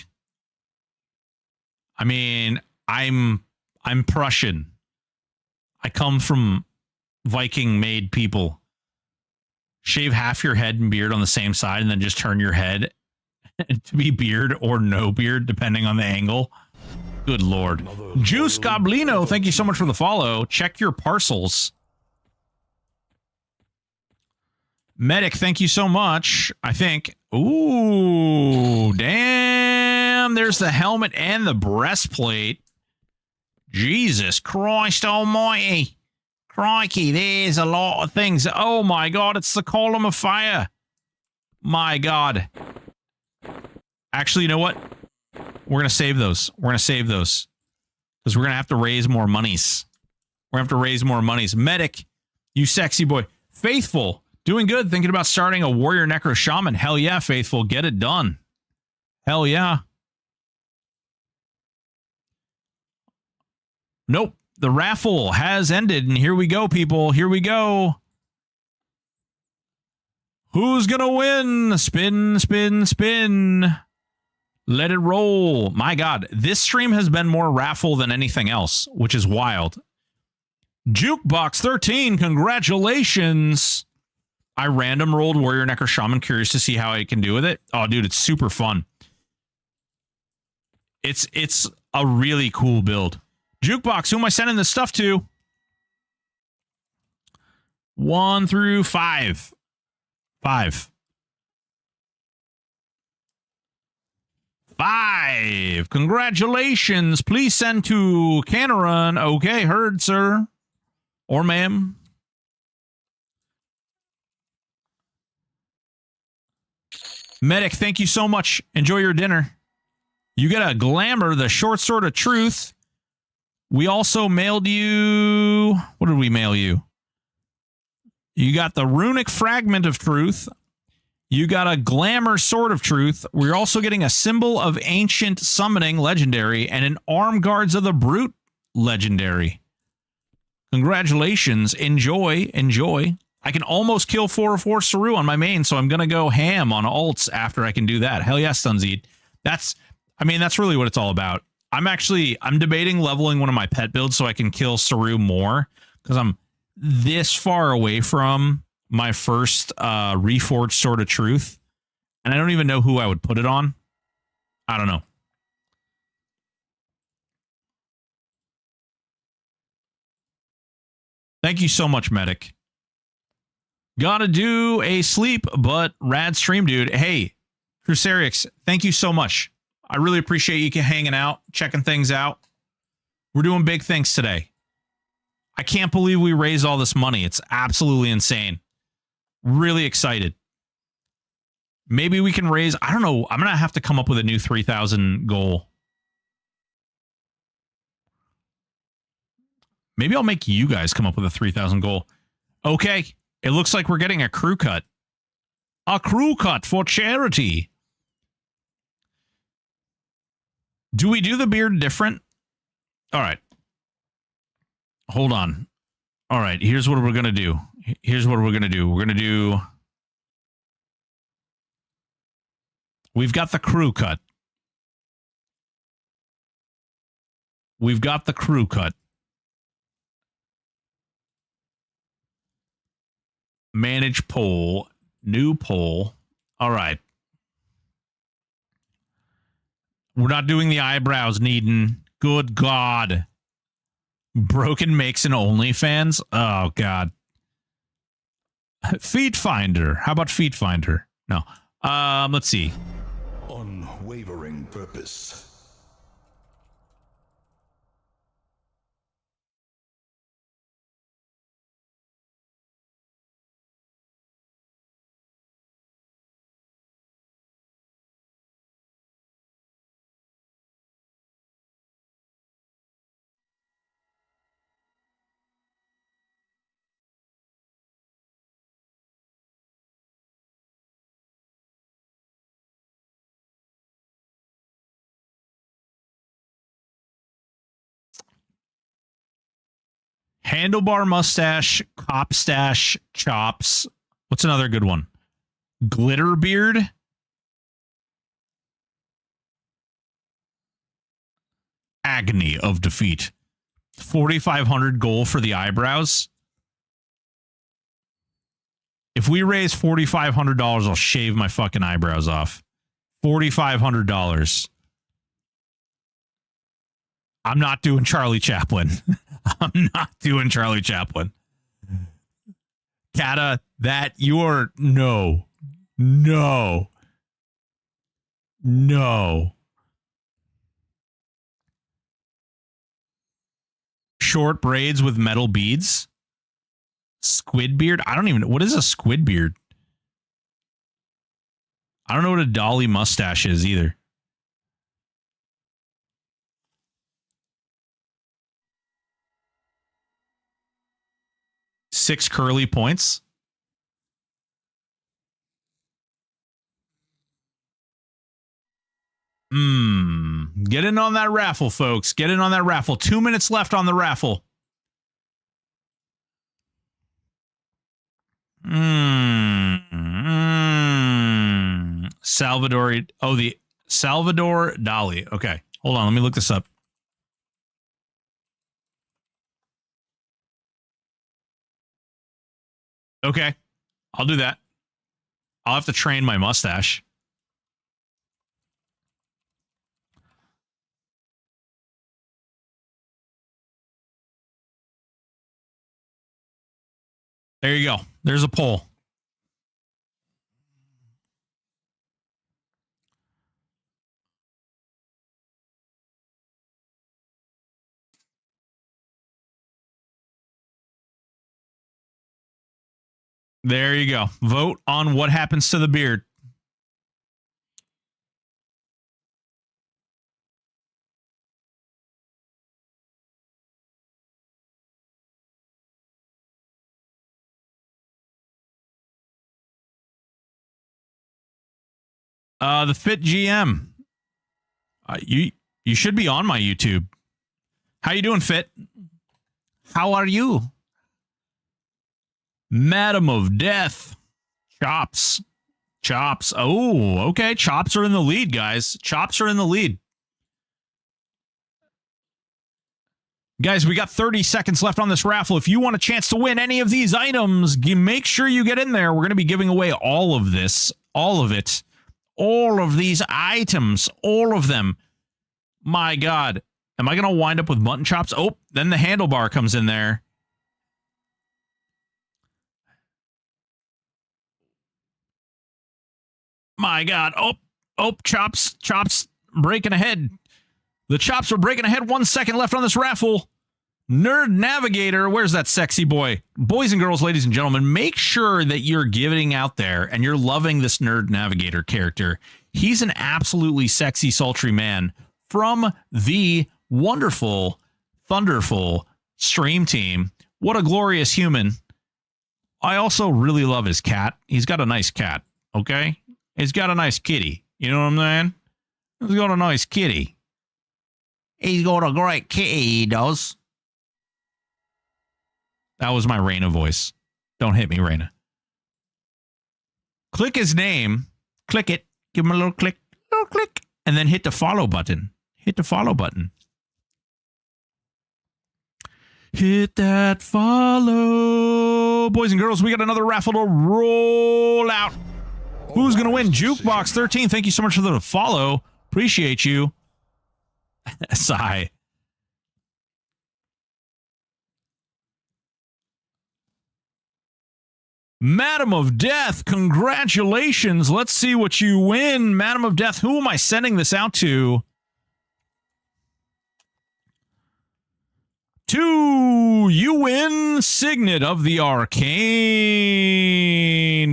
I mean, I'm Prussian. I come from Viking-made people. Shave half your head and beard on the same side and then just turn your head to be beard or no beard, depending on the angle. Good Lord. Juice Goblino, thank you so much for the follow. Check your parcels. Medic, thank you so much. I think. Ooh, damn. There's the helmet and the breastplate. Jesus Christ almighty. Crikey, there's a lot of things. Oh my God, it's the column of fire. My God. Actually, you know what? We're going to save those. We're going to save those. Because we're going to have to raise more monies. We're going to have to raise more monies. Medic, you sexy boy. Faithful, doing good. Thinking about starting a warrior necro shaman. Hell yeah, Faithful. Get it done. Hell yeah. Nope. The raffle has ended, and here we go, people. Here we go. Who's gonna win? Spin, spin, spin. Let it roll. My God, this stream has been more raffle than anything else, which is wild. Jukebox 13, congratulations. I random rolled Warrior Necro Shaman, curious to see how I can do with it. Oh, dude, it's super fun. It's a really cool build. Jukebox, who am I sending this stuff to? 1 through 5. 5. 5. Congratulations. Please send to Canaron. Okay, heard, sir. Or ma'am. Medic, thank you so much. Enjoy your dinner. You get a Glamour, the short sword of truth. We also mailed you... What did we mail you? You got the runic fragment of truth. You got a Glamour sword of truth. We're also getting a symbol of ancient summoning legendary and an arm guards of the brute legendary. Congratulations. Enjoy. Enjoy. I can almost kill 404 Saru on my main, so I'm going to go ham on ults after I can do that. Hell yeah, Stunzeed. That's really what it's all about. I'm debating leveling one of my pet builds so I can kill Saru more, because I'm this far away from my first reforged sword of truth, and I don't even know who I would put it on. I don't know. Thank you so much, Medic. Gotta do a sleep, but rad stream, dude. Hey, Crucerix, thank you so much. I really appreciate you hanging out, checking things out. We're doing big things today. I can't believe we raised all this money. It's absolutely insane. Really excited. Maybe we can raise, I don't know, I'm going to have to come up with a new 3,000 goal. Maybe I'll make you guys come up with a 3,000 goal. Okay. It looks like we're getting a crew cut. A crew cut for charity. Do we do the beard different? All right. Hold on. All right. Here's what we're going to do. We're going to do... We've got the crew cut. Manage poll. New poll. All right. We're not doing the eyebrows, Needin. Good God. Broken makes an OnlyFans? Oh, God. Feet Finder. How about Feet Finder? No. Let's see. Unwavering purpose. Handlebar mustache, cop stash, chops. What's another good one? Glitter beard. Agony of defeat. 4,500 goal for the eyebrows. If we raise $4,500, I'll shave my fucking eyebrows off. $4,500. I'm not doing Charlie Chaplin. I'm not doing Charlie Chaplin. Kata, that you're... No. Short braids with metal beads. Squid beard? I don't even know. What is a squid beard? I don't know what a dolly mustache is either. Six curly points. Get in on that raffle, folks. Get in on that raffle. 2 minutes left on the raffle. Salvador. Oh, the Salvador Dali. Okay. Hold on. Let me look this up. Okay. I'll do that. I'll have to train my mustache. There you go. There's a poll. There you go. Vote on what happens to the beard. The Fit GM. You should be on my YouTube. How you doing, Fit? How are you? Madam of Death. Chops. Chops. Oh, okay. Chops are in the lead, guys. Chops are in the lead. Guys, we got 30 seconds left on this raffle. If you want a chance to win any of these items, make sure you get in there. We're going to be giving away all of this. All of it. All of these items. All of them. My God. Am I going to wind up with mutton chops? Oh, then the handlebar comes in there. My God. Oh, chops breaking ahead. The chops are breaking ahead. 1 second left on this raffle. Nerd Navigator. Where's that sexy boy? Boys and girls, ladies and gentlemen, make sure that you're giving out there and you're loving this Nerd Navigator character. He's an absolutely sexy, sultry man from the wonderful, thunderful Stream Team. What a glorious human. I also really love his cat. He's got a nice cat, okay? He's got a nice kitty. You know what I'm saying? He's got a nice kitty. He's got a great kitty, he does. That was my Raina voice. Don't hit me, Raina. Click his name. Click it. Give him a little click. And then hit the follow button. Hit the follow button. Hit that follow. Boys and girls, we got another raffle to roll out. Who's going to win? Jukebox 13. Thank you so much for the follow. Appreciate you. Sigh. Madam of Death, congratulations. Let's see what you win. Madam of Death, who am I sending this out to? You win Signet of the Arcane.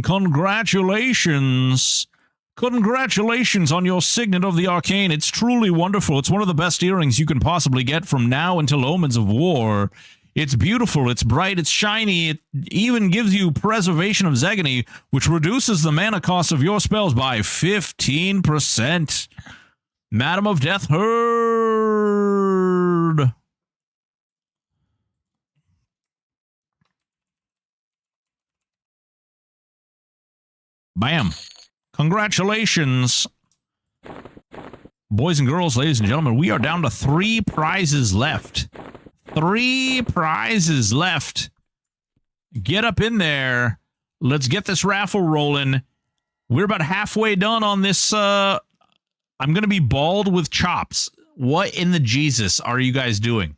Congratulations. Congratulations on your Signet of the Arcane. It's truly wonderful. It's one of the best earrings you can possibly get from now until Omens of War. It's beautiful, it's bright, it's shiny. It even gives you Preservation of Zegony, which reduces the mana cost of your spells by 15%. Madam of Death heard. Bam. Congratulations. Boys and girls, ladies and gentlemen, we are down to 3 prizes left. 3 prizes left. Get up in there. Let's get this raffle rolling. We're about halfway done on this. I'm going to be bald with chops. What in the Jesus are you guys doing?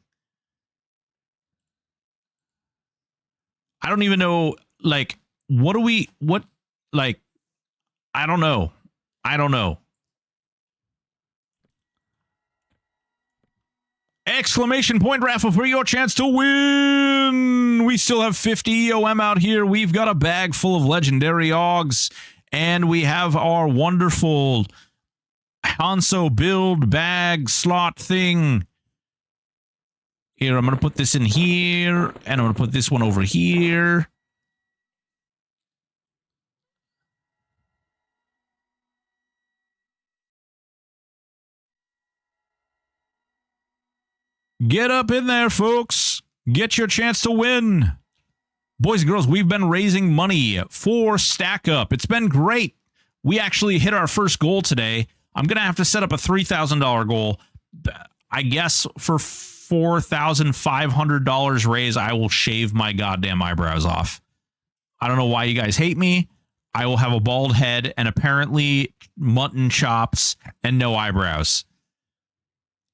I don't even know. Like, what do we, what, like, I don't know. I don't know. Exclamation point raffle for your chance to win. We still have 50 EOM out here. We've got a bag full of legendary Augs, and we have our wonderful Hanso build bag slot thing. Here, I'm going to put this in here, and I'm going to put this one over here. Get up in there, folks. Get your chance to win. Boys and girls, we've been raising money for Stack Up. It's been great. We actually hit our first goal today. I'm going to have to set up a $3,000 goal. I guess for $4,500 raise, I will shave my goddamn eyebrows off. I don't know why you guys hate me. I will have a bald head and apparently mutton chops and no eyebrows.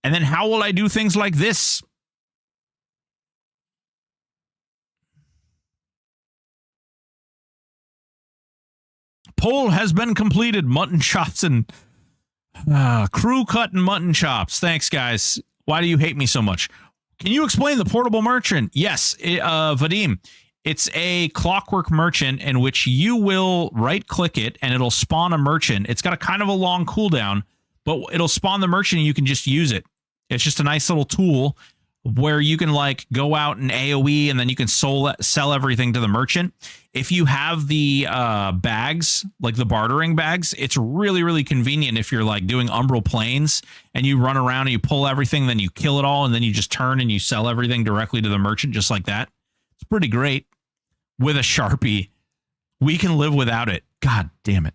And then how will I do things like this? Poll has been completed. Mutton chops and crew cut and mutton chops. Thanks, guys. Why do you hate me so much? Can you explain the portable merchant? Yes, Vadim. It's a clockwork merchant in which you will right-click it and it'll spawn a merchant. It's got a kind of a long cooldown, but it'll spawn the merchant and you can just use it. It's just a nice little tool where you can like go out and AoE and then you can sell everything to the merchant. If you have the bags, like the bartering bags, it's really, really convenient if you're like doing umbral planes and you run around and you pull everything, then you kill it all, and then you just turn and you sell everything directly to the merchant just like that. It's pretty great. With a Sharpie, we can live without it. God damn it.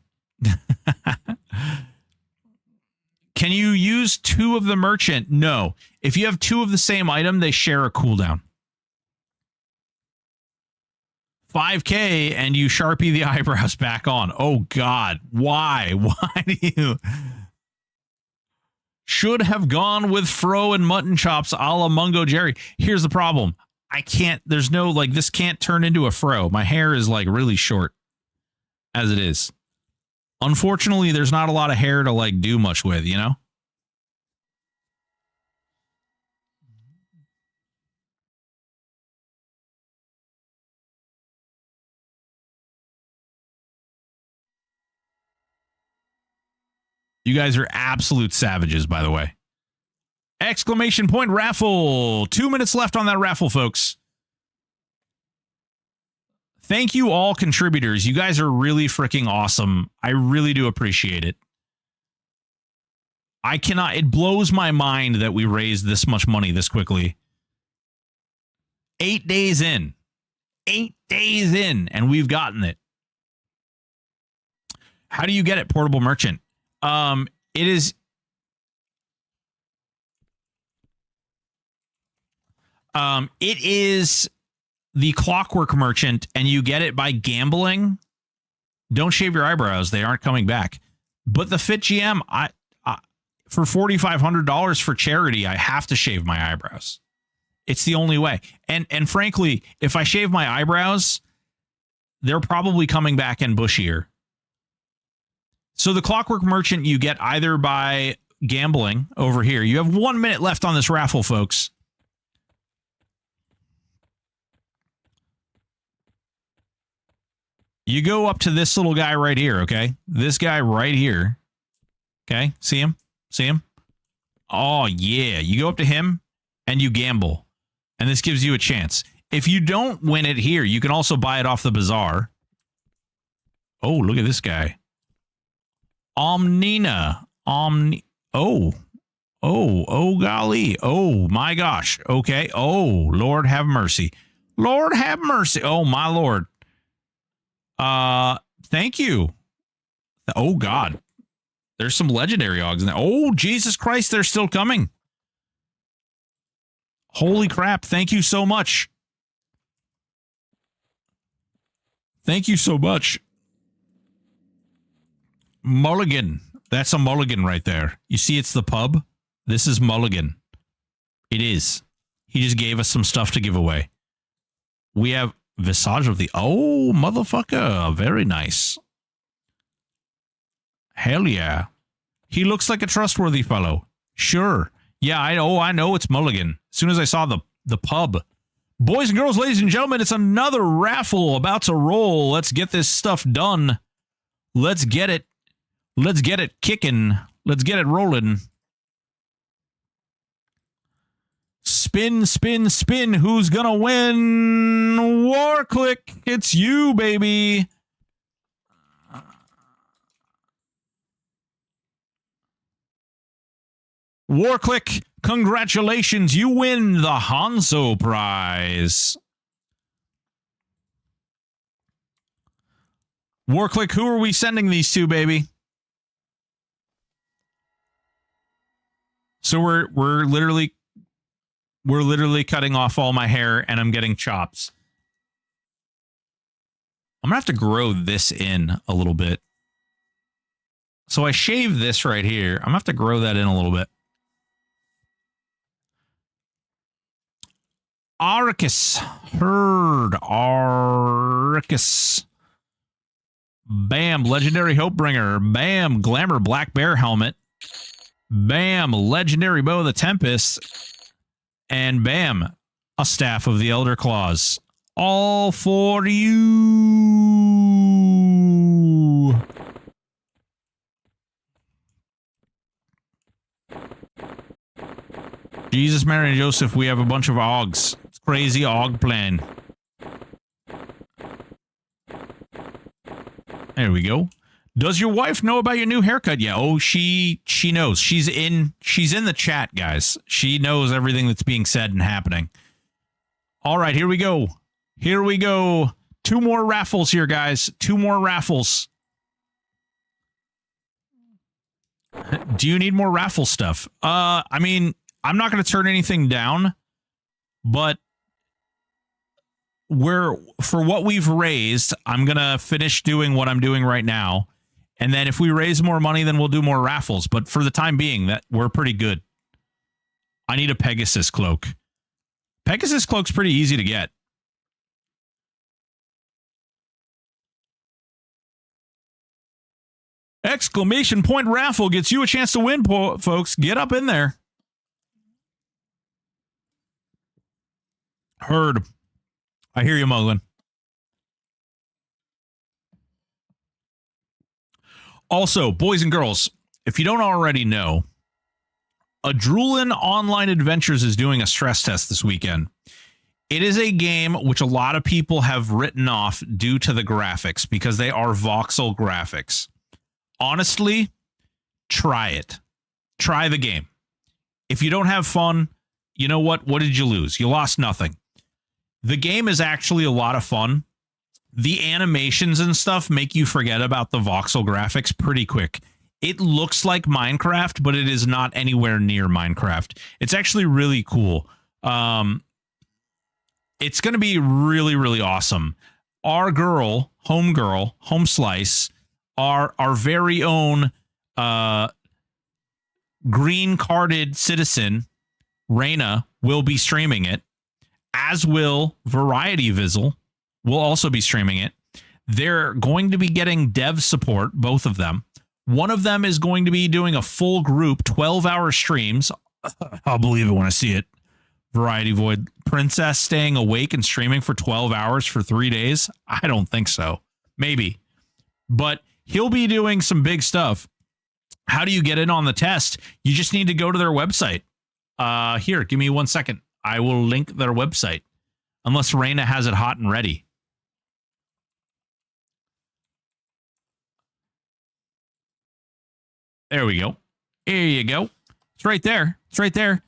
Can you use 2 of the merchant? No. If you have 2 of the same item, they share a cooldown. 5K and you Sharpie the eyebrows back on. Oh, God. Why? Why do you? Should have gone with fro and mutton chops a la Mungo Jerry. Here's the problem. I can't. There's no like this can't turn into a fro. My hair is like really short as it is. Unfortunately, there's not a lot of hair to like do much with, you know? You guys are absolute savages, by the way. Exclamation point raffle. 2 minutes left on that raffle, folks. Thank you all contributors. You guys are really freaking awesome. I really do appreciate it. It blows my mind that we raised this much money this quickly. 8 days in. 8 days in, and we've gotten it. How do you get it, Portable Merchant? It is... it is the Clockwork Merchant, and you get it by gambling. Don't shave your eyebrows; they aren't coming back. But the Fit GM, for $4,500 for charity, I have to shave my eyebrows. It's the only way. And frankly, if I shave my eyebrows, they're probably coming back and bushier. So the Clockwork Merchant you get either by gambling over here. You have 1 minute left on this raffle, folks. You go up to this little guy right here, okay? This guy right here. Okay, see him? See him? Oh, yeah. You go up to him and you gamble. And this gives you a chance. If you don't win it here, you can also buy it off the bazaar. Oh, look at this guy. Omnina. Oh, golly. Oh, my gosh. Okay. Oh, Lord have mercy. Lord have mercy. Oh, my Lord. Thank you. Oh, God. There's some legendary hogs in there. Oh, Jesus Christ, they're still coming. Holy crap. Thank you so much. Thank you so much. Mulligan. That's a mulligan right there. You see, it's the pub. This is Mulligan. It is. He just gave us some stuff to give away. We have Visage of the... Oh, motherfucker. Very nice. Hell yeah. He looks like a trustworthy fellow. Sure. Yeah, I know it's Mulligan. As soon as I saw the pub. Boys and girls, ladies and gentlemen, it's another raffle about to roll. Let's get this stuff done. Let's get it. Let's get it kicking. Let's get it rolling. Spin, spin, spin. Who's gonna win? Warclick. It's you, baby. Warclick, congratulations. You win the Hanzo prize. Warclick, who are we sending these to, baby? So we're literally cutting off all my hair and I'm getting chops. I'm gonna have to grow this in a little bit. So I shave this right here. I'm gonna have to grow that in a little bit. Arcus. Herd. Arcus. Bam. Legendary Hopebringer. Bam. Glamour Black Bear Helmet. Bam. Legendary Bow of the Tempest. And bam. A Staff of the Elder Claws. All for you. Jesus, Mary, and Joseph, we have a bunch of Augs. It's crazy Aug plan. There we go. Does your wife know about your new haircut? Yeah. Oh, she knows. She's in the chat, guys. She knows everything that's being said and happening. All right, here we go. Here we go. 2 more raffles here, guys. 2 more raffles. Do you need more raffle stuff? I mean, I'm not going to turn anything down, but for what we've raised, I'm going to finish doing what I'm doing right now. And then if we raise more money, then we'll do more raffles. But for the time being, that we're pretty good. I need a Pegasus cloak. Pegasus cloak's pretty easy to get. Exclamation point raffle gets you a chance to win, folks. Get up in there. Heard. I hear you, Muglin. Also, boys and girls, if you don't already know, Adrulan Online Adventures is doing a stress test this weekend. It is a game which a lot of people have written off due to the graphics because they are voxel graphics. Honestly, try it. Try the game. If you don't have fun, you know what? What did you lose? You lost nothing. The game is actually a lot of fun. The animations and stuff make you forget about the voxel graphics pretty quick. It looks like Minecraft, but it is not anywhere near Minecraft. It's actually really cool. It's going to be really, really awesome. Our girl, Home Slice, our very own green-carded citizen, Reyna, will be streaming it, as will Variety Vizzle will also be streaming it. They're going to be getting dev support, both of them. One of them is going to be doing a full group, 12-hour streams. I'll believe it when I see it. Variety Void. Princess staying awake and streaming for 12 hours for 3 days? I don't think so. Maybe. But he'll be doing some big stuff. How do you get in on the test? You just need to go to their website. Here, give me 1 second. I will link their website. Unless Reyna has it hot and ready. There we go. Here you go. It's right there. It's right there.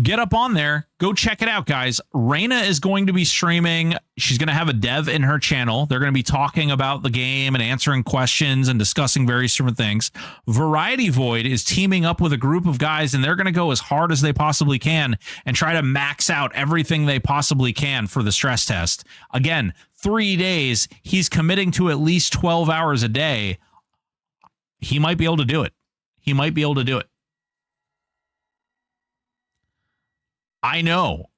Get up on there. Go check it out, guys. Reyna is going to be streaming. She's going to have a dev in her channel. They're going to be talking about the game and answering questions and discussing various different things. Variety Void is teaming up with a group of guys, and they're going to go as hard as they possibly can and try to max out everything they possibly can for the stress test. Again, 3 days. He's committing to at least 12 hours a day. He might be able to do it. He might be able to do it. I know.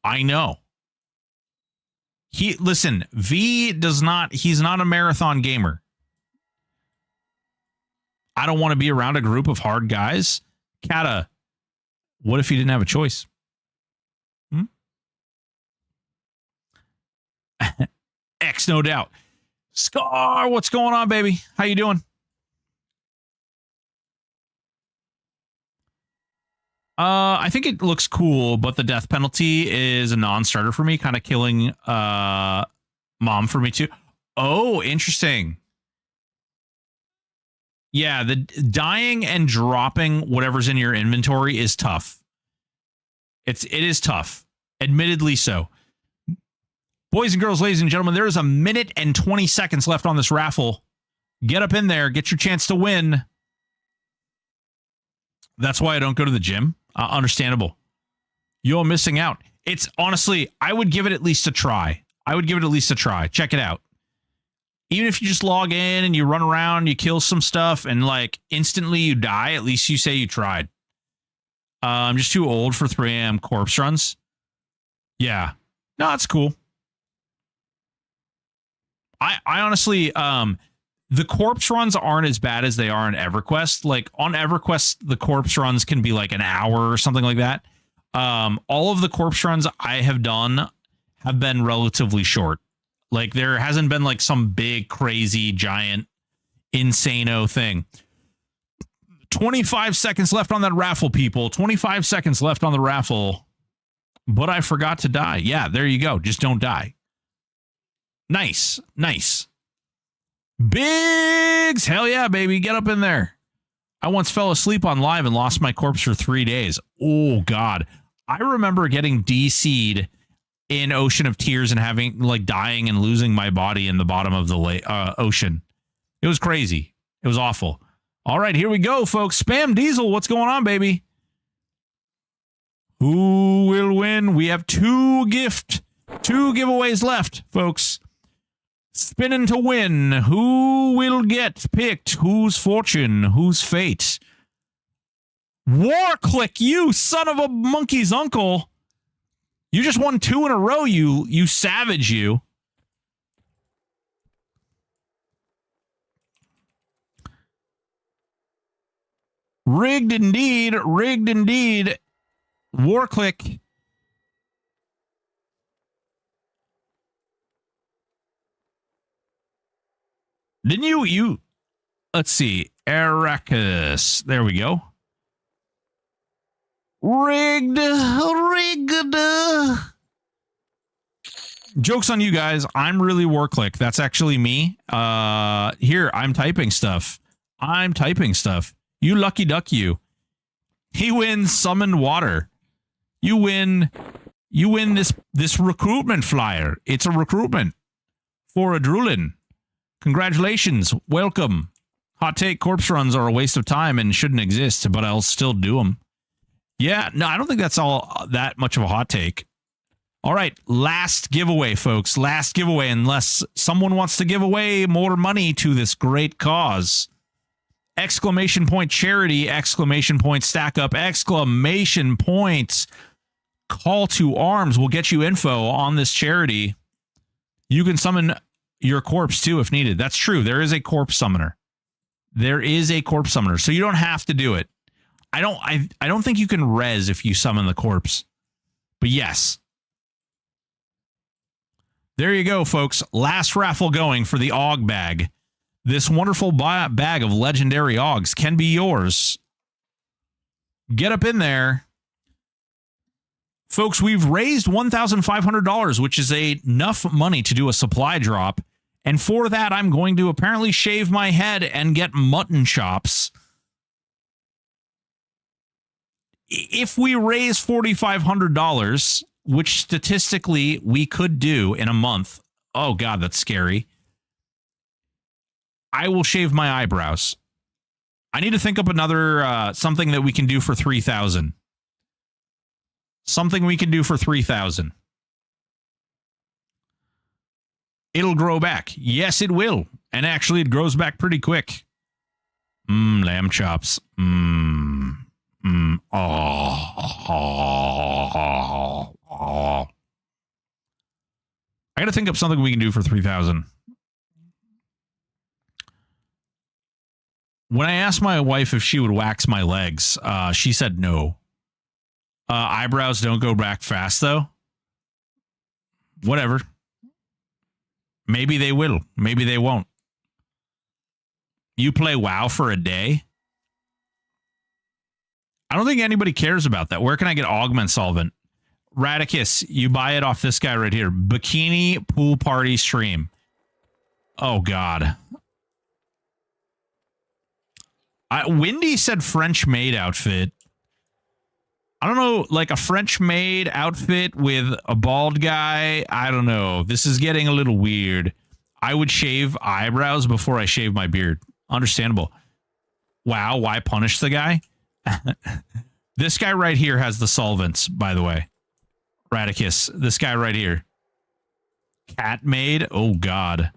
Listen, he's not a marathon gamer. I don't want to be around a group of hard guys. Kata, what if you didn't have a choice? X, no doubt. Scar, what's going on, baby? How you doing? I think it looks cool, but the death penalty is a non-starter for me, kind of killing mom for me too. Oh, interesting. Yeah, the dying and dropping whatever's in your inventory is tough. It is tough, admittedly so. Boys and girls, ladies and gentlemen, there is 1 minute and 20 seconds left on this raffle. Get up in there, get your chance to win. That's why I don't go to the gym. Understandable. You're missing out. It's honestly, I would give it at least a try. Check it out. Even if you just log in and you run around, you kill some stuff, and like instantly you die, at least you say you tried. I'm just too old for 3 a.m. corpse runs. Yeah. No, that's cool. I honestly, the corpse runs aren't as bad as they are on EverQuest. Like on EverQuest, the corpse runs can be like an hour or something like that. All of the corpse runs I have done have been relatively short. Like there hasn't been like some big, crazy, giant, insano thing. 25 seconds left on that raffle, people. 25 seconds left on the raffle. But I forgot to die. Yeah, there you go. Just don't die. Nice. Nice. Biggs. Hell yeah, baby. Get up in there. I once fell asleep on live and lost my corpse for 3 days. Oh, God. I remember getting DC'd in Ocean of Tears and having, like, dying and losing my body in the bottom of the ocean. It was crazy. It was awful. All right, here we go, folks. Spam Diesel, what's going on, baby? Who will win? We have two giveaways left, folks. Spinning to win. Who will get picked? Whose fortune? Whose fate? Warclick, you son of a monkey's uncle. You just won 2 in a row, you savage, you. Rigged indeed. Rigged indeed. Warclick. Didn't you let's see. Arrakis. There we go. Rigged. Joke's on you guys. I'm really Warclick. That's actually me. Here, I'm typing stuff. You lucky duck, you. He wins summoned water. You win this recruitment flyer. It's a recruitment for a Drulin. Congratulations. Welcome. Hot take, corpse runs are a waste of time and shouldn't exist, but I'll still do them. Yeah, no, I don't think that's all that much of a hot take. All right, last giveaway, folks. Last giveaway, unless someone wants to give away more money to this great cause. Exclamation point charity, exclamation point stack up, exclamation points call to arms will get you info on this charity. You can summon your corpse too if needed. That's true. There is a corpse summoner. So you don't have to do it. I don't think you can res if you summon the corpse. But yes. There you go, folks. Last raffle going for the AUG bag. This wonderful bag of legendary AUGs can be yours. Get up in there. Folks, we've raised $1,500, which is enough money to do a supply drop. And for that, I'm going to apparently shave my head and get mutton chops. If we raise $4,500, which statistically we could do in a month. Oh, God, that's scary. I will shave my eyebrows. I need to think up another something that we can do for 3,000. Something we can do for 3,000. It'll grow back. Yes, it will. And actually, it grows back pretty quick. Lamb chops. Oh. I got to think up something we can do for 3,000. When I asked my wife if she would wax my legs, she said no. Eyebrows don't go back fast, though. Whatever. Maybe they will. Maybe they won't. You play WoW for a day? I don't think anybody cares about that. Where can I get augment solvent? Radicus, you buy it off this guy right here. Bikini pool party stream. Oh, God. Windy said French maid outfit. I don't know, like a French maid outfit with a bald guy. I don't know. This is getting a little weird. I would shave eyebrows before I shave my beard. Understandable. Wow, why punish the guy? This guy right here has the solvents, by the way. Radicus. This guy right here. Cat maid. Oh, God.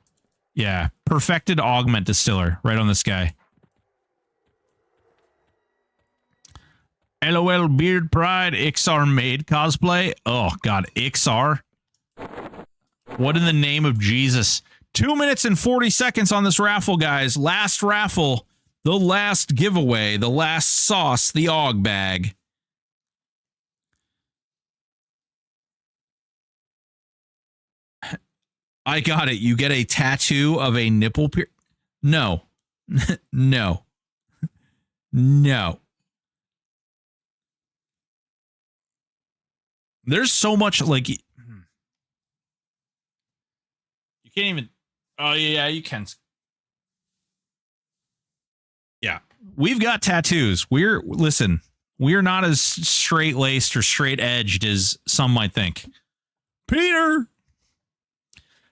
Yeah. Perfected augment distiller right on this guy. LOL Beard Pride XR made cosplay. Oh god, XR. What in the name of Jesus? 2 minutes and 40 seconds on this raffle, guys. Last raffle, the last giveaway, the last sauce, the aug bag. I got it. You get a tattoo of a nipple pier. No. No. No. There's so much, like, you can't even. Oh, yeah, you can. Yeah. We've got tattoos. Listen, we're not as straight laced or straight edged as some might think. Peter.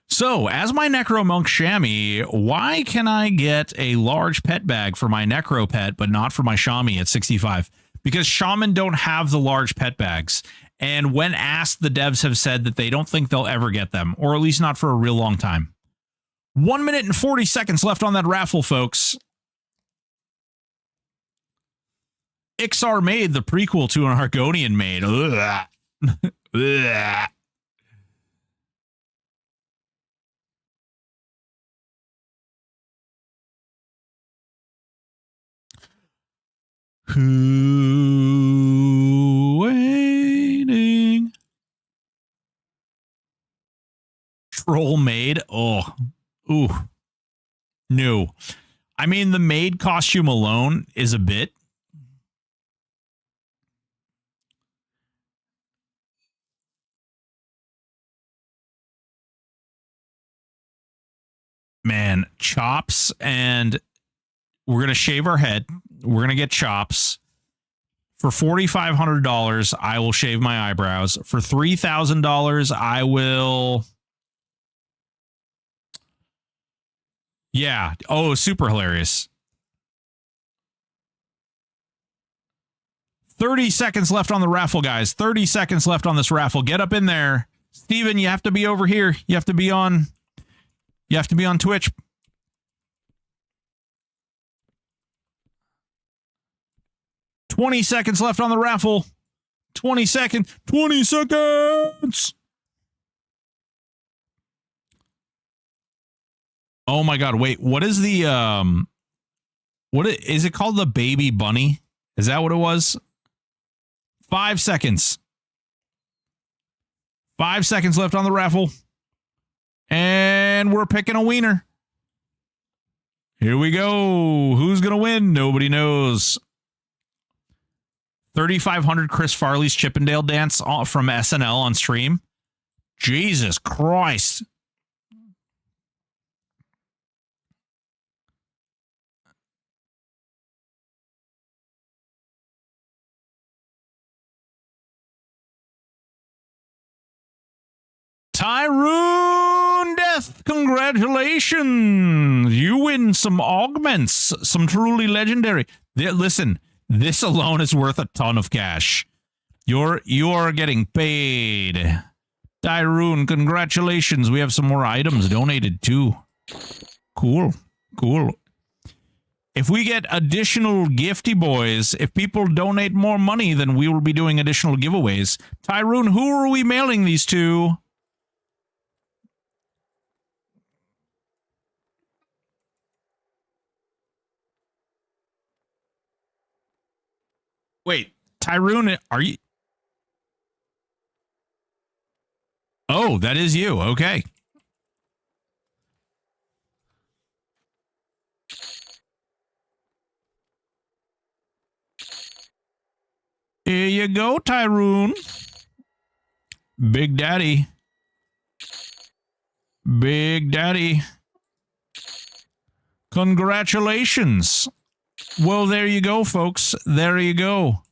So, as my Necro Monk Chamois, why can I get a large pet bag for my Necro pet, but not for my Chamois at 65? Because Shaman don't have the large pet bags. And when asked, the devs have said that they don't think they'll ever get them, or at least not for a real long time. 1 minute and 40 seconds left on that raffle, folks. XR made the prequel to an Argonian maid. Ugh. Ugh. Who waiting? Troll maid? Oh, ooh, no. I mean, the maid costume alone is a bit. Man, chops, and we're going to shave our head. We're going to get chops. For $4,500, I will shave my eyebrows. For $3,000, I will... Yeah. Oh, super hilarious. 30 seconds left on the raffle, guys. 30 seconds left on this raffle. Get up in there. Steven, you have to be over here. You have to be on Twitch. $20 left on the raffle. 20 seconds. 20 seconds. Oh my god, wait. What is the is it called, the baby bunny? Is that what it was? 5 seconds. 5 seconds left on the raffle. And we're picking a wiener. Here we go. Who's going to win? Nobody knows. 3,500 Chris Farley's Chippendale dance from SNL on stream. Jesus Christ. Tyrone Death, congratulations. You win some augments, some truly legendary. Listen, this alone is worth a ton of cash. You are getting paid. Tyrone, congratulations. We have some more items donated too. Cool. Cool. If we get additional gifty boys, if people donate more money, then we will be doing additional giveaways. Tyrone, who are we mailing these to? Wait, Tyrone, are you? Oh, that is you. Okay. Here you go, Tyrone. Big Daddy. Big Daddy. Congratulations. Well, there you go, folks. There you go.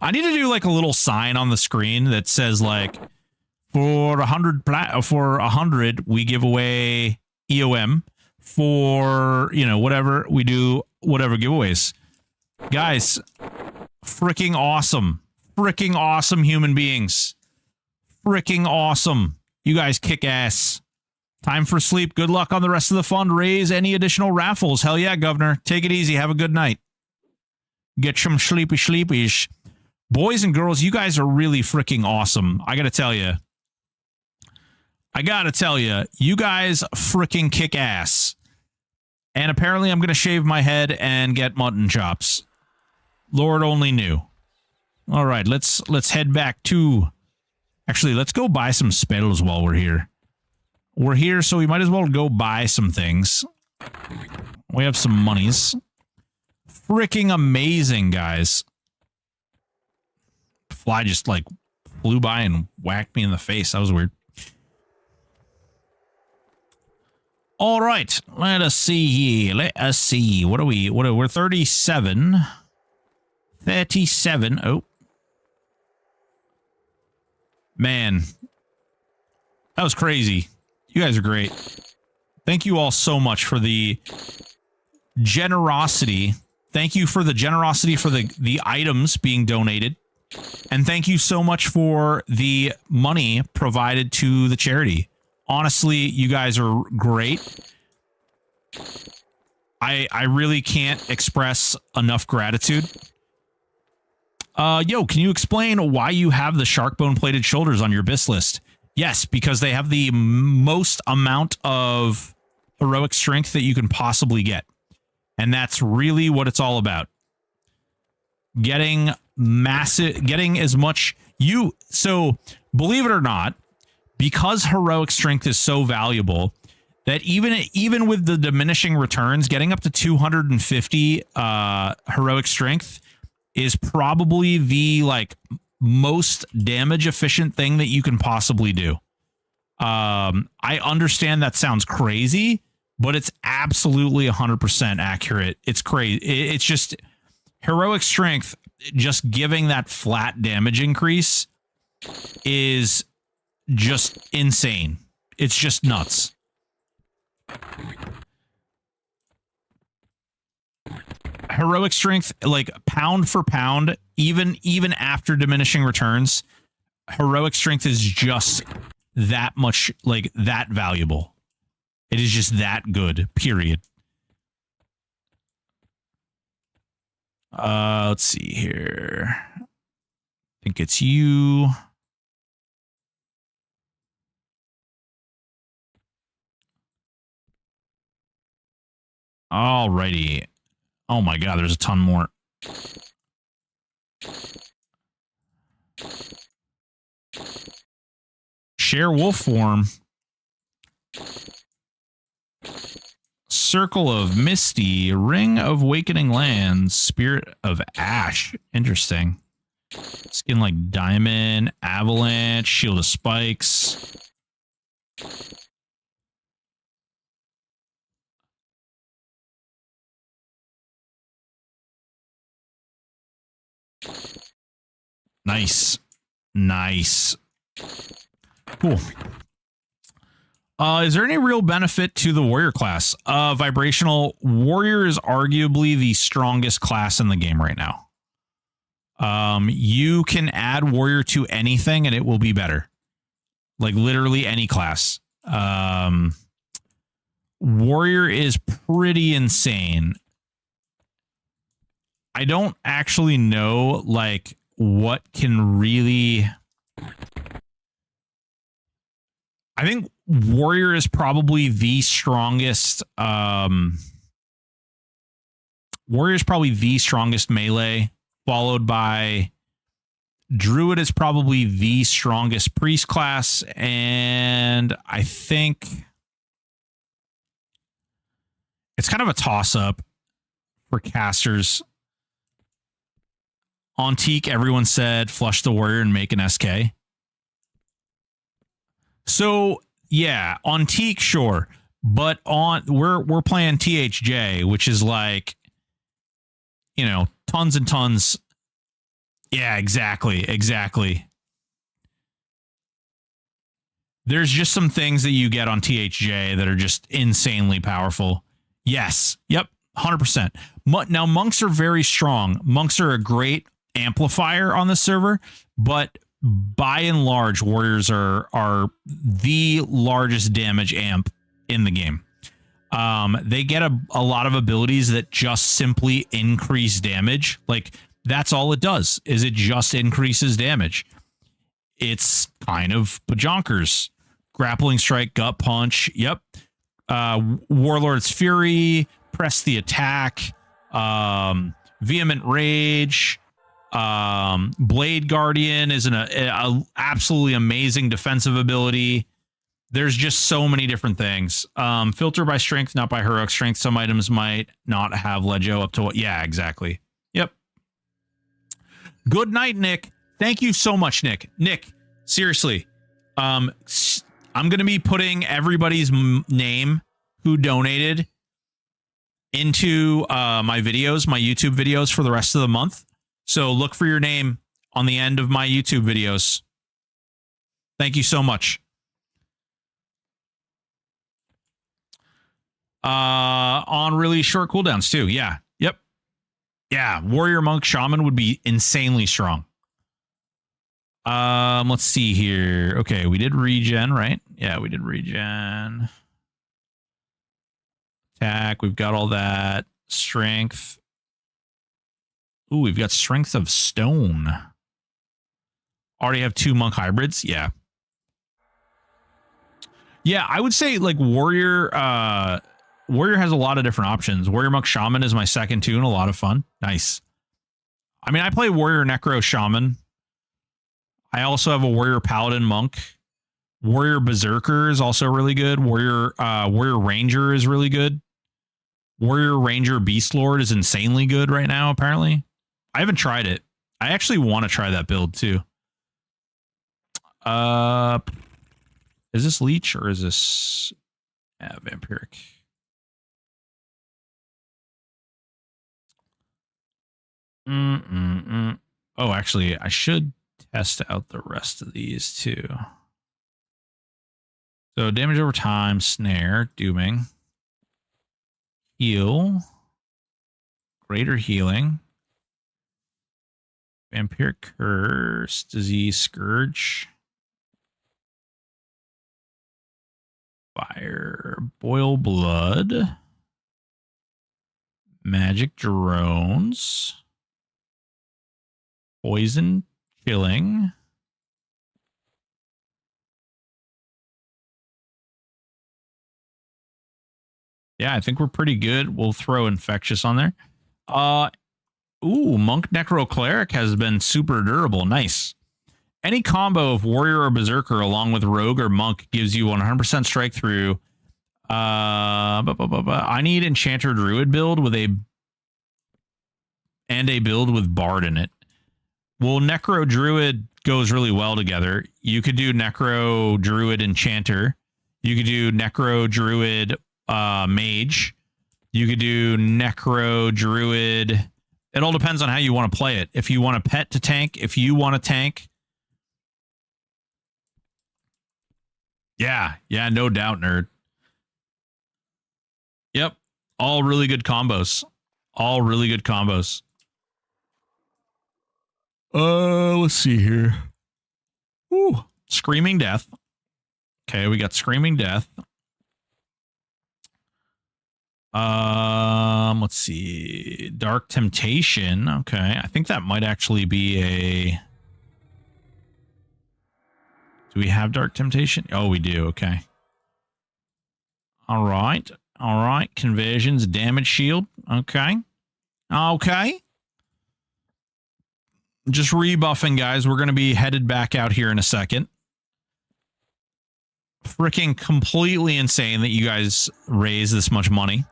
I need to do like a little sign on the screen that says like, for 100 we give away EOM. For, you know, whatever we do, whatever giveaways. Guys, freaking awesome. Freaking awesome human beings. Freaking awesome. You guys kick ass. Time for sleep. Good luck on the rest of the fund. Raise any additional raffles. Hell yeah, Governor. Take it easy. Have a good night. Get some sleepies. Boys and girls, you guys are really freaking awesome. I gotta tell you. You guys freaking kick ass. And apparently I'm gonna shave my head and get mutton chops. Lord only knew. All right, let's head back to... Actually, let's go buy some spells while we're here. We're here, so we might as well go buy some things. We have some monies. Freaking amazing, guys. Fly just, like, flew by and whacked me in the face. That was weird. All right, let us see here. Let us see. We're 37. 37. Oh. Man. That was crazy. You guys are great. Thank you all so much for the generosity. Thank you for the generosity for the items being donated. And thank you so much for the money provided to the charity. Honestly, you guys are great. I really can't express enough gratitude. Yo, can you explain why you have the shark bone plated shoulders on your BIS list? Yes, because they have the most amount of heroic strength that you can possibly get. And that's really what it's all about. Getting as much so believe it or not, because heroic strength is so valuable that even with the diminishing returns, getting up to 250 heroic strength is probably the most damage efficient thing that you can possibly do. I understand that sounds crazy, but it's absolutely 100% accurate. It's crazy. It's just heroic strength, just giving that flat damage increase is just insane. It's just nuts. Heroic strength, like pound for pound, even after diminishing returns, heroic strength is just that much, like that valuable. It is just that good, period. Let's see here. I think it's you. Alrighty. Oh my god, there's a ton more. Share wolf form. Circle of Misty, Ring of Awakening Lands, Spirit of Ash. Interesting. Skin like Diamond, Avalanche, Shield of Spikes. Nice. Nice. Cool. Is there any real benefit to the warrior class? Vibrational warrior is arguably the strongest class in the game right now. You can add warrior to anything and it will be better. Like literally any class. Warrior is pretty insane. I don't actually know like what can really... I think warrior is probably the strongest. Warrior is probably the strongest melee, followed by druid is probably the strongest priest class, and I think it's kind of a toss-up for casters. On Teak, everyone said flush the warrior and make an SK. So yeah, on Teak, sure, but on we're playing THJ, which is like, you know, tons and tons. Yeah, exactly. There's just some things that you get on THJ that are just insanely powerful. Yes, yep, 100%. Now monks are very strong. Monks are a great amplifier on the server, but by and large, warriors are the largest damage amp in the game. They get a lot of abilities that just simply increase damage. Like, that's all it does, is it just increases damage. It's kind of bajonkers. Grappling strike, gut punch. Yep. Warlord's Fury, press the attack, vehement rage. Blade Guardian is a absolutely amazing defensive ability. There's just so many different things. Filter by strength, not by heroic strength. Some items might not have Legio up to what? Yeah, exactly. Yep. Good night, Nick. Thank you so much, Nick. Nick, seriously. I'm going to be putting everybody's name who donated into my videos, my YouTube videos for the rest of the month. So look for your name on the end of my YouTube videos. Thank you so much. On really short cooldowns too. Yeah. Yep. Yeah. Warrior, monk, shaman would be insanely strong. Let's see here. Okay, we did regen, right? Yeah, we did regen. Attack, we've got all that. Strength. Ooh, we've got strength of stone. Already have 2 monk hybrids. Yeah. Yeah, I would say like warrior has a lot of different options. Warrior, monk, shaman is my second tune, a lot of fun. Nice. I mean, I play warrior, necro, shaman. I also have a warrior, paladin, monk. Warrior berserker is also really good. Warrior ranger is really good. Warrior ranger beast lord is insanely good right now, apparently. I haven't tried it. I actually want to try that build too. Is this leech or is this vampiric? Oh, actually, I should test out the rest of these too. So damage over time, snare, dooming, heal, greater healing, vampiric curse, disease, scourge, fire, boil blood, magic drones, poison, killing. Yeah, I think we're pretty good. We'll throw infectious on there. Ooh, monk necro cleric has been super durable. Nice. Any combo of warrior or berserker along with rogue or monk gives you 100% strike through. I need enchanter druid build with a build with bard in it. Well, necro druid goes really well together. You could do necro druid enchanter. You could do necro druid mage. You could do necro druid. It all depends on how you want to play it. If you want a pet to tank, if you want to tank. Yeah, no doubt, nerd. Yep. All really good combos. All really good combos. Let's see here. Ooh, Screaming Death. Okay, we got Screaming Death. Let's see. Dark Temptation. Okay, I think that might actually be a... Do we have Dark Temptation? Oh, we do. Okay. All right. All right. Conversions, damage shield. Okay. Okay. Just rebuffing, guys. We're going to be headed back out here in a second. Freaking completely insane that you guys raise this much money.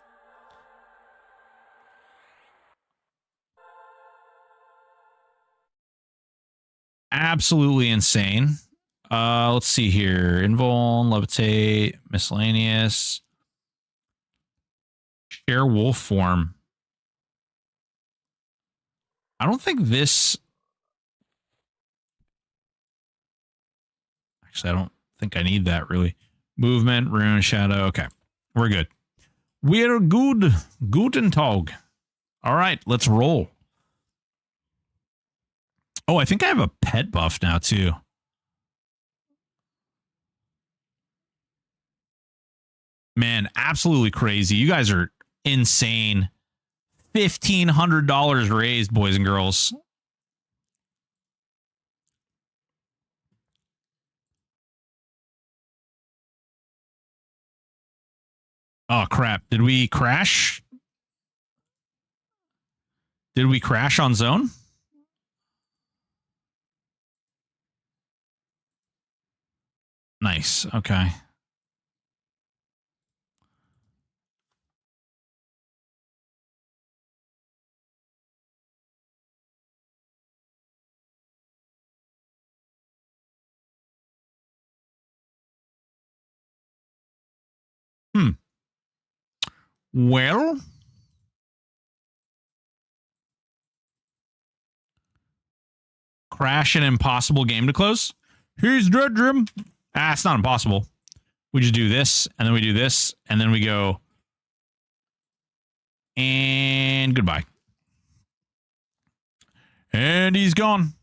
Absolutely insane. Let's see here. Invuln, levitate, miscellaneous. Share wolf form. I don't think this... Actually, I don't think I need that, really. Movement, rune, shadow. Okay, we're good. We're good. Guten Tag. All right, let's roll. Oh, I think I have a pet buff now too. Man, absolutely crazy. You guys are insane. $1,500 raised, boys and girls. Oh, crap. Did we crash? Did we crash on zone? Nice. Okay. Well, crash an impossible game to close. Here's Dreadrim. Ah, it's not impossible. We just do this, and then we do this, and then we go. And goodbye. And he's gone.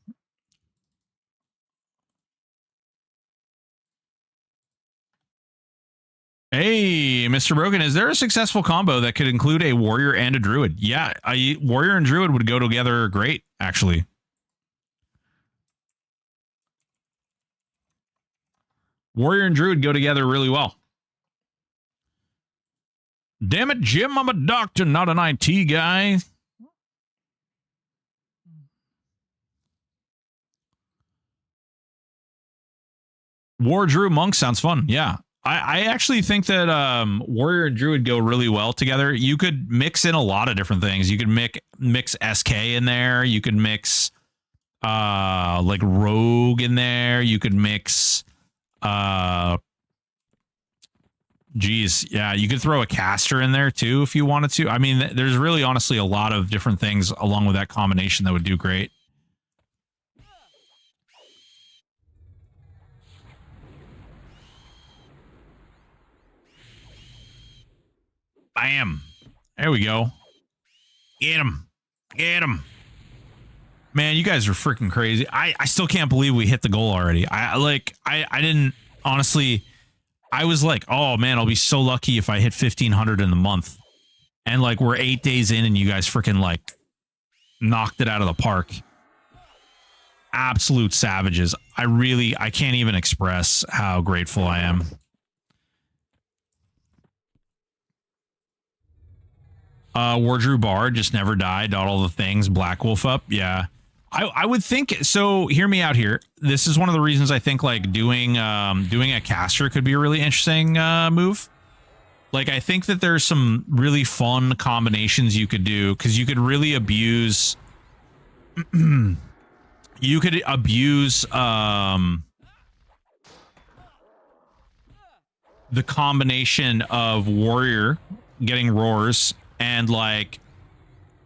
Hey, Mr. Broken, is there a successful combo that could include a warrior and a druid? Yeah, a warrior and druid would go together great, actually. Warrior and druid go together really well. Damn it, Jim, I'm a doctor, not an IT guy. War Druid Monk sounds fun. Yeah. I actually think that Warrior and Druid go really well together. You could mix in a lot of different things. You could mix SK in there. You could mix like Rogue in there. You could mix geez, yeah, you could throw a caster in there too if you wanted to. I mean, there's really honestly a lot of different things along with that combination that would do great. Bam. There we go. Get him. Get him. Man, you guys are freaking crazy. I still can't believe we hit the goal already. I didn't honestly. I was like, oh man, I'll be so lucky if I hit 1,500 in the month. And like we're 8 days in and you guys freaking like knocked it out of the park. Absolute savages. I can't even express how grateful I am. Wardrew Bard just never died. Got all the things. Black Wolf up. Yeah. I would think so. Hear me out here. This is one of the reasons I think like doing a caster could be a really interesting move. Like I think that there's some really fun combinations you could do because you could really abuse. You could abuse the combination of warrior getting roars and like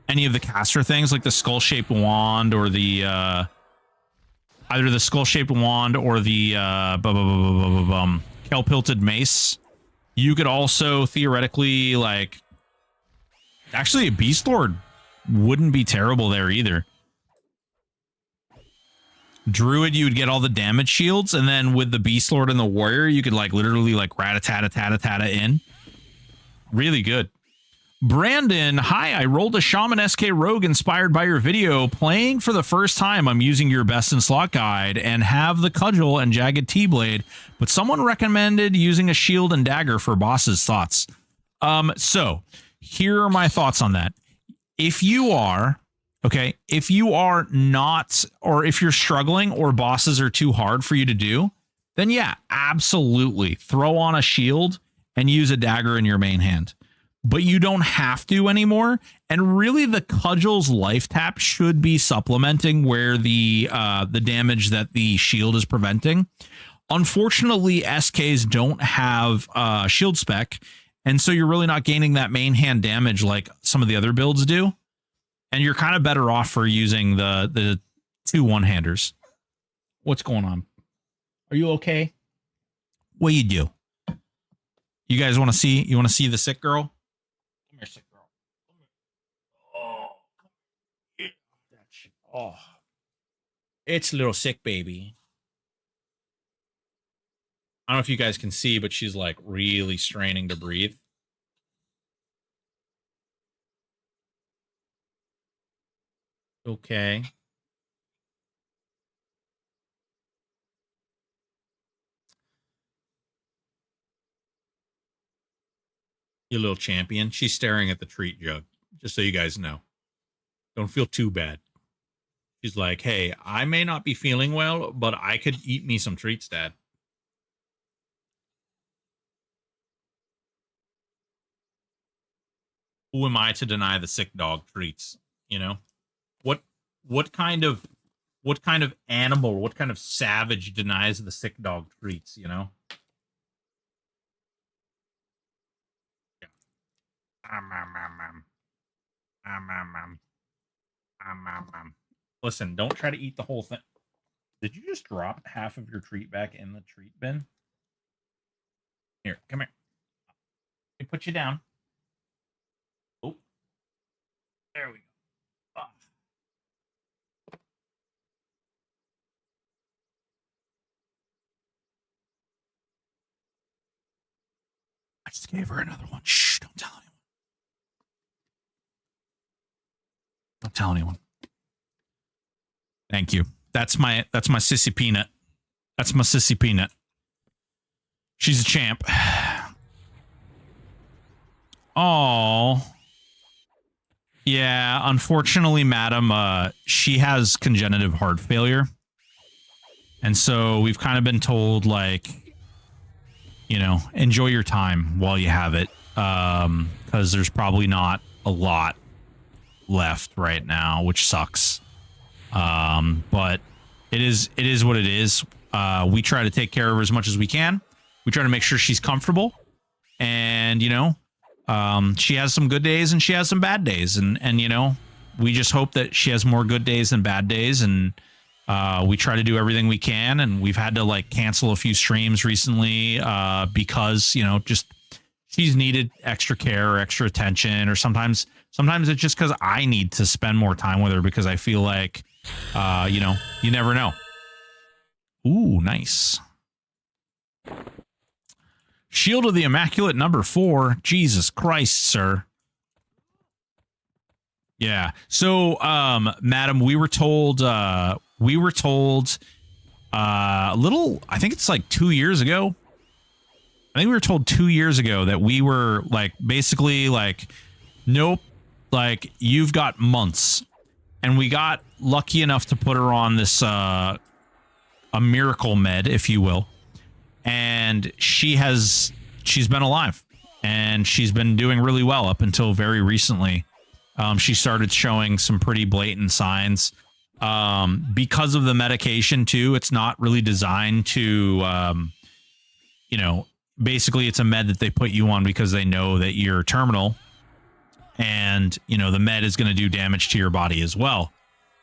any of the caster things like the skull-shaped wand or the either the skull-shaped wand or the Kelpilted mace. You could also theoretically like actually a Beast Lord wouldn't be terrible there either. Druid, you would get all the damage shields, and then with the Beast Lord and the Warrior, you could like literally like rat-a-tat-a-tat-a-tat-a in. Really good. Brandon, hi, I rolled a Shaman SK Rogue inspired by your video. Playing for the first time, I'm using your best in slot guide and have the Cudgel and Jagged T-Blade, but someone recommended using a shield and dagger for bosses. Thoughts? So here are my thoughts on that. If you are not, or if you're struggling or bosses are too hard for you to do, then yeah, absolutely throw on a shield and use a dagger in your main hand. But you don't have to anymore. And really the Cudgel's life tap should be supplementing where the damage that the shield is preventing. Unfortunately, SKs don't have shield spec, and so you're really not gaining that main hand damage like some of the other builds do. And you're kind of better off for using the two one-handers. What's going on? Are you okay? What do you do? You guys want to see? You want to see the sick girl? Come here, sick girl. Come here. Oh, yeah. Oh. It's a little sick baby. I don't know if you guys can see, but she's like really straining to breathe. Okay. You little champion. She's staring at the treat jug, just so you guys know. Don't feel too bad. She's like, hey, I may not be feeling well, but I could eat me some treats, Dad. Who am I to deny the sick dog treats? You know? What kind of animal, what kind of savage denies the sick dog treats, you know? Listen, don't try to eat the whole thing. Did you just drop half of your treat back in the treat bin? Here, come here. Let me put you down. Oh, there we go. Oh. I just gave her another one. Shh, don't tell anyone. Don't tell anyone. Thank you. That's my sissy peanut. That's my sissy peanut. She's a champ. Oh. Yeah, unfortunately, madam, she has congenital heart failure. And so we've kind of been told, like, you know, enjoy your time while you have it. Because there's probably not a lot left right now, which sucks. But it is what it is. We try to take care of her as much as we can. We try to make sure she's comfortable. And, you know, she has some good days and she has some bad days. And you know, we just hope that she has more good days than bad days. And we try to do everything we can. And we've had to like cancel a few streams recently because, you know, just she's needed extra care or extra attention. Or sometimes it's just because I need to spend more time with her because I feel like, you know, you never know. Ooh, nice. Shield of the Immaculate #4. Jesus Christ, sir. Yeah. So, madam, we were told a little, I think it's like 2 years ago. I think we were told 2 years ago that we were like, basically like, nope, like you've got months. And we got lucky enough to put her on this, a miracle med, if you will. And she's been alive and she's been doing really well up until very recently. She started showing some pretty blatant signs because of the medication too. It's not really designed to, you know, basically it's a med that they put you on because they know that you're terminal and, you know, the med is going to do damage to your body as well.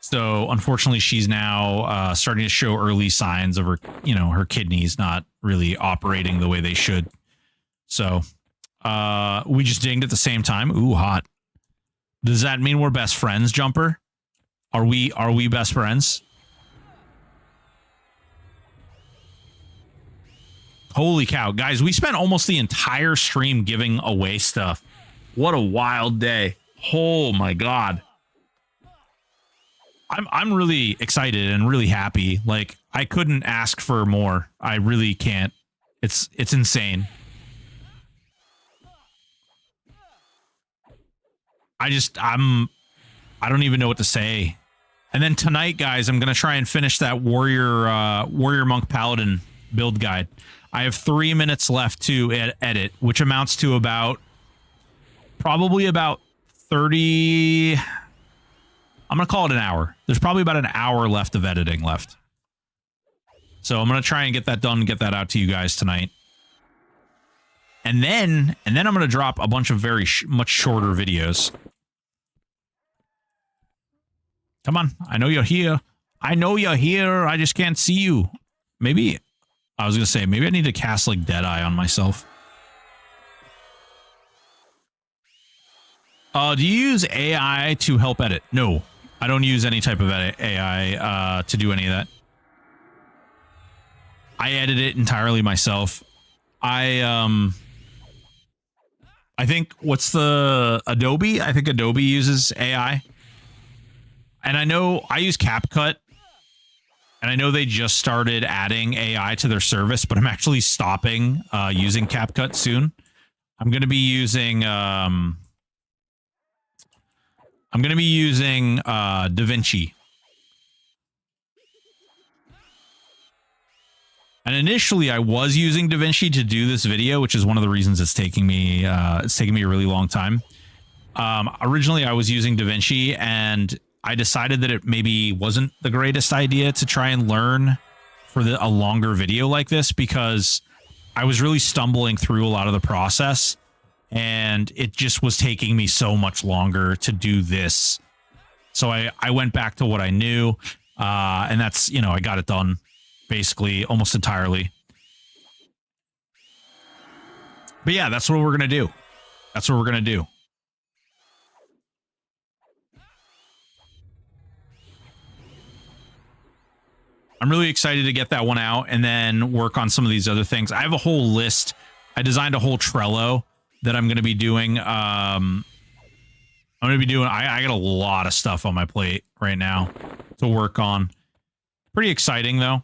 So unfortunately, she's now starting to show early signs of her, you know, her kidneys not really operating the way they should. So we just dinged at the same time. Ooh, hot. Does that mean we're best friends, Jumper? Are we best friends? Holy cow, guys, we spent almost the entire stream giving away stuff. What a wild day. Oh my God. I'm really excited and really happy. Like, I couldn't ask for more. I really can't. It's insane. I don't even know what to say. And then tonight, guys, I'm gonna try and finish that warrior monk paladin build guide. I have 3 minutes left to edit, which amounts to probably about 30. I'm going to call it an hour. There's probably about an hour left of editing left. So I'm going to try and get that done and get that out to you guys tonight. And then I'm going to drop a bunch of very much shorter videos. Come on. I know you're here. I know you're here. I just can't see you. Maybe, I was going to say, maybe I need to cast like Deadeye on myself. Do you use AI to help edit? No. I don't use any type of AI to do any of that. I edit it entirely myself. I think what's the Adobe? I think Adobe uses AI. And I know I use CapCut. And I know they just started adding AI to their service, but I'm actually stopping using CapCut soon. I'm going to be using DaVinci. And initially I was using DaVinci to do this video, which is one of the reasons it's taking me a really long time. Originally I was using DaVinci, and I decided that it maybe wasn't the greatest idea to try and learn for a longer video like this, because I was really stumbling through a lot of the process, and it just was taking me so much longer to do this. So I went back to what I knew, and that's, you know, I got it done basically almost entirely. But yeah, that's what we're going to do. That's what we're going to do. I'm really excited to get that one out and then work on some of these other things. I have a whole list. I designed a whole Trello that I'm going to be doing. I got a lot of stuff on my plate right now to work on. Pretty exciting though.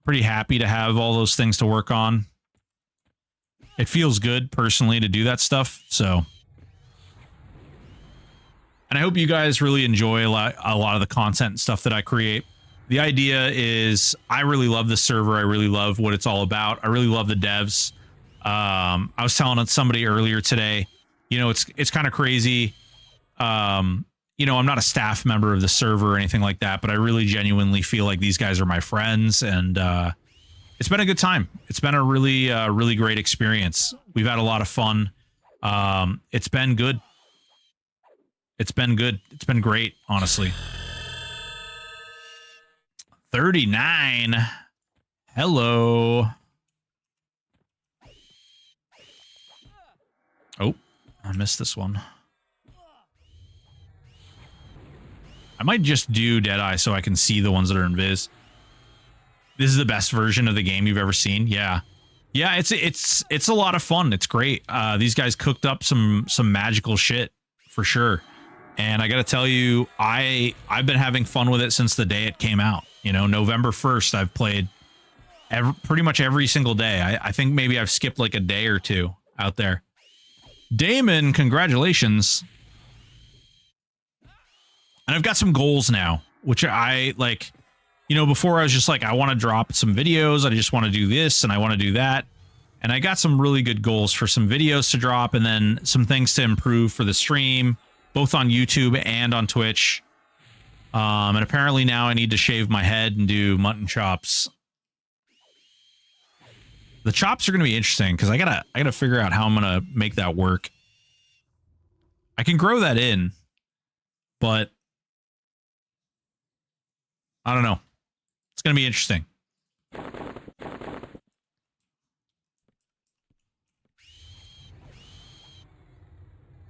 Pretty happy to have all those things to work on. It feels good personally to do that stuff. So, and I hope you guys really enjoy a lot of the content and stuff that I create. The idea is I really love this server. I really love what it's all about. I really love the devs. I was telling somebody earlier today, you know, it's kind of crazy. You know, I'm not a staff member of the server or anything like that, but I really genuinely feel like these guys are my friends, and it's been a good time. It's been a really great experience. We've had a lot of fun. It's been good. It's been good. It's been great, honestly. 39. Hello. Oh, I missed this one. I might just do Deadeye so I can see the ones that are invis. This is the best version of the game you've ever seen. Yeah. Yeah, it's a lot of fun. It's great. These guys cooked up some magical shit for sure. And I got to tell you, I've been having fun with it since the day it came out. You know, November 1st, I've played pretty much every single day. I think maybe I've skipped like a day or two out there. Damon, congratulations. And I've got some goals now, which I like, you know, before I was just like, I want to drop some videos. I just want to do this and I want to do that. And I got some really good goals for some videos to drop and then some things to improve for the stream, both on YouTube and on Twitch. And apparently now I need to shave my head and do mutton chops. The chops are going to be interesting because I gotta figure out how I'm going to make that work. I can grow that in, but I don't know. It's going to be interesting.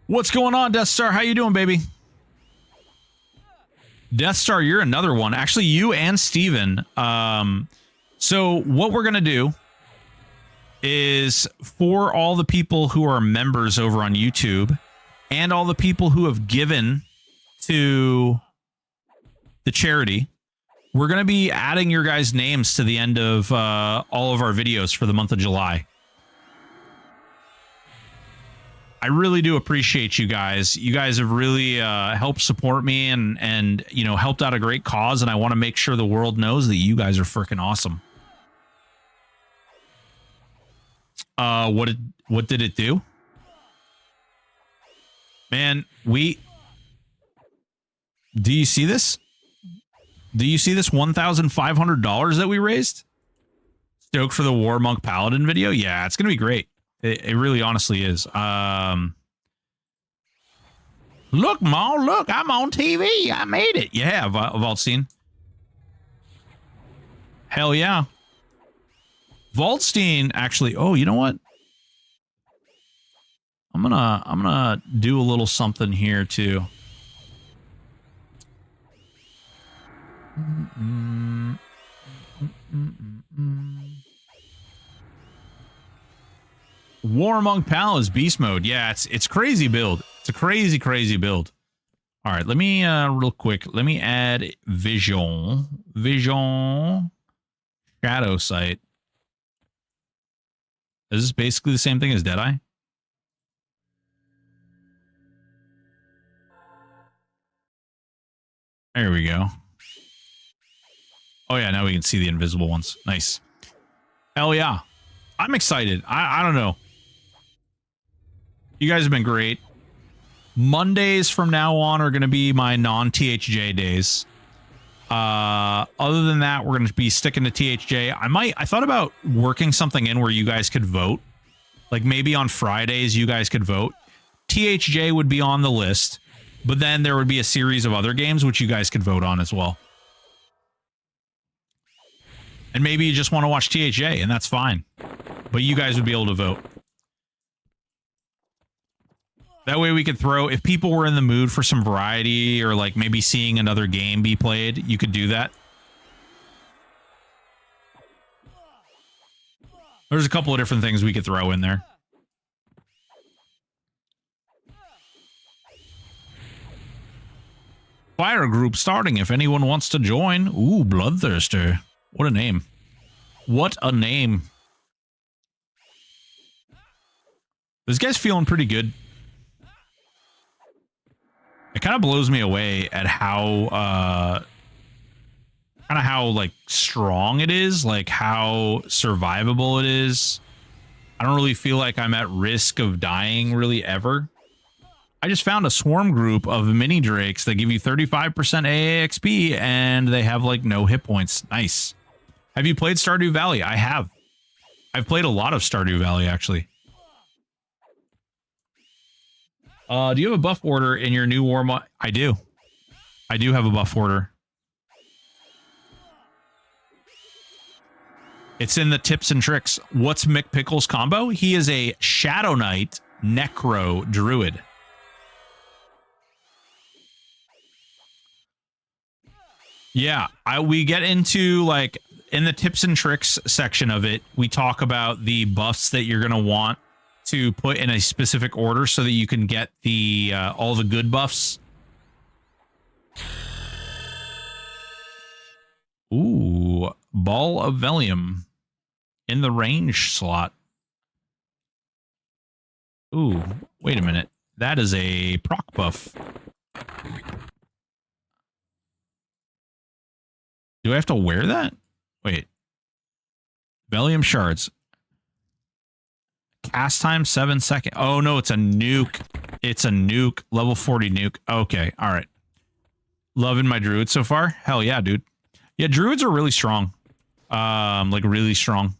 What's going on, Death Star? How you doing, baby? Death Star, you're another one. Actually, you and Steven. So what we're going to do is for all the people who are members over on YouTube and all the people who have given to the charity, we're going to be adding your guys' names to the end of all of our videos for the month of July. I really do appreciate you guys. You guys have really helped support me and you know, helped out a great cause, and I want to make sure the world knows that you guys are freaking awesome. What did it do? Man, do you see this? Do you see this $1,500 that we raised? Stoked for the War Monk Paladin video? Yeah, it's going to be great. It really honestly is. Look, Ma, look, I'm on TV. I made it. Yeah, Valtstein. Hell yeah. Valtstein actually, oh, you know what? I'm gonna do a little something here too. War Among Pals beast mode. Yeah, it's crazy build. It's a crazy build. All right, let me real quick. Let me add vision shadow sight. Is this basically the same thing as Deadeye? There we go. Oh yeah, now we can see the invisible ones. Nice. Hell yeah. I'm excited. I don't know. You guys have been great. Mondays from now on are going to be my non-THJ days. Other than that, we're going to be sticking to THJ. I thought about working something in where you guys could vote. Like maybe on Fridays, you guys could vote. THJ would be on the list, but then there would be a series of other games which you guys could vote on as well. And maybe you just want to watch THJ, and that's fine. But you guys would be able to vote. That way we could throw, if people were in the mood for some variety or like maybe seeing another game be played, you could do that. There's a couple of different things we could throw in there. Fire group starting if anyone wants to join. Ooh, Bloodthirster. What a name. What a name. This guy's feeling pretty good. It kind of blows me away at how, like strong it is, like how survivable it is. I don't really feel like I'm at risk of dying really ever. I just found a swarm group of mini drakes that give you 35% AAXP and they have like no hit points. Nice. Have you played Stardew Valley? I have. I've played a lot of Stardew Valley actually. Do you have a buff order in your new war mod? I do. I do have a buff order. It's in the tips and tricks. What's Mick Pickle's combo? He is a Shadow Knight Necro Druid. Yeah, we get into like in the tips and tricks section of it, we talk about the buffs that you're going to want to put in a specific order so that you can get the all the good buffs. Ooh, Ball of Velium in the range slot. Ooh, wait a minute. That is a proc buff. Do I have to wear that? Wait. Velium shards. Cast time 7 seconds. Oh no, it's a nuke. It's a nuke. Level 40 nuke. Okay, all right. Loving my druid so far. Hell yeah, dude. Yeah, druids are really strong. Like really strong.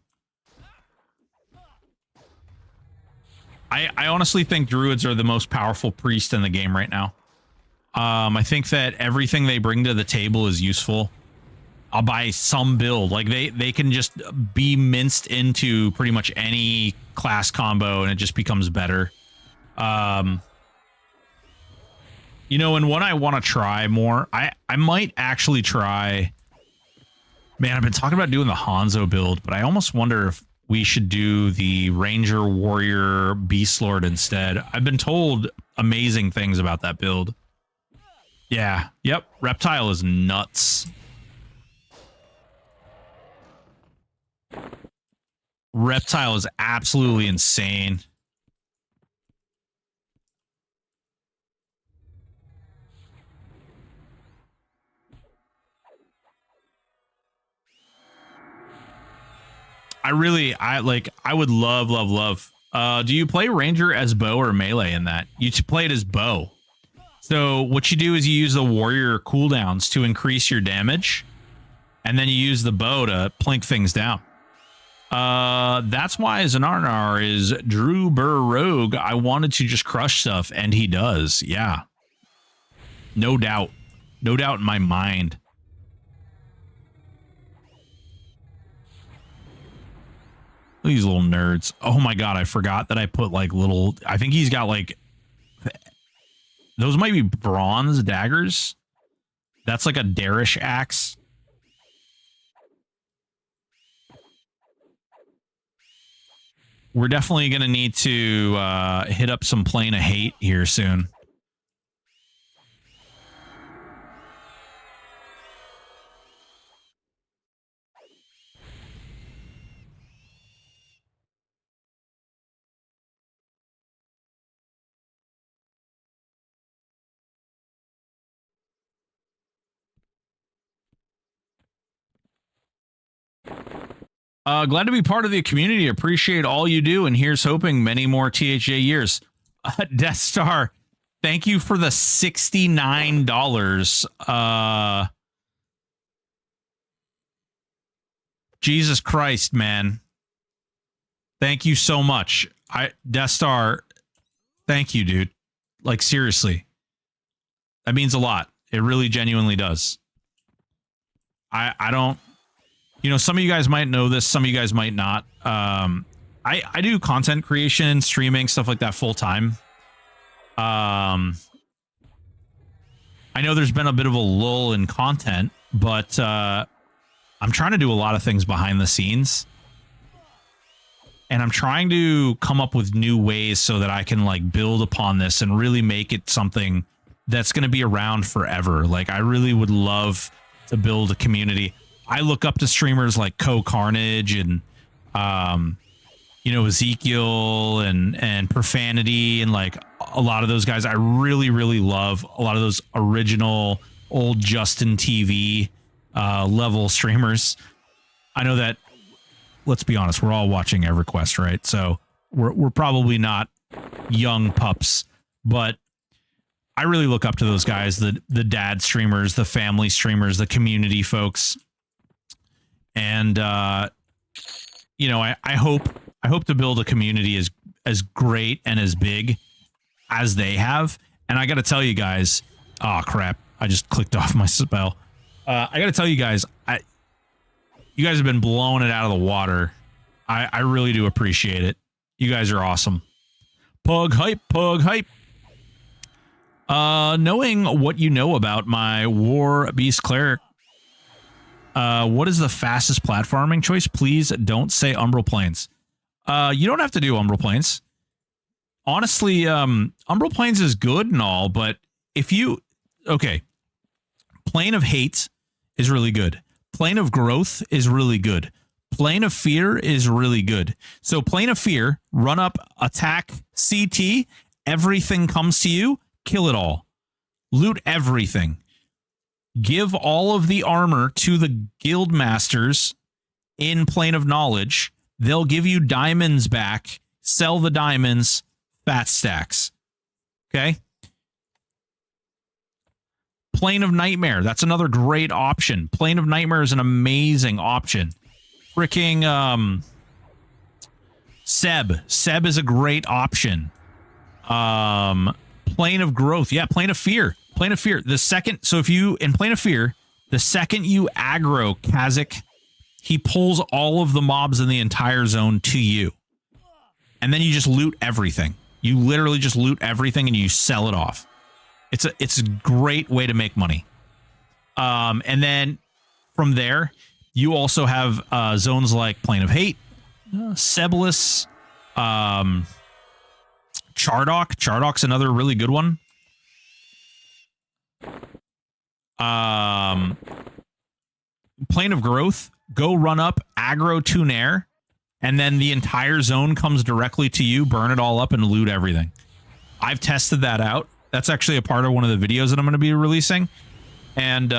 I honestly think druids are the most powerful priest in the game right now. I think that everything they bring to the table is useful. I'll buy some build. Like they can just be minced into pretty much any class combo and it just becomes better. You know, and what I want to try more, I might actually try. Man, I've been talking about doing the Hanzo build, but I almost wonder if we should do the Ranger Warrior Beast Lord instead. I've been told amazing things about that build. Yeah, yep, Reptile is nuts. Reptile is absolutely insane. I would love. Do you play Ranger as bow or melee in that? You play it as bow. So what you do is you use the warrior cooldowns to increase your damage. And then you use the bow to plink things down. That's why Zanarnar is Drew Burr Rogue. I wanted to just crush stuff, and he does. Yeah. No doubt. No doubt in my mind. These little nerds. Oh my god, I forgot that I put like little... I think he's got like... Those might be bronze daggers. That's like a Darish axe. we're definitely going to need to hit up some Plane of Hate here soon. Glad to be part of the community. Appreciate all you do, and here's hoping many more THJ years. Death Star, thank you for the $69. Jesus Christ, man. Thank you so much. Death Star, thank you, dude. Like, seriously. That means a lot. It really genuinely does. I don't... You know, some of you guys might know this, some of you guys might not. I do content creation, streaming, stuff like that full time. I know there's been a bit of a lull in content, but I'm trying to do a lot of things behind the scenes. And I'm trying to come up with new ways so that I can like build upon this and really make it something that's going to be around forever. Like, I really would love to build a community. I look up to streamers like Carnage and, you know, Ezekiel and Profanity and like a lot of those guys. I really, really love a lot of those original old Justin TV level streamers. I know that, let's be honest, we're all watching EverQuest, right? So we're probably not young pups, but I really look up to those guys, the dad streamers, the family streamers, the community folks. And, you know, I hope to build a community as great and as big as they have. And I got to tell you guys, oh crap, I just clicked off my spell. I got to tell you guys, you guys have been blowing it out of the water. I really do appreciate it. You guys are awesome. Pug hype, pug hype. Knowing what you know about my War Beast Cleric, what is the fastest platforming choice? Please don't say Umbral Plains. You don't have to do Umbral Plains. Honestly, Umbral Plains is good and all, but if you... Okay. Plane of Hate is really good. Plane of Growth is really good. Plane of Fear is really good. So Plane of Fear, run up, attack, CT, everything comes to you, kill it all. Loot everything. Give all of the armor to the guild masters in Plane of Knowledge. They'll give you diamonds back. Sell the diamonds. Fat stacks. Okay? Plane of Nightmare. That's another great option. Plane of Nightmare is an amazing option. Freaking Seb. Seb is a great option. Plane of Growth. Yeah, Plane of Fear. Plane of Fear. The second, so if you, in Plane of Fear, the second you aggro Kazakh, he pulls all of the mobs in the entire zone to you. And then you just loot everything. You literally just loot everything and you sell it off. It's a great way to make money. And then from there, you also have zones like Plane of Hate, Sebulus, Chardok. Chardok's another really good one. Plane of Growth, go run up, aggro Tunair, and then the entire zone comes directly to you, burn it all up, and loot everything. I've tested that out. That's actually a part of one of the videos that I'm going to be releasing. And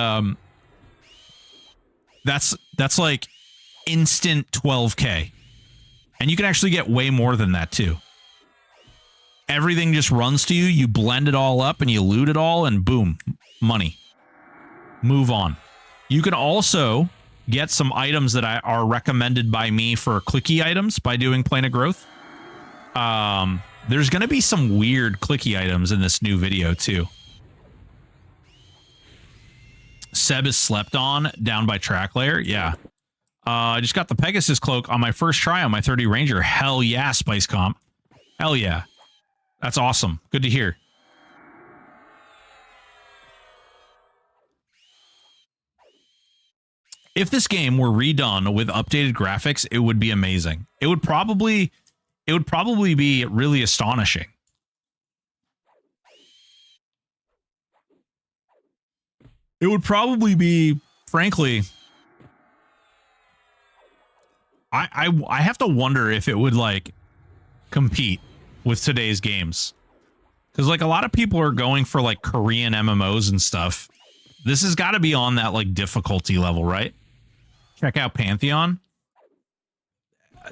that's like instant 12K. And you can actually get way more than that too. Everything just runs to you, you blend it all up, and you loot it all, and boom, money. Move on. You can also get some items that are recommended by me for clicky items by doing Plane of Growth. There's going to be some weird clicky items in this new video too. Seb is slept on down by track layer. Yeah. I just got the Pegasus cloak on my first try on my 30 Ranger. Hell yeah, Spice Comp. Hell yeah. That's awesome. Good to hear. If this game were redone with updated graphics, it would be amazing. It would probably, it would probably be really astonishing. It would probably be, frankly, I have to wonder if it would like compete with today's games. Because like a lot of people are going for like Korean MMOs and stuff. This has got to be on that like difficulty level, right? Check out Pantheon.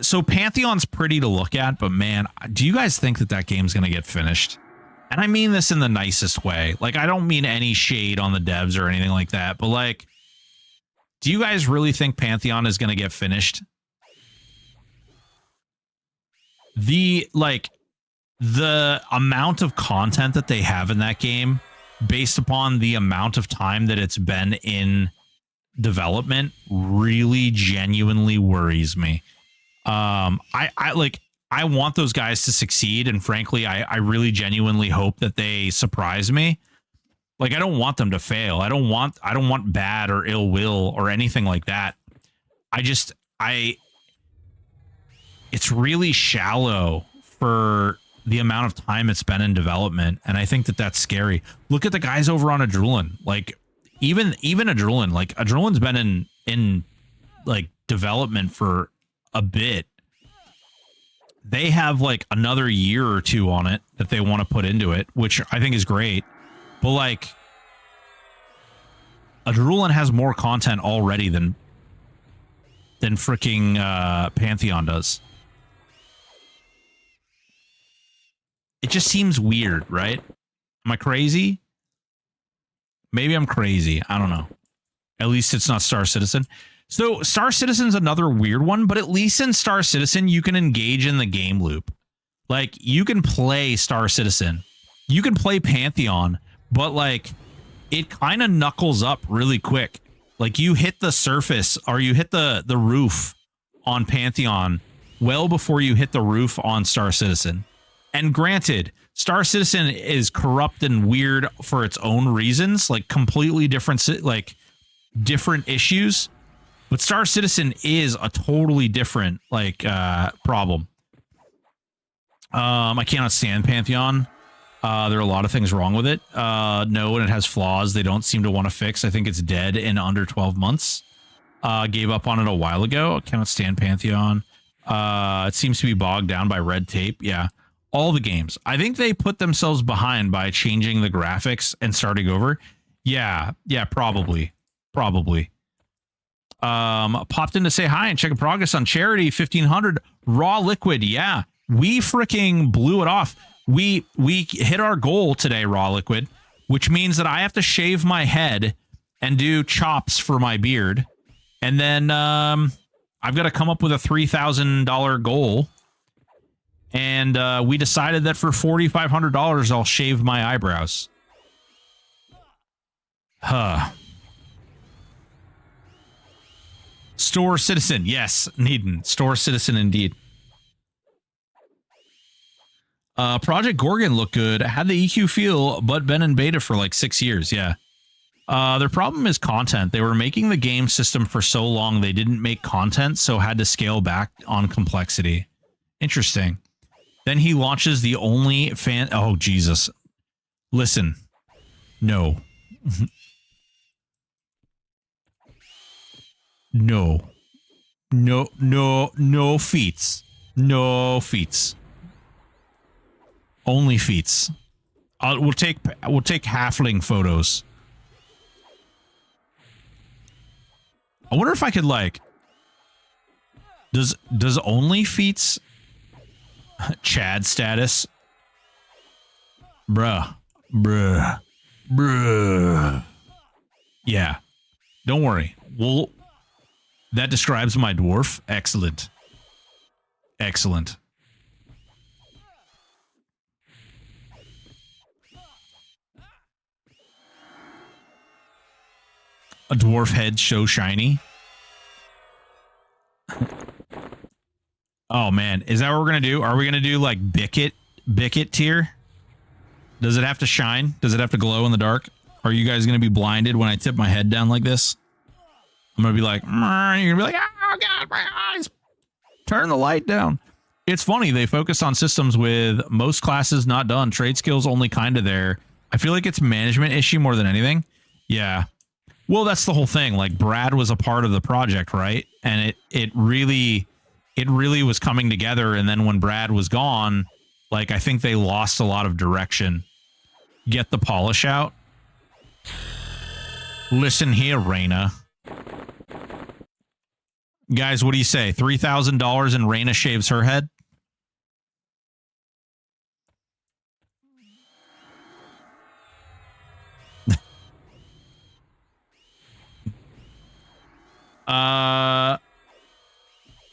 So Pantheon's pretty to look at, but man, do you guys think that that game's going to get finished? And I mean this in the nicest way. Like, I don't mean any shade on the devs or anything like that, but like, do you guys really think Pantheon is going to get finished? The amount of content that they have in that game, based upon the amount of time that it's been in development, really genuinely worries me. I want those guys to succeed, and frankly, I really genuinely hope that they surprise me. Like, I don't want them to fail. I don't want bad or ill will or anything like that. It's really shallow for the amount of time it's been in development, and I think that that's scary. Look at the guys over on Adrenaline. Like, even Adrenaline, like Adrenalin's been in like development for a bit. They have like another year or two on it that they want to put into it, which I think is great. But like, Adrenaline has more content already than freaking Pantheon does. It just seems weird, right? Am I crazy? Maybe I'm crazy. I don't know. At least it's not Star Citizen. So Star Citizen's another weird one, but at least in Star Citizen, you can engage in the game loop. Like, you can play Star Citizen. You can play Pantheon, but like, it kind of knuckles up really quick. Like, you hit the surface, or you hit the roof on Pantheon well before you hit the roof on Star Citizen. And granted, Star Citizen is corrupt and weird for its own reasons, like completely different issues. But Star Citizen is a totally different problem. I cannot stand Pantheon. There are a lot of things wrong with it. No, and it has flaws they don't seem to want to fix. I think it's dead in under 12 months. Gave up on it a while ago. I cannot stand Pantheon. It seems to be bogged down by red tape. Yeah. All the games. I think they put themselves behind by changing the graphics and starting over. Yeah, probably. Popped in to say hi and check progress on Charity 1500 Raw Liquid. Yeah, we freaking blew it off. We hit our goal today, Raw Liquid, which means that I have to shave my head and do chops for my beard. And then I've got to come up with a $3,000 goal. And we decided that for $4,500, I'll shave my eyebrows. Store Citizen. Yes, Needon. Store Citizen indeed. Project Gorgon looked good. Had the EQ feel, but been in beta for like 6 years. Yeah. Their problem is content. They were making the game system for so long, they didn't make content, so had to scale back on complexity. Interesting. Then he launches the only fan. Oh, Jesus. Listen. No. No feats. No feats. Only feats. We'll take halfling photos. I wonder if I could like. Does only feats Chad status? Bruh. Yeah. Don't worry. That describes my dwarf. Excellent. A dwarf head so shiny. Oh man, is that what we're gonna do? Are we gonna do like Bicket tier? Does it have to shine? Does it have to glow in the dark? Are you guys gonna be blinded when I tip my head down like this? I'm gonna be like, you're gonna be like, oh god, my eyes. Turn the light down. It's funny, they focus on systems with most classes not done. Trade skills only kind of there. I feel like it's management issue more than anything. Yeah. Well, that's the whole thing. Like, Brad was a part of the project, right? And it really was coming together. And then when Brad was gone, like, I think they lost a lot of direction. Get the polish out. Listen here, Raina. Guys, what do you say? $3,000 and Raina shaves her head?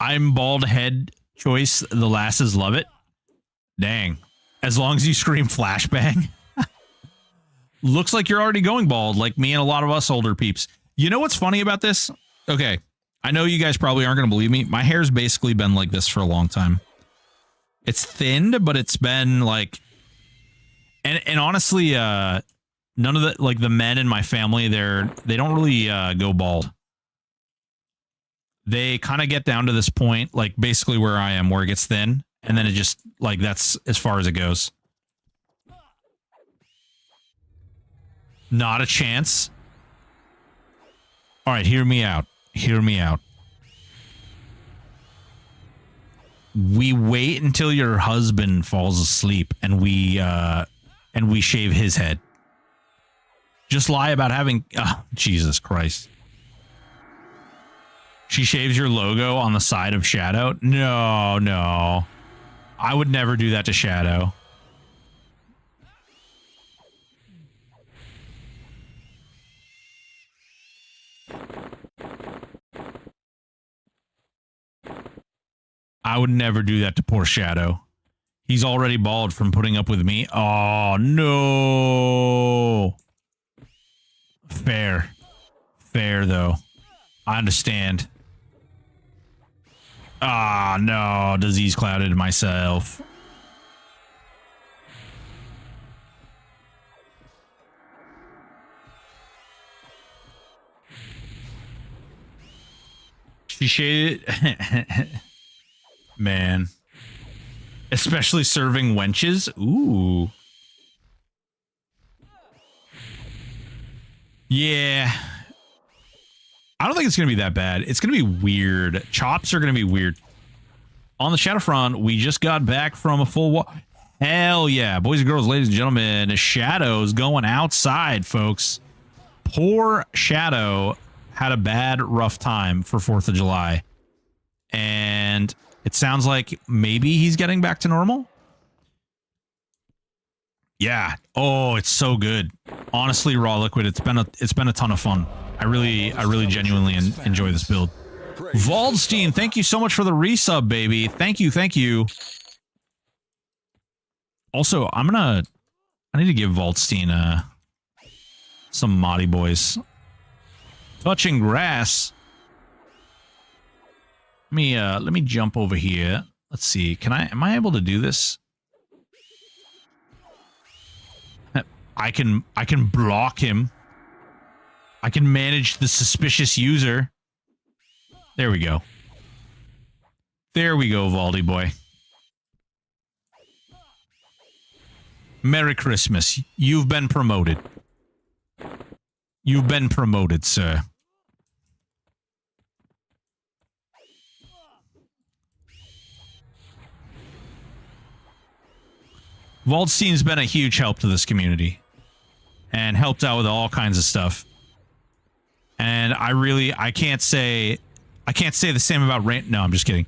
I'm bald head choice. The lasses love it. Dang. As long as you scream flashbang. Looks like you're already going bald, like me and a lot of us older peeps. You know what's funny about this? Okay. I know you guys probably aren't going to believe me. My hair's basically been like this for a long time. It's thinned, but it's been like, and honestly, none of the, like, the men in my family, they don't really go bald. They kind of get down to this point, like basically where I am, where it gets thin, and then it just, like, that's as far as it goes. Not a chance. All right, hear me out. Hear me out. We wait until your husband falls asleep and we shave his head. Just lie about having, oh, Jesus Christ. She shaves your logo on the side of Shadow? No, no. I would never do that to Shadow. I would never do that to poor Shadow. He's already bald from putting up with me. Oh, no. Fair. Fair, though. I understand. Ah, no. Disease clouded myself. She shaded... Man. Especially serving wenches? Ooh. Yeah. I don't think it's going to be that bad. It's going to be weird. Chops are going to be weird. On the Shadowfront, we just got back from a full walk. Hell yeah. Boys and girls, ladies and gentlemen, Shadow's going outside, folks. Poor Shadow had a bad, rough time for 4th of July. And it sounds like maybe he's getting back to normal. Yeah. Oh, it's so good. Honestly, Raw Liquid, it's been a ton of fun. I really genuinely enjoy this build. Valdstein, thank you so much for the resub, baby. Thank you, thank you. Also, I need to give Valdstein some Modi boys. Touching grass. Let me jump over here. Let's see. Am I able to do this? I can block him. I can manage the suspicious user. There we go. There we go, Valdi boy. Merry Christmas. You've been promoted. You've been promoted, sir. Valdstein's been a huge help to this community and helped out with all kinds of stuff. And I can't say the same about Rain. No, I'm just kidding.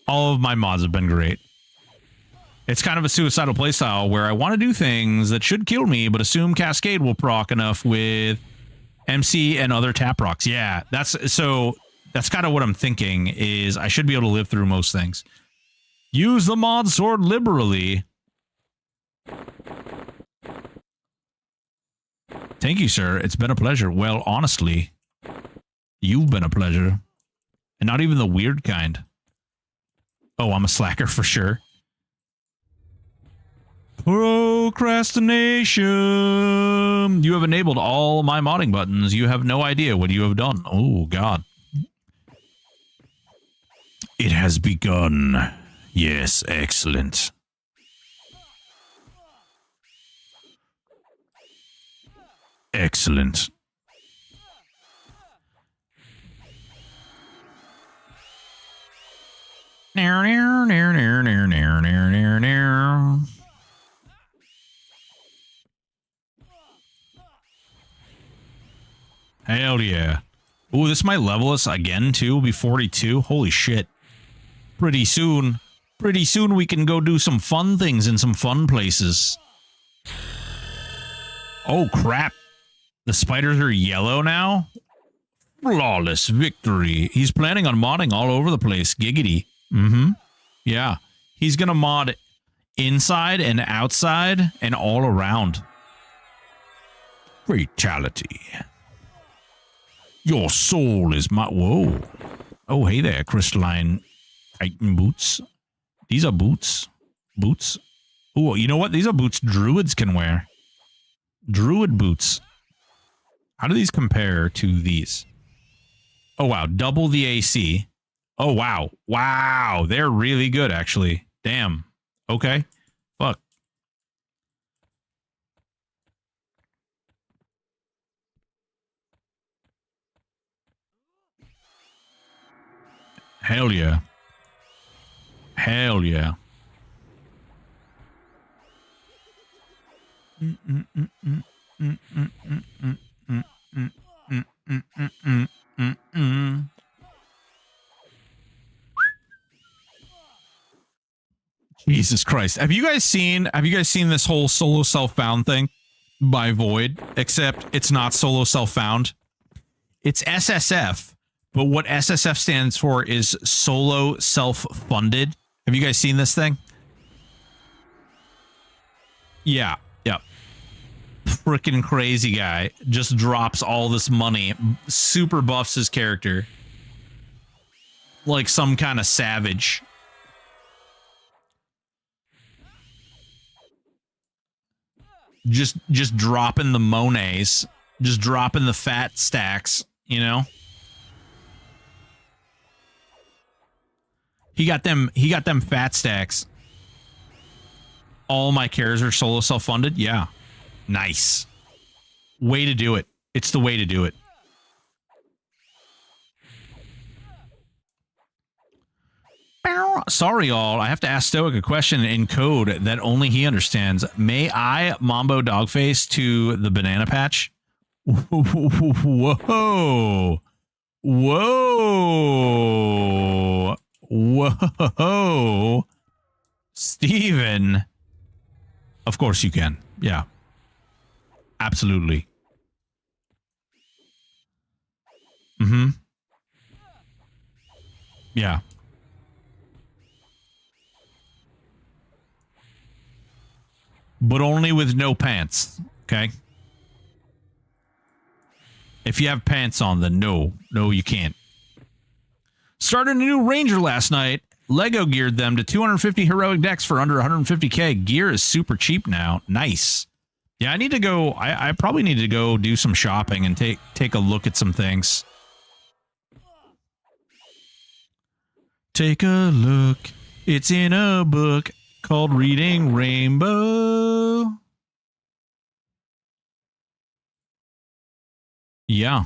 All of my mods have been great. It's kind of a suicidal playstyle where I want to do things that should kill me, but assume Cascade will proc enough with MC and other tap procs. Yeah, that's kind of what I'm thinking, is I should be able to live through most things. Use the mod sword liberally. Thank you, sir. It's been a pleasure. Well, honestly, you've been a pleasure. And not even the weird kind. Oh, I'm a slacker for sure. Procrastination. You have enabled all my modding buttons. You have no idea what you have done. Oh, God. It has begun. Yes, excellent. Excellent. Near, near, near, near, near, near, near, near, near. Hell yeah. Ooh, this might level us again too. We'll be 42. Holy shit. Pretty soon we can go do some fun things in some fun places. Oh crap. The spiders are yellow now? Flawless victory. He's planning on modding all over the place. Giggity. Mm-hmm. Yeah. He's gonna mod inside and outside and all around. Fatality. Your soul is my... Whoa. Oh, hey there, crystalline Titan boots. These are boots. Boots. Oh, you know what? These are boots druids can wear. Druid boots. How do these compare to these? Oh, wow. Double the AC. Oh, wow. Wow. They're really good, actually. Damn. Okay. Fuck. Hell yeah. Hell yeah. Jesus Christ. Have you guys seen this whole solo self-found thing by Void? Except it's not solo self-found. It's SSF, but what SSF stands for is solo self-funded. Have you guys seen this thing? Yeah. Yep. Freaking crazy guy just drops all this money, super buffs his character like some kind of savage. Just dropping the monies, just dropping the fat stacks, you know? He got them fat stacks. All my cares are solo self-funded. Yeah. Nice. Way to do it. It's the way to do it. Sorry, all. I have to ask Stoic a question in code that only he understands. May I Mambo Dogface to the banana patch? Whoa. Whoa. Whoa. Steven. Of course you can. Yeah. Absolutely. Mm-hmm. Yeah. But only with no pants, okay? If you have pants on, then no, you can't. Started a new Ranger last night. Lego geared them to 250 heroic decks for under 150k. Gear is super cheap now. Nice. Yeah, I need to go. I probably need to go do some shopping and take a look at some things. Take a look. It's in a book called Reading Rainbow. Yeah.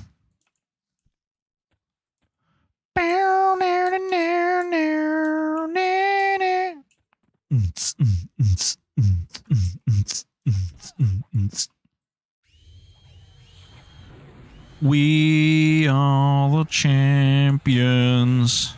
We are the champions.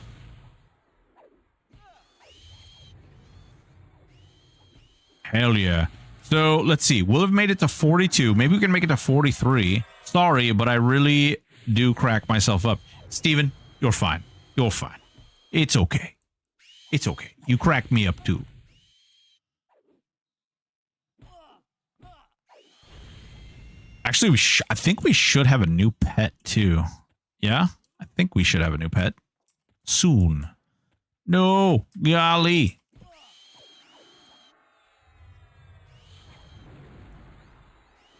Hell yeah. So let's see. We'll have made it to 42. Maybe we can make it to 43. Sorry, but I really do crack myself up. Steven, you're fine. You're fine. It's okay. It's okay. You crack me up too. Actually, I think we should have a new pet too. Yeah? I think we should have a new pet. Soon. No. Golly.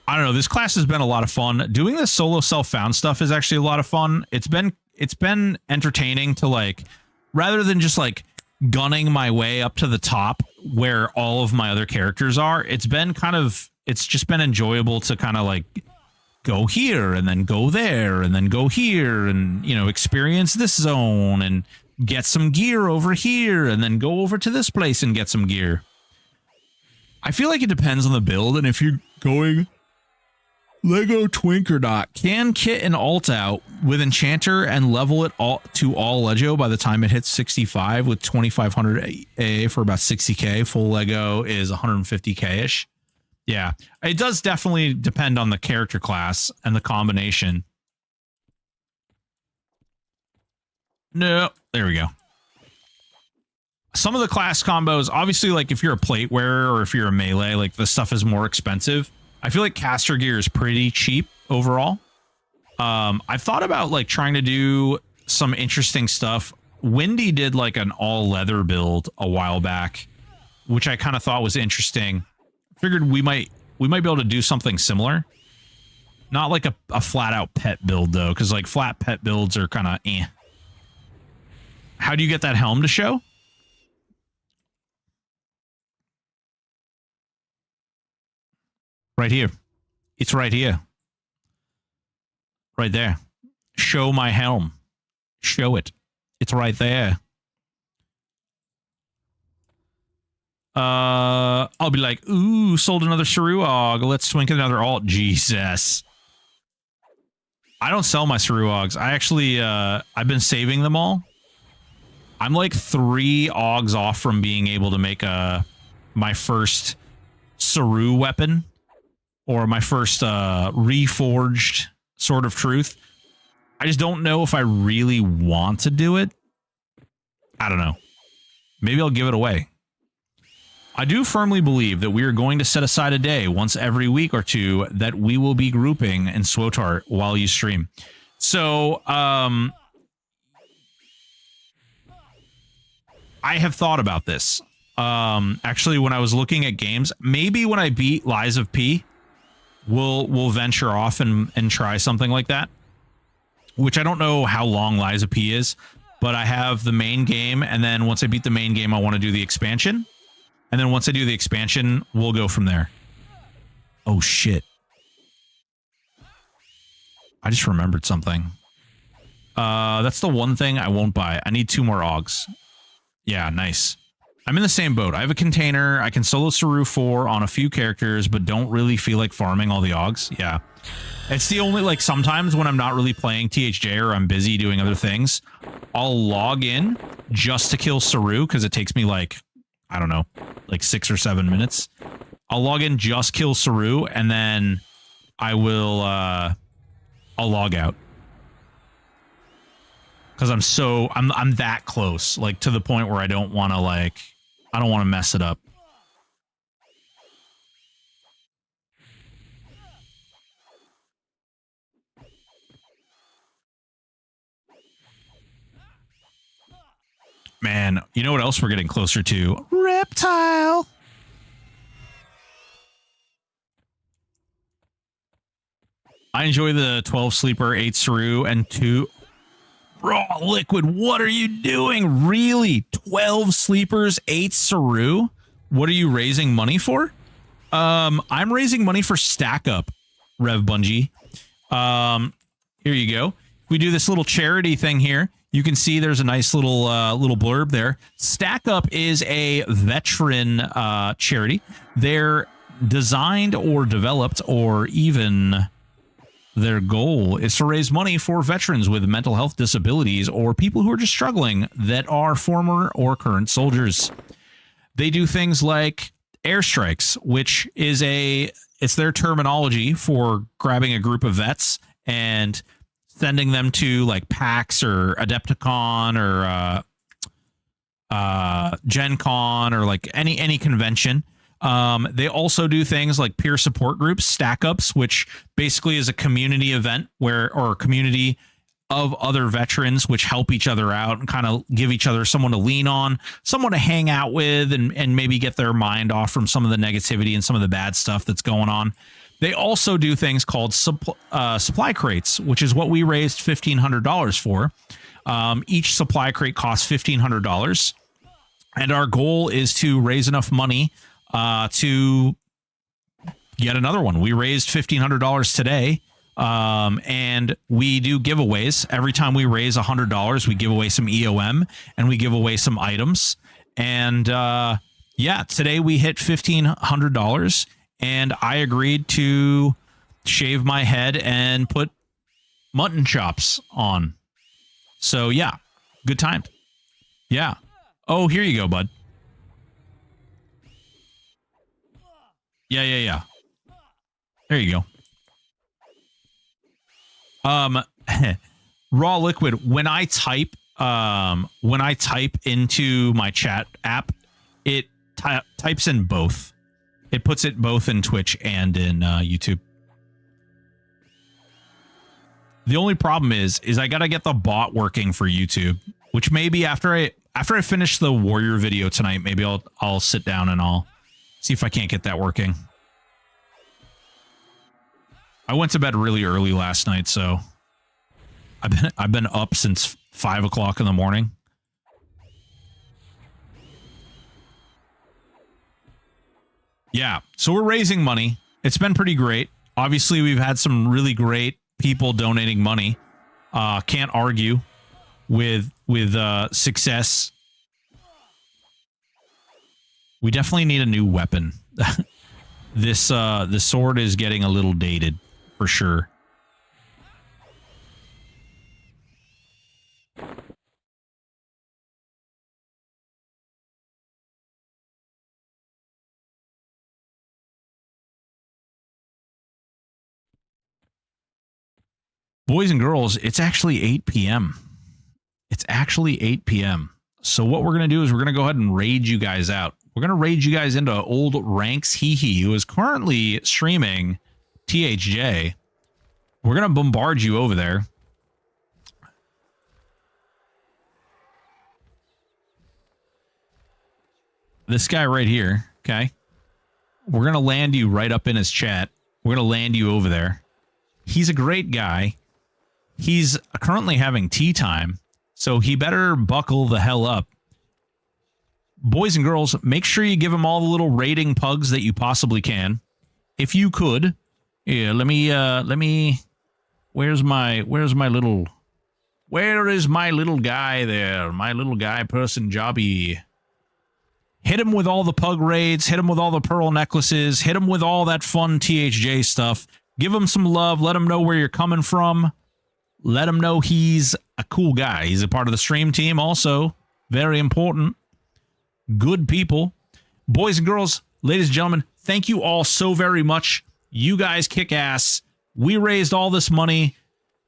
I don't know. This class has been a lot of fun. Doing this solo self-found stuff is actually a lot of fun. It's been entertaining to like rather than just like gunning my way up to the top where all of my other characters are, it's just been enjoyable to kind of like go here and then go there and then go here and, you know, experience this zone and get some gear over here and then go over to this place and get some gear. I feel like it depends on the build, and if you're going Lego Twink or not, can kit an alt out with Enchanter and level it all to all Lego by the time it hits 65 with 2500 AA for about 60k. Full Lego is 150k-ish. Yeah, it does definitely depend on the character class and the combination. No, there we go. Some of the class combos, obviously, like if you're a plate wearer or if you're a melee, like the stuff is more expensive. I feel like caster gear is pretty cheap overall. I've thought about like trying to do some interesting stuff. Windy did like an all leather build a while back, which I kind of thought was interesting. Figured we might be able to do something similar. Not like a flat out pet build though, because like flat pet builds are kind of eh. How do you get that helm to show? Right here. It's right here. Right there. Show my helm. Show it. It's right there. I'll be like, ooh, sold another Saruog. Let's swing another alt. Jesus. I don't sell my Saruogs. I actually, I've been saving them all. I'm like 3 Augs off from being able to make my first Saru weapon, or my first reforged Sword of Truth. I just don't know if I really want to do it. I don't know. Maybe I'll give it away. I do firmly believe that we are going to set aside a day once every week or two that we will be grouping in SWOTAR while you stream. So, I have thought about this. Actually, when I was looking at games, maybe when I beat Lies of P, we'll venture off and try something like that. Which I don't know how long Lies of P is, but I have the main game, and then once I beat the main game, I want to do the expansion. And then once I do the expansion, we'll go from there. Oh, shit. I just remembered something. That's the one thing I won't buy. I need 2 more Augs. Yeah, nice. I'm in the same boat. I have a container. I can solo Saru 4 on a few characters, but don't really feel like farming all the Augs. Yeah. It's the only, like, sometimes when I'm not really playing THJ or I'm busy doing other things, I'll log in just to kill Saru, because it takes me, like, I don't know, like 6 or 7 minutes. I'll log in, just kill Saru, and then I will, I'll log out. Because I'm that close, like to the point where I don't want to, like, I don't want to mess it up. Man, you know what else we're getting closer to? Reptile. I enjoy the 12 sleeper, 8 Saru, and 2 raw liquid. What are you doing? Really? 12 sleepers, 8 Saru? What are you raising money for? I'm raising money for Stack Up, Rev Bungie. Here you go. We do this little charity thing here. You can see there's a nice little little blurb there. Stack Up is a veteran charity. They're designed or developed, or even their goal is to raise money for veterans with mental health disabilities or people who are just struggling that are former or current soldiers. They do things like airstrikes, which is it's their terminology for grabbing a group of vets and sending them to like PAX or Adepticon or Gen Con or like any convention. They also do things like peer support groups, stack ups, which basically is a community event or a community of other veterans which help each other out and kind of give each other someone to lean on, someone to hang out with, and maybe get their mind off from some of the negativity and some of the bad stuff that's going on. They also do things called supply crates, which is what we raised $1,500 for. Each supply crate costs $1,500. And our goal is to raise enough money to get another one. We raised $1,500 today. And we do giveaways. Every time we raise $100, we give away some EOM and we give away some items. And yeah, today we hit $1,500 and I agreed to shave my head and put mutton chops on. So yeah, good time. Yeah. Oh, here you go, bud. Yeah. There you go. Raw liquid, when I type into my chat app, it types in both. It puts it both in Twitch and in YouTube. The only problem is I got to get the bot working for YouTube, which maybe after I finish the warrior video tonight, maybe I'll sit down and I'll see if I can't get that working. I went to bed really early last night, so I've been up since 5 o'clock in the morning. Yeah, so we're raising money. It's been pretty great. Obviously, we've had some really great people donating money. Can't argue with success. We definitely need a new weapon. This sword is getting a little dated for sure. Boys and girls, it's actually 8 p.m. It's actually 8 p.m. So what we're going to do is we're going to go ahead and raid you guys out. We're going to raid you guys into old Ranks Hee, who is currently streaming THJ. We're going to bombard you over there. This guy right here, okay? We're going to land you right up in his chat. We're going to land you over there. He's a great guy. He's currently having tea time, so he better buckle the hell up. Boys and girls, make sure you give him all the little raiding pugs that you possibly can. If you could, yeah, let me, where is my little guy there? My little guy person jobby. Hit him with all the pug raids, hit him with all the pearl necklaces, hit him with all that fun THJ stuff. Give him some love, let him know where you're coming from. Let him know he's a cool guy. He's a part of the stream team also. Very important. Good people. Boys and girls, ladies and gentlemen, thank you all so very much. You guys kick ass. We raised all this money.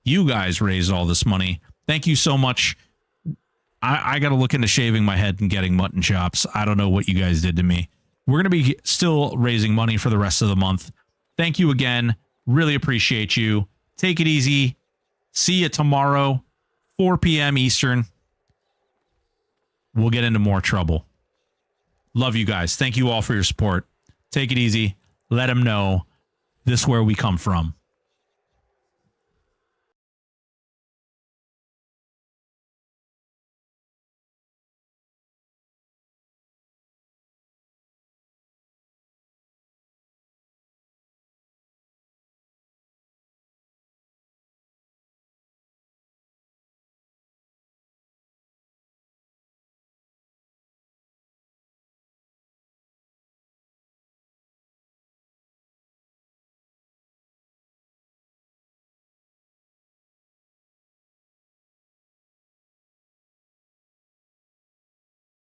You guys raised all this money. Thank you so much. I got to look into shaving my head and getting mutton chops. I don't know what you guys did to me. We're going to be still raising money for the rest of the month. Thank you again. Really appreciate you. Take it easy. See you tomorrow, 4 p.m. Eastern. We'll get into more trouble. Love you guys. Thank you all for your support. Take it easy. Let them know this is where we come from.